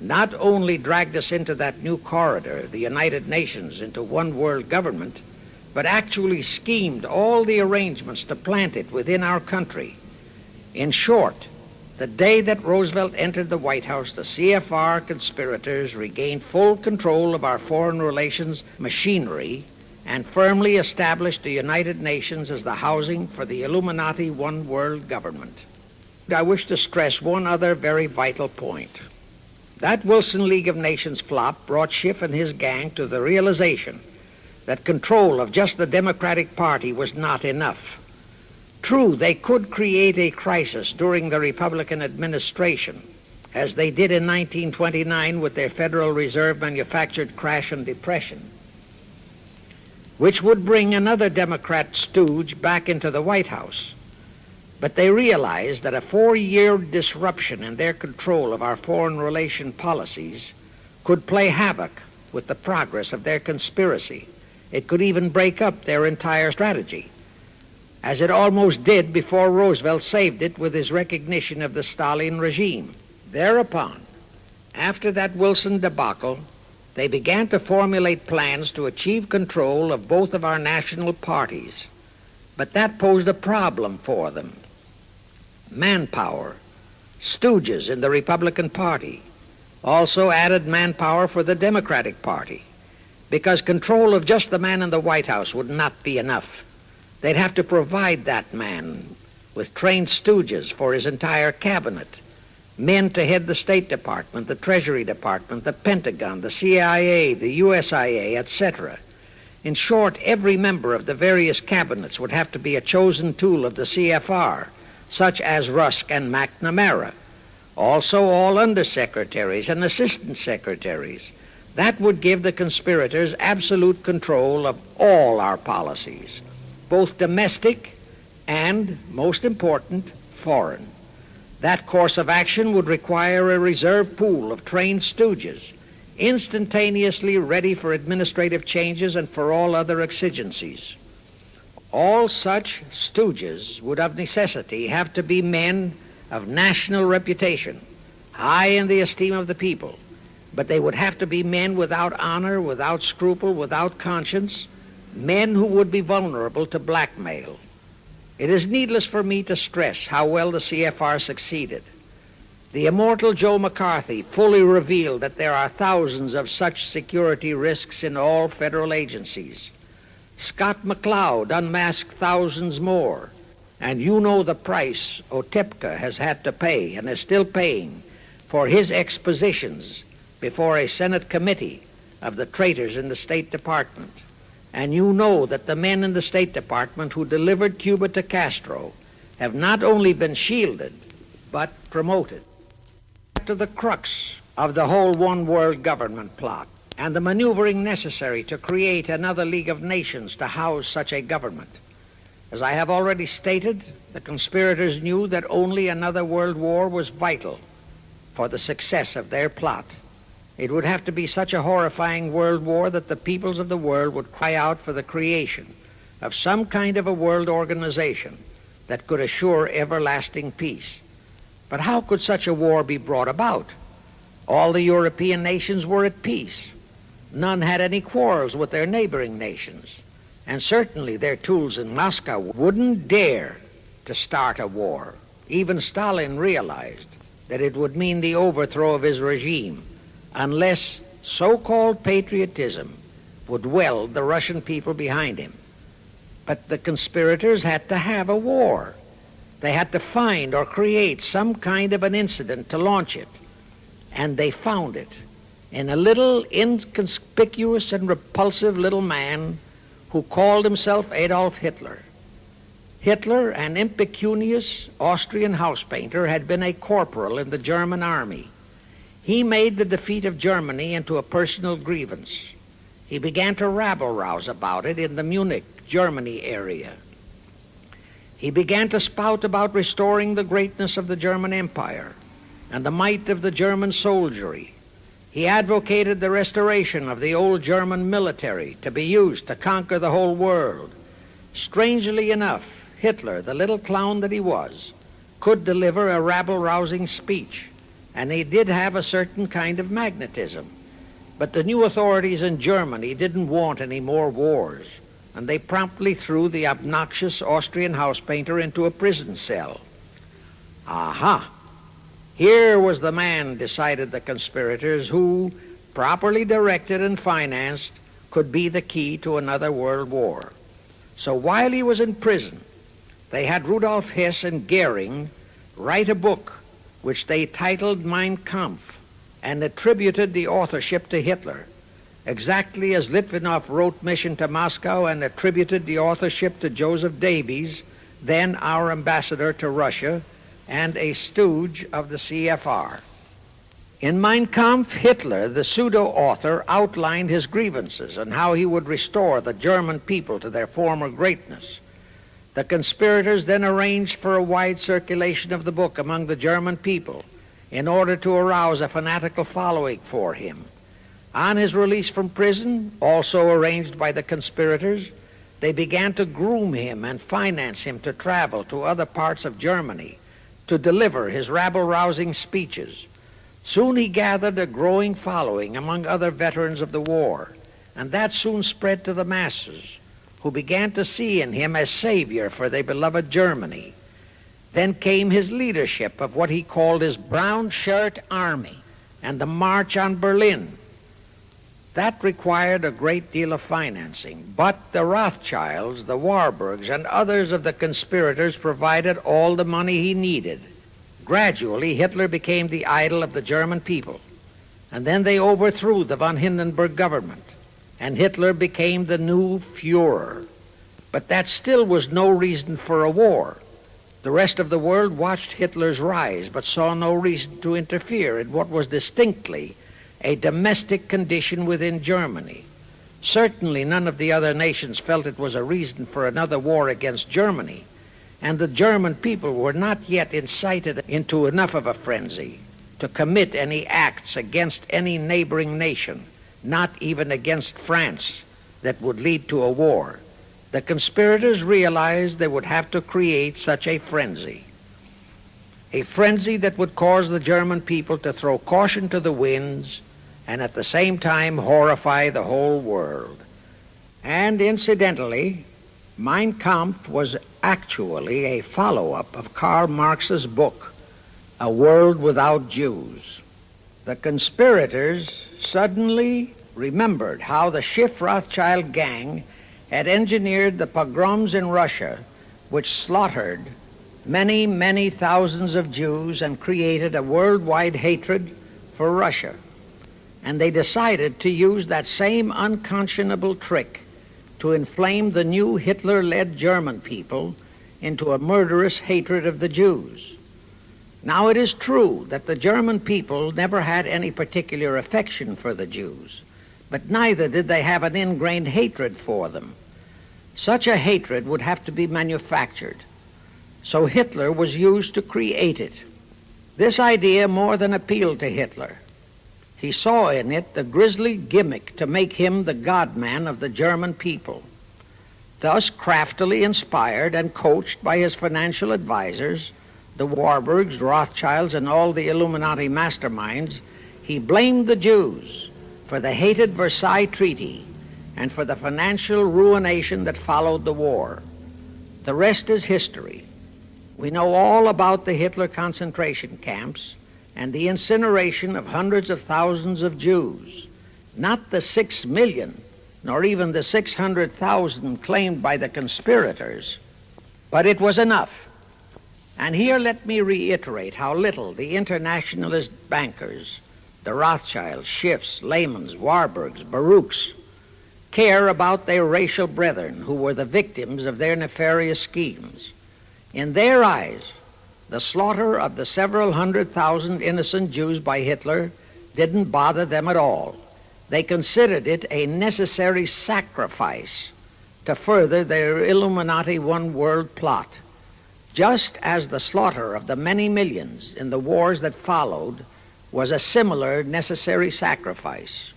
Speaker 1: not only dragged us into that new corridor, the United Nations, into one world government, but actually schemed all the arrangements to plant it within our country. In short, the day that Roosevelt entered the White House, the CFR conspirators regained full control of our foreign relations machinery and firmly established the United Nations as the housing for the Illuminati One World government. I wish to stress one other very vital point. That Wilson League of Nations flop brought Schiff and his gang to the realization that control of just the Democratic Party was not enough. True, they could create a crisis during the Republican administration, as they did in 1929 with their Federal Reserve manufactured crash and depression, which would bring another Democrat stooge back into the White House. But they realized that a 4-year disruption in their control of our foreign relation policies could play havoc with the progress of their conspiracy. It could even break up their entire strategy, as it almost did before Roosevelt saved it with his recognition of the Stalin regime. Thereupon, after that Wilson debacle, they began to formulate plans to achieve control of both of our national parties. But that posed a problem for them. Manpower, stooges in the Republican Party, also added manpower for the Democratic Party, because control of just the man in the White House would not be enough. They'd have to provide that man with trained stooges for his entire cabinet, men to head the State Department, the Treasury Department, the Pentagon, the CIA, the USIA, etc. In short, every member of the various cabinets would have to be a chosen tool of the CFR, such as Rusk and McNamara, also all undersecretaries and assistant secretaries. That would give the conspirators absolute control of all our policies, both domestic and, most important, foreign. That course of action would require a reserve pool of trained stooges, instantaneously ready for administrative changes and for all other exigencies. All such stooges would of necessity have to be men of national reputation, high in the esteem of the people, but they would have to be men without honor, without scruple, without conscience, men who would be vulnerable to blackmail. It is needless for me to stress how well the CFR succeeded. The immortal Joe McCarthy fully revealed that there are thousands of such security risks in all federal agencies. Scott McCloud unmasked thousands more, and you know the price Otepka has had to pay and is still paying for his expositions before a Senate committee of the traitors in the State Department. And you know that the men in the State Department who delivered Cuba to Castro have not only been shielded, but promoted. To the crux of the whole one-world government plot and the maneuvering necessary to create another League of Nations to house such a government. As I have already stated, the conspirators knew that only another world war was vital for the success of their plot. It would have to be such a horrifying world war that the peoples of the world would cry out for the creation of some kind of a world organization that could assure everlasting peace. But how could such a war be brought about? All the European nations were at peace. None had any quarrels with their neighboring nations. And certainly their tools in Moscow wouldn't dare to start a war. Even Stalin realized that it would mean the overthrow of his regime unless so-called patriotism would weld the Russian people behind him. But the conspirators had to have a war. They had to find or create some kind of an incident to launch it. And they found it in a little inconspicuous and repulsive little man who called himself Adolf Hitler. Hitler, an impecunious Austrian house painter, had been a corporal in the German army. He made the defeat of Germany into a personal grievance. He began to rabble-rouse about it in the Munich, Germany area. He began to spout about restoring the greatness of the German Empire and the might of the German soldiery. He advocated the restoration of the old German military to be used to conquer the whole world. Strangely enough, Hitler, the little clown that he was, could deliver a rabble-rousing speech, and he did have a certain kind of magnetism. But the new authorities in Germany didn't want any more wars, and they promptly threw the obnoxious Austrian house painter into a prison cell. Aha! Here was the man, decided the conspirators, who, properly directed and financed, could be the key to another world war. So while he was in prison, they had Rudolf Hess and Goering write a book which they titled Mein Kampf and attributed the authorship to Hitler, exactly as Litvinov wrote Mission to Moscow and attributed the authorship to Joseph Davies, then our ambassador to Russia and a stooge of the CFR. In Mein Kampf, Hitler, the pseudo-author, outlined his grievances and how he would restore the German people to their former greatness. The conspirators then arranged for a wide circulation of the book among the German people in order to arouse a fanatical following for him. On his release from prison, also arranged by the conspirators, they began to groom him and finance him to travel to other parts of Germany to deliver his rabble-rousing speeches. Soon he gathered a growing following among other veterans of the war, and that soon spread to the masses, who began to see in him a savior for their beloved Germany. Then came his leadership of what he called his Brown Shirt Army and the March on Berlin. That required a great deal of financing, but the Rothschilds, the Warburgs, and others of the conspirators provided all the money he needed. Gradually, Hitler became the idol of the German people, and then they overthrew the von Hindenburg government, and Hitler became the new Führer. But that still was no reason for a war. The rest of the world watched Hitler's rise, but saw no reason to interfere in what was distinctly a domestic condition within Germany. Certainly none of the other nations felt it was a reason for another war against Germany, and the German people were not yet incited into enough of a frenzy to commit any acts against any neighboring nation, not even against France, that would lead to a war. The conspirators realized they would have to create such a frenzy that would cause the German people to throw caution to the winds and at the same time horrify the whole world. And incidentally, Mein Kampf was actually a follow-up of Karl Marx's book, A World Without Jews. The conspirators suddenly remembered how the Schiff Rothschild gang had engineered the pogroms in Russia, which slaughtered many, many thousands of Jews and created a worldwide hatred for Russia. And they decided to use that same unconscionable trick to inflame the new Hitler-led German people into a murderous hatred of the Jews. Now, it is true that the German people never had any particular affection for the Jews, but neither did they have an ingrained hatred for them. Such a hatred would have to be manufactured, so Hitler was used to create it. This idea more than appealed to Hitler. He saw in it the grisly gimmick to make him the God-man of the German people. Thus, craftily inspired and coached by his financial advisors, the Warburgs, Rothschilds, and all the Illuminati masterminds, he blamed the Jews for the hated Versailles Treaty and for the financial ruination that followed the war. The rest is history. We know all about the Hitler concentration camps and the incineration of hundreds of thousands of Jews, not the 6 million, nor even the 600,000 claimed by the conspirators, but it was enough. And here let me reiterate how little the internationalist bankers, the Rothschilds, Schiffs, Lehmans, Warburgs, Baruchs, care about their racial brethren who were the victims of their nefarious schemes. In their eyes, the slaughter of the several 100,000 innocent Jews by Hitler didn't bother them at all. They considered it a necessary sacrifice to further their Illuminati one-world plot, just as the slaughter of the many millions in the wars that followed was a similar necessary sacrifice.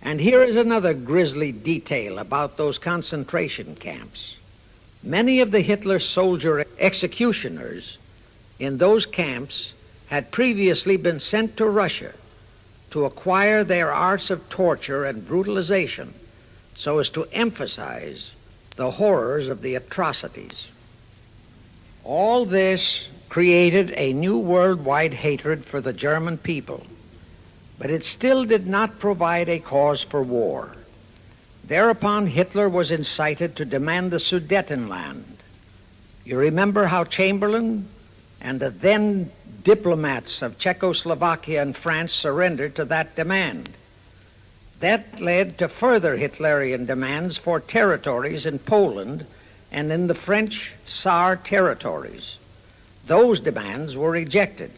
Speaker 1: And here is another grisly detail about those concentration camps. Many of the Hitler soldier executioners in those camps had previously been sent to Russia to acquire their arts of torture and brutalization so as to emphasize the horrors of the atrocities. All this created a new worldwide hatred for the German people, but it still did not provide a cause for war. Thereupon Hitler was incited to demand the Sudetenland. You remember how Chamberlain and the then diplomats of Czechoslovakia and France surrendered to that demand. That led to further Hitlerian demands for territories in Poland and in the French Saar territories. Those demands were rejected.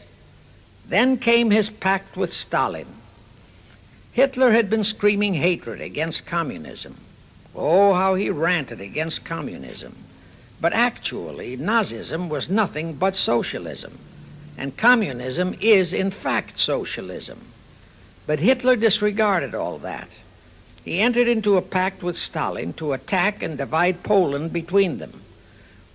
Speaker 1: Then came his pact with Stalin. Hitler had been screaming hatred against communism. Oh, how he ranted against communism. But actually, Nazism was nothing but socialism, and communism is, in fact, socialism. But Hitler disregarded all that. He entered into a pact with Stalin to attack and divide Poland between them.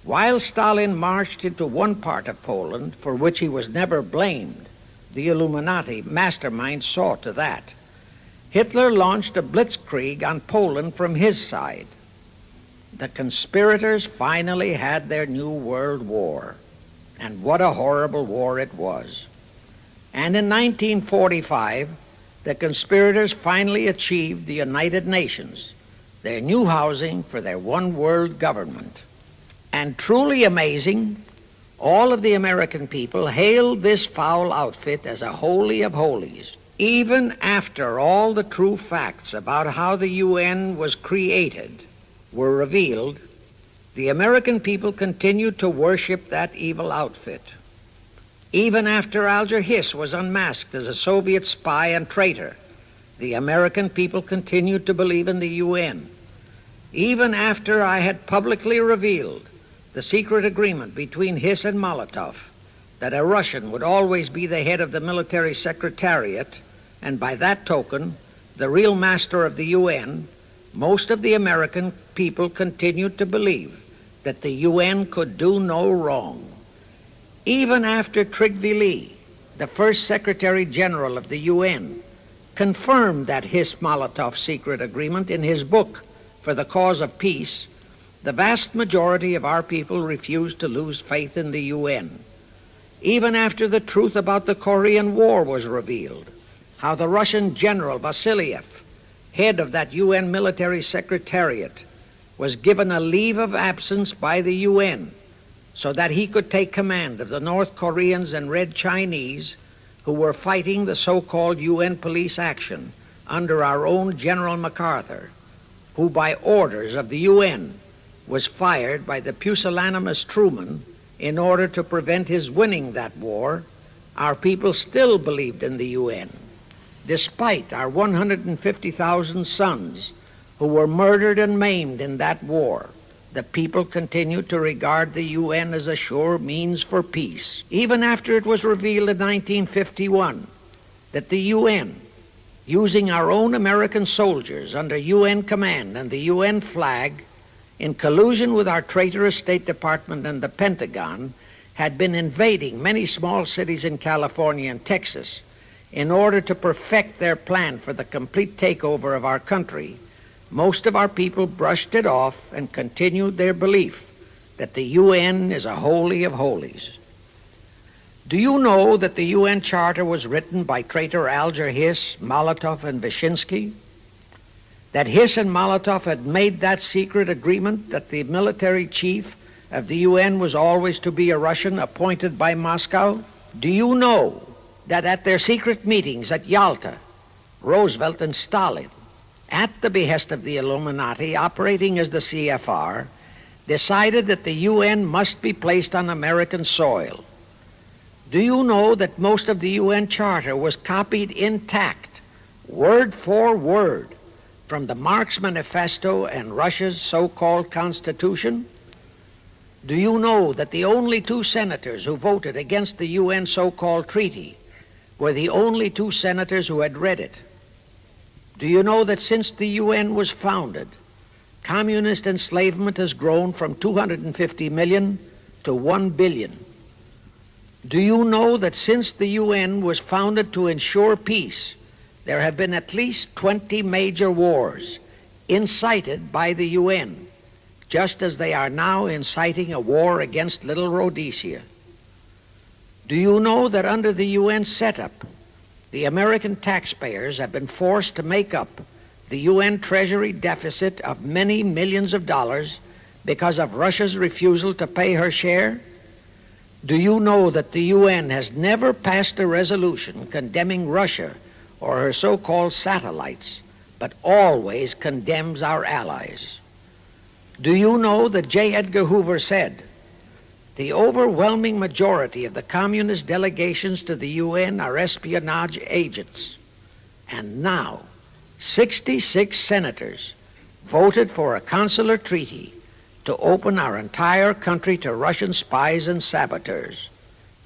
Speaker 1: While Stalin marched into one part of Poland, for which he was never blamed, the Illuminati mastermind saw to that, Hitler launched a blitzkrieg on Poland from his side. The conspirators finally had their new world war, and what a horrible war it was. And in 1945, the conspirators finally achieved the United Nations, their new housing for their one world government. And truly amazing, all of the American people hailed this foul outfit as a holy of holies. Even after all the true facts about how the UN was created were revealed, the American people continued to worship that evil outfit. Even after Alger Hiss was unmasked as a Soviet spy and traitor, the American people continued to believe in the UN. Even after I had publicly revealed the secret agreement between Hiss and Molotov that a Russian would always be the head of the military secretariat, and by that token, the real master of the UN, most of the American people continued to believe that the UN could do no wrong. Even after Trygve Lie, the first Secretary General of the UN, confirmed that Hiss-Molotov secret agreement in his book For the Cause of Peace, the vast majority of our people refused to lose faith in the UN. Even after the truth about the Korean War was revealed, how the Russian General Vasiliev, head of that UN military secretariat, was given a leave of absence by the UN so that he could take command of the North Koreans and Red Chinese who were fighting the so-called UN police action under our own General MacArthur, who by orders of the UN was fired by the pusillanimous Truman in order to prevent his winning that war. Our people still believed in the UN, despite our 150,000 sons who were murdered and maimed in that war. The people continued to regard the UN as a sure means for peace. Even after it was revealed in 1951 that the UN, using our own American soldiers under UN command and the UN flag, in collusion with our traitorous State Department and the Pentagon, had been invading many small cities in California and Texas in order to perfect their plan for the complete takeover of our country, most of our people brushed it off and continued their belief that the UN is a holy of holies. Do you know that the UN Charter was written by traitor Alger Hiss, Molotov, and Wyszynski? That Hiss and Molotov had made that secret agreement that the military chief of the UN was always to be a Russian appointed by Moscow? Do you know that at their secret meetings at Yalta, Roosevelt and Stalin, at the behest of the Illuminati operating as the CFR, decided that the UN must be placed on American soil? Do you know that most of the UN Charter was copied intact, word for word, from the Marx Manifesto and Russia's so-called Constitution? Do you know that the only two senators who voted against the UN so-called treaty were the only two senators who had read it? Do you know that since the UN was founded, communist enslavement has grown from 250 million to 1 billion? Do you know that since the UN was founded to ensure peace, there have been at least 20 major wars incited by the UN, just as they are now inciting a war against Little Rhodesia? Do you know that under the UN setup, the American taxpayers have been forced to make up the UN Treasury deficit of many millions of dollars because of Russia's refusal to pay her share? Do you know that the UN has never passed a resolution condemning Russia or her so-called satellites, but always condemns our allies? Do you know that J. Edgar Hoover said, "The overwhelming majority of the communist delegations to the UN are espionage agents"? And now, 66 senators voted for a consular treaty to open our entire country to Russian spies and saboteurs.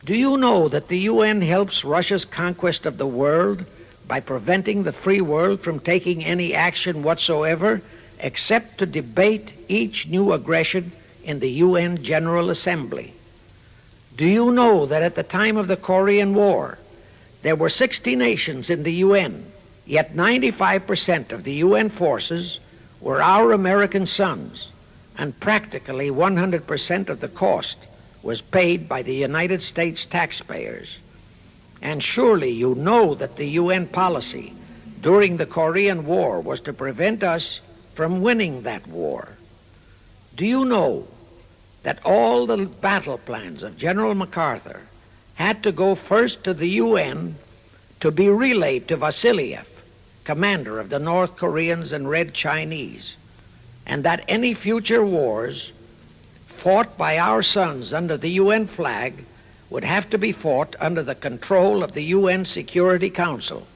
Speaker 1: Do you know that the UN helps Russia's conquest of the world by preventing the free world from taking any action whatsoever except to debate each new aggression in the UN General Assembly? Do you know that at the time of the Korean War, there were 60 nations in the UN, yet 95% of the UN forces were our American sons, and practically 100% of the cost was paid by the United States taxpayers? And surely you know that the UN policy during the Korean War was to prevent us from winning that war. Do you know that all the battle plans of General MacArthur had to go first to the UN to be relayed to Vasiliev, commander of the North Koreans and Red Chinese, and that any future wars fought by our sons under the UN flag would have to be fought under the control of the UN Security Council.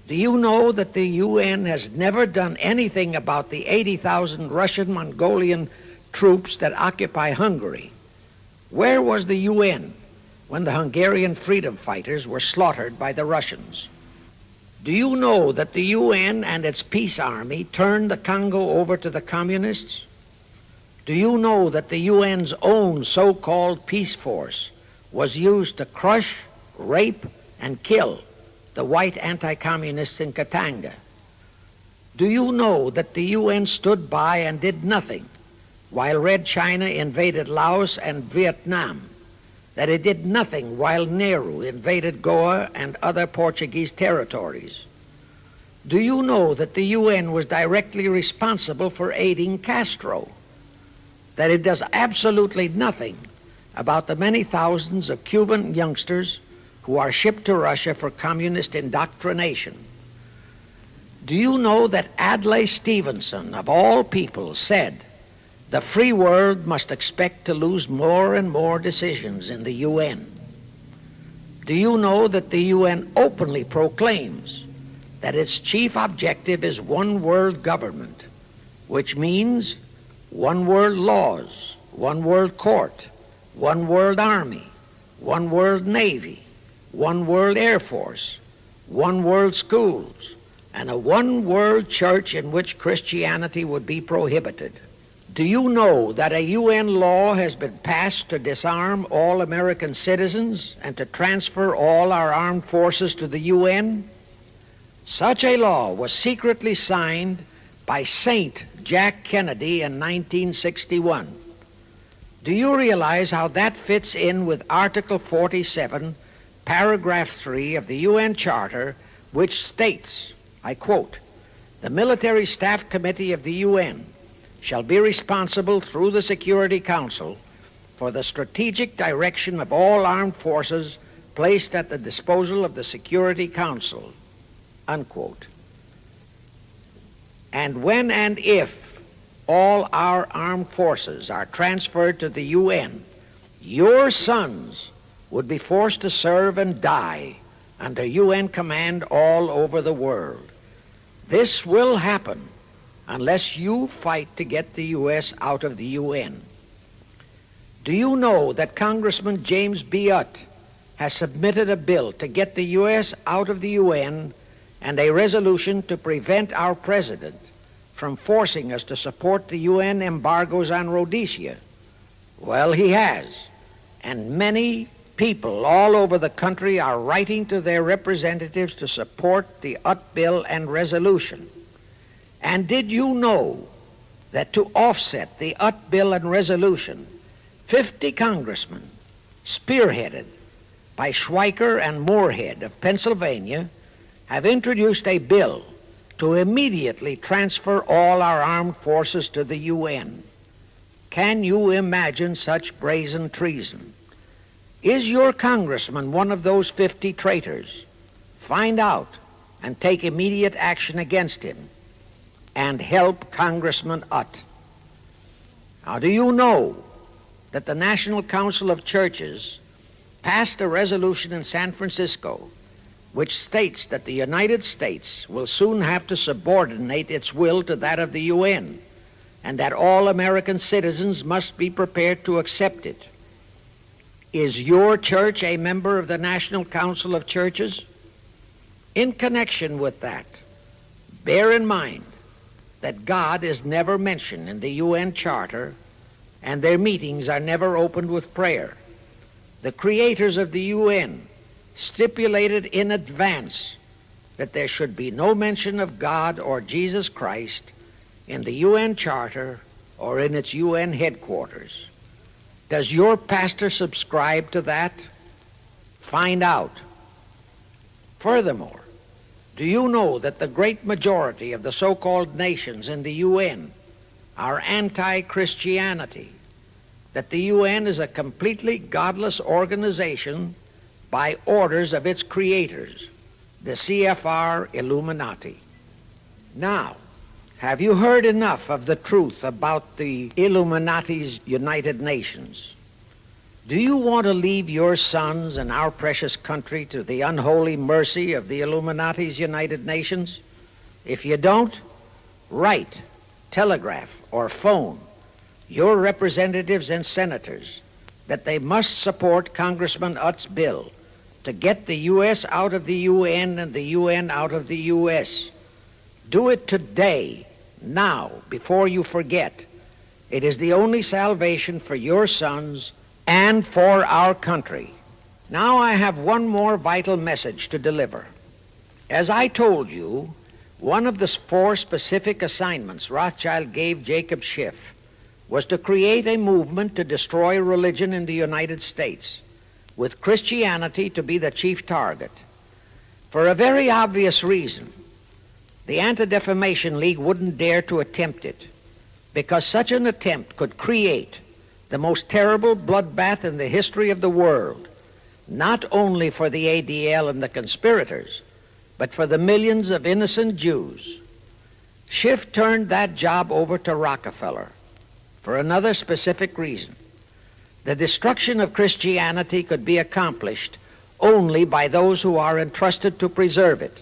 Speaker 1: Do you know that the UN has never done anything about the 80,000 Russian Mongolian troops that occupy Hungary? Where was the UN when the Hungarian freedom fighters were slaughtered by the Russians? Do you know that the UN and its peace army turned the Congo over to the communists? Do you know that the UN's own so-called peace force was used to crush, rape, and kill the white anti-communists in Katanga? Do you know that the UN stood by and did nothing while Red China invaded Laos and Vietnam? That it did nothing while Nehru invaded Goa and other Portuguese territories? Do you know that the UN was directly responsible for aiding Castro? That it does absolutely nothing about the many thousands of Cuban youngsters who are shipped to Russia for communist indoctrination? Do you know that Adlai Stevenson, of all people, said the free world must expect to lose more and more decisions in the UN? Do you know that the UN openly proclaims that its chief objective is one world government, which means one world laws, one world court, one world army, one world navy, one world air force, one world schools, and a one world church in which Christianity would be prohibited? Do you know that a UN law has been passed to disarm all American citizens and to transfer all our armed forces to the UN? Such a law was secretly signed by Saint Jack Kennedy in 1961. Do you realize how that fits in with Article 47, Paragraph 3 of the UN Charter, which states, I quote, "The Military Staff Committee of the UN shall be responsible through the Security Council for the strategic direction of all armed forces placed at the disposal of the Security Council," unquote. And when and if all our armed forces are transferred to the UN, your sons would be forced to serve and die under UN command all over the world. This will happen unless you fight to get the U.S. out of the UN. Do you know that Congressman James B. Utt has submitted a bill to get the U.S. out of the UN and a resolution to prevent our president from forcing us to support the UN embargoes on Rhodesia? Well, he has, and many people all over the country are writing to their representatives to support the Utt bill and resolution. And did you know that to offset the Utt bill and resolution, 50 congressmen, spearheaded by Schweiker and Moorhead of Pennsylvania, have introduced a bill to immediately transfer all our armed forces to the UN? Can you imagine such brazen treason? Is your congressman one of those 50 traitors? Find out and take immediate action against him, and help Congressman Utt. Now, do you know that the National Council of Churches passed a resolution in San Francisco which states that the United States will soon have to subordinate its will to that of the UN, and that all American citizens must be prepared to accept it? Is your church a member of the National Council of Churches? In connection with that, bear in mind that God is never mentioned in the UN Charter, and their meetings are never opened with prayer. The creators of the UN stipulated in advance that there should be no mention of God or Jesus Christ in the UN Charter or in its UN headquarters. Does your pastor subscribe to that? Find out. Furthermore, do you know that the great majority of the so-called nations in the UN are anti-Christianity? That the UN is a completely godless organization by orders of its creators, the CFR Illuminati. Now, Have you heard enough of the truth about the Illuminati's United Nations? Do you want to leave your sons and our precious country to the unholy mercy of the Illuminati's United Nations? If you don't, write, telegraph, or phone your representatives and senators that they must support Congressman Utt's bill to get the U.S. out of the UN and the UN out of the U.S. Do it today, now, before you forget. It is the only salvation for your sons and for our country. Now I have one more vital message to deliver. As I told you, one of the 4 specific assignments Rothschild gave Jacob Schiff was to create a movement to destroy religion in the United States, with Christianity to be the chief target. For a very obvious reason, the Anti-Defamation League wouldn't dare to attempt it, because such an attempt could create the most terrible bloodbath in the history of the world, not only for the ADL and the conspirators, but for the millions of innocent Jews. Schiff turned that job over to Rockefeller for another specific reason. The destruction of Christianity could be accomplished only by those who are entrusted to preserve it,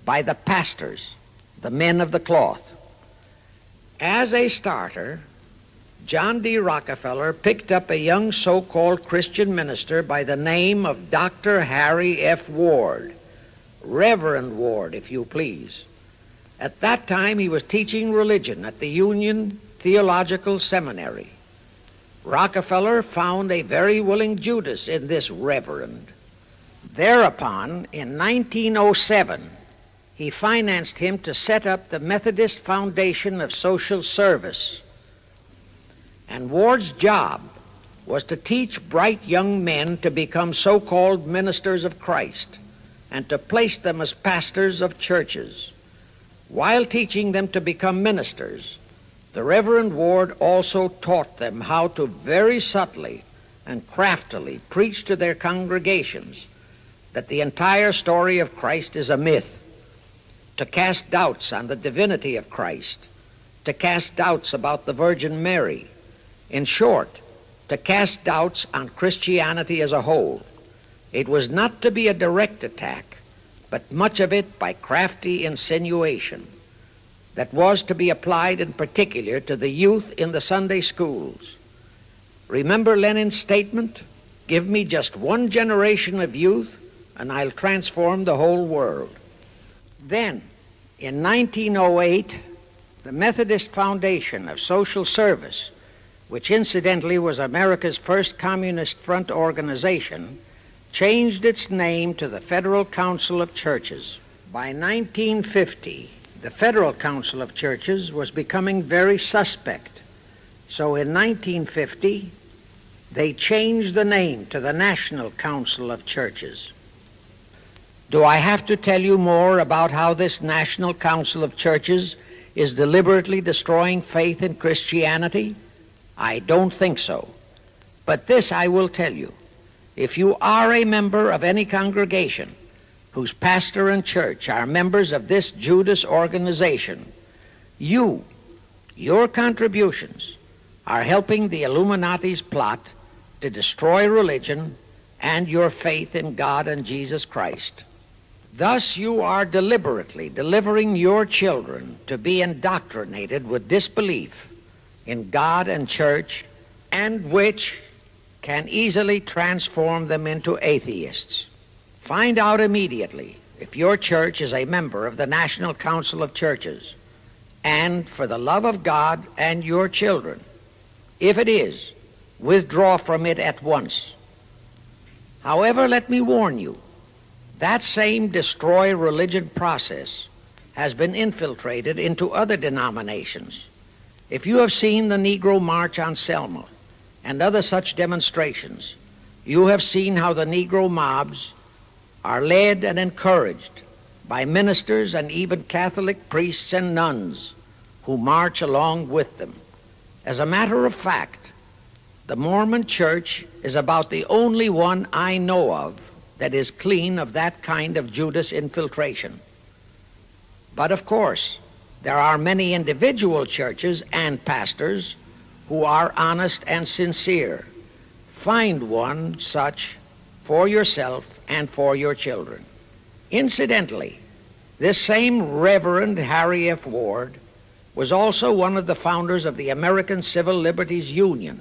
Speaker 1: by the pastors, the men of the cloth. As a starter, John D. Rockefeller picked up a young so-called Christian minister by the name of Dr. Harry F. Ward, Reverend Ward, if you please. At that time, he was teaching religion at the Union Theological Seminary. Rockefeller found a very willing Judas in this reverend. Thereupon, in 1907, he financed him to set up the Methodist Foundation of Social Service. And Ward's job was to teach bright young men to become so-called ministers of Christ and to place them as pastors of churches. While teaching them to become ministers, the Reverend Ward also taught them how to very subtly and craftily preach to their congregations that the entire story of Christ is a myth, to cast doubts on the divinity of Christ, to cast doubts about the Virgin Mary. In short, to cast doubts on Christianity as a whole. It was not to be a direct attack, but much of it by crafty insinuation that was to be applied in particular to the youth in the Sunday schools. Remember Lenin's statement, "Give me just one generation of youth and I'll transform the whole world." Then, in 1908, the Methodist Foundation of Social Service, which incidentally was America's first Communist Front organization, changed its name to the Federal Council of Churches. By 1950, the Federal Council of Churches was becoming very suspect. So in 1950, they changed the name to the National Council of Churches. Do I have to tell you more about how this National Council of Churches is deliberately destroying faith in Christianity? I don't think so. But this I will tell you. If you are a member of any congregation whose pastor and church are members of this Judas organization, your contributions are helping the Illuminati's plot to destroy religion and your faith in God and Jesus Christ. Thus you are deliberately delivering your children to be indoctrinated with disbelief in God and church, and which can easily transform them into atheists. Find out immediately if your church is a member of the National Council of Churches, and for the love of God and your children, if it is, withdraw from it at once. However, let me warn you, that same destroy religion process has been infiltrated into other denominations. If you have seen the Negro March on Selma and other such demonstrations, you have seen how the Negro mobs are led and encouraged by ministers and even Catholic priests and nuns who march along with them. As a matter of fact, the Mormon Church is about the only one I know of that is clean of that kind of Judas infiltration. But of course, There are many individual churches and pastors who are honest and sincere. Find one such for yourself and for your children. Incidentally, this same Reverend Harry F. Ward was also one of the founders of the American Civil Liberties Union,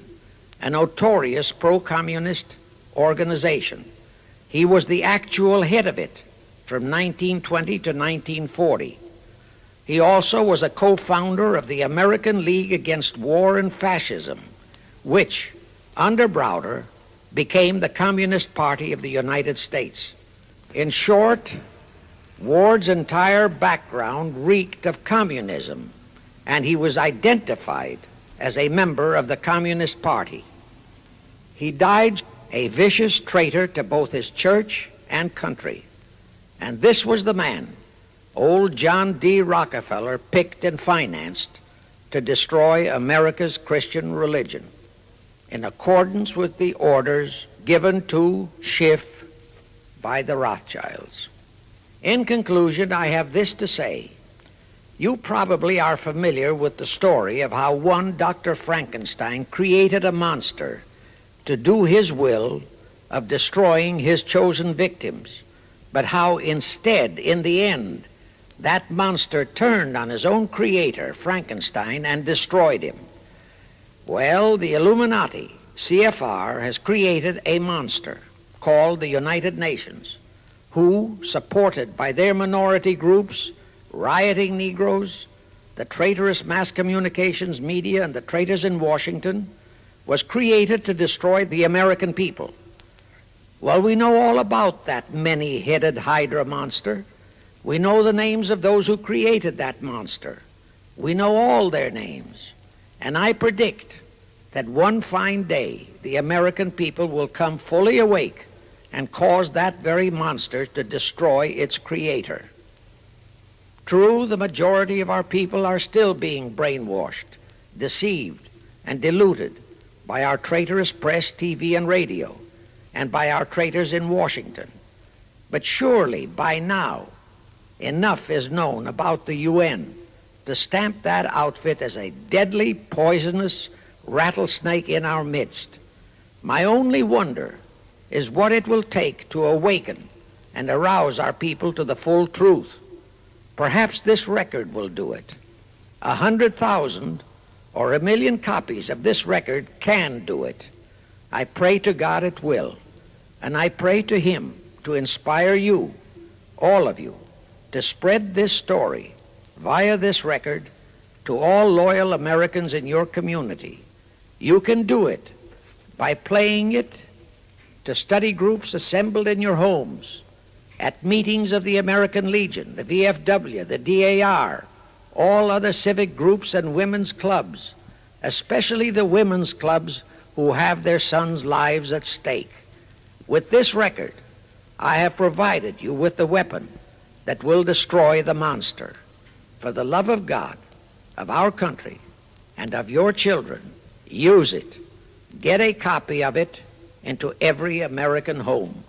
Speaker 1: a notorious pro-communist organization. He was the actual head of it from 1920 to 1940. He also was a co-founder of the American League Against War and Fascism, which, under Browder, became the Communist Party of the United States. In short, Ward's entire background reeked of communism, and he was identified as a member of the Communist Party. He died a vicious traitor to both his church and country. And this was the man old John D. Rockefeller picked and financed to destroy America's Christian religion, in accordance with the orders given to Schiff by the Rothschilds. In conclusion, I have this to say. You probably are familiar with the story of how one Dr. Frankenstein created a monster to do his will of destroying his chosen victims, but how instead, in the end, that monster turned on his own creator, Frankenstein, and destroyed him. Well, the Illuminati, CFR, has created a monster called the United Nations, who, supported by their minority groups, rioting Negroes, the traitorous mass communications media, and the traitors in Washington, was created to destroy the American people. Well, we know all about that many-headed Hydra monster. We know the names of those who created that monster. We know all their names. And I predict that one fine day the American people will come fully awake and cause that very monster to destroy its creator. True, the majority of our people are still being brainwashed, deceived, and deluded by our traitorous press, TV, and radio, and by our traitors in Washington. But surely, by now, enough is known about the UN to stamp that outfit as a deadly, poisonous rattlesnake in our midst. My only wonder is what it will take to awaken and arouse our people to the full truth. Perhaps this record will do it. 100,000 or 1,000,000 copies of this record can do it. I pray to God it will, and I pray to Him to inspire you, all of you, to spread this story via this record to all loyal Americans in your community. You can do it by playing it to study groups assembled in your homes, at meetings of the American Legion, the VFW, the DAR, all other civic groups and women's clubs, especially the women's clubs who have their sons' lives at stake. With this record, I have provided you with the weapon that will destroy the monster. For the love of God, of our country, and of your children, use it. Get a copy of it into every American home.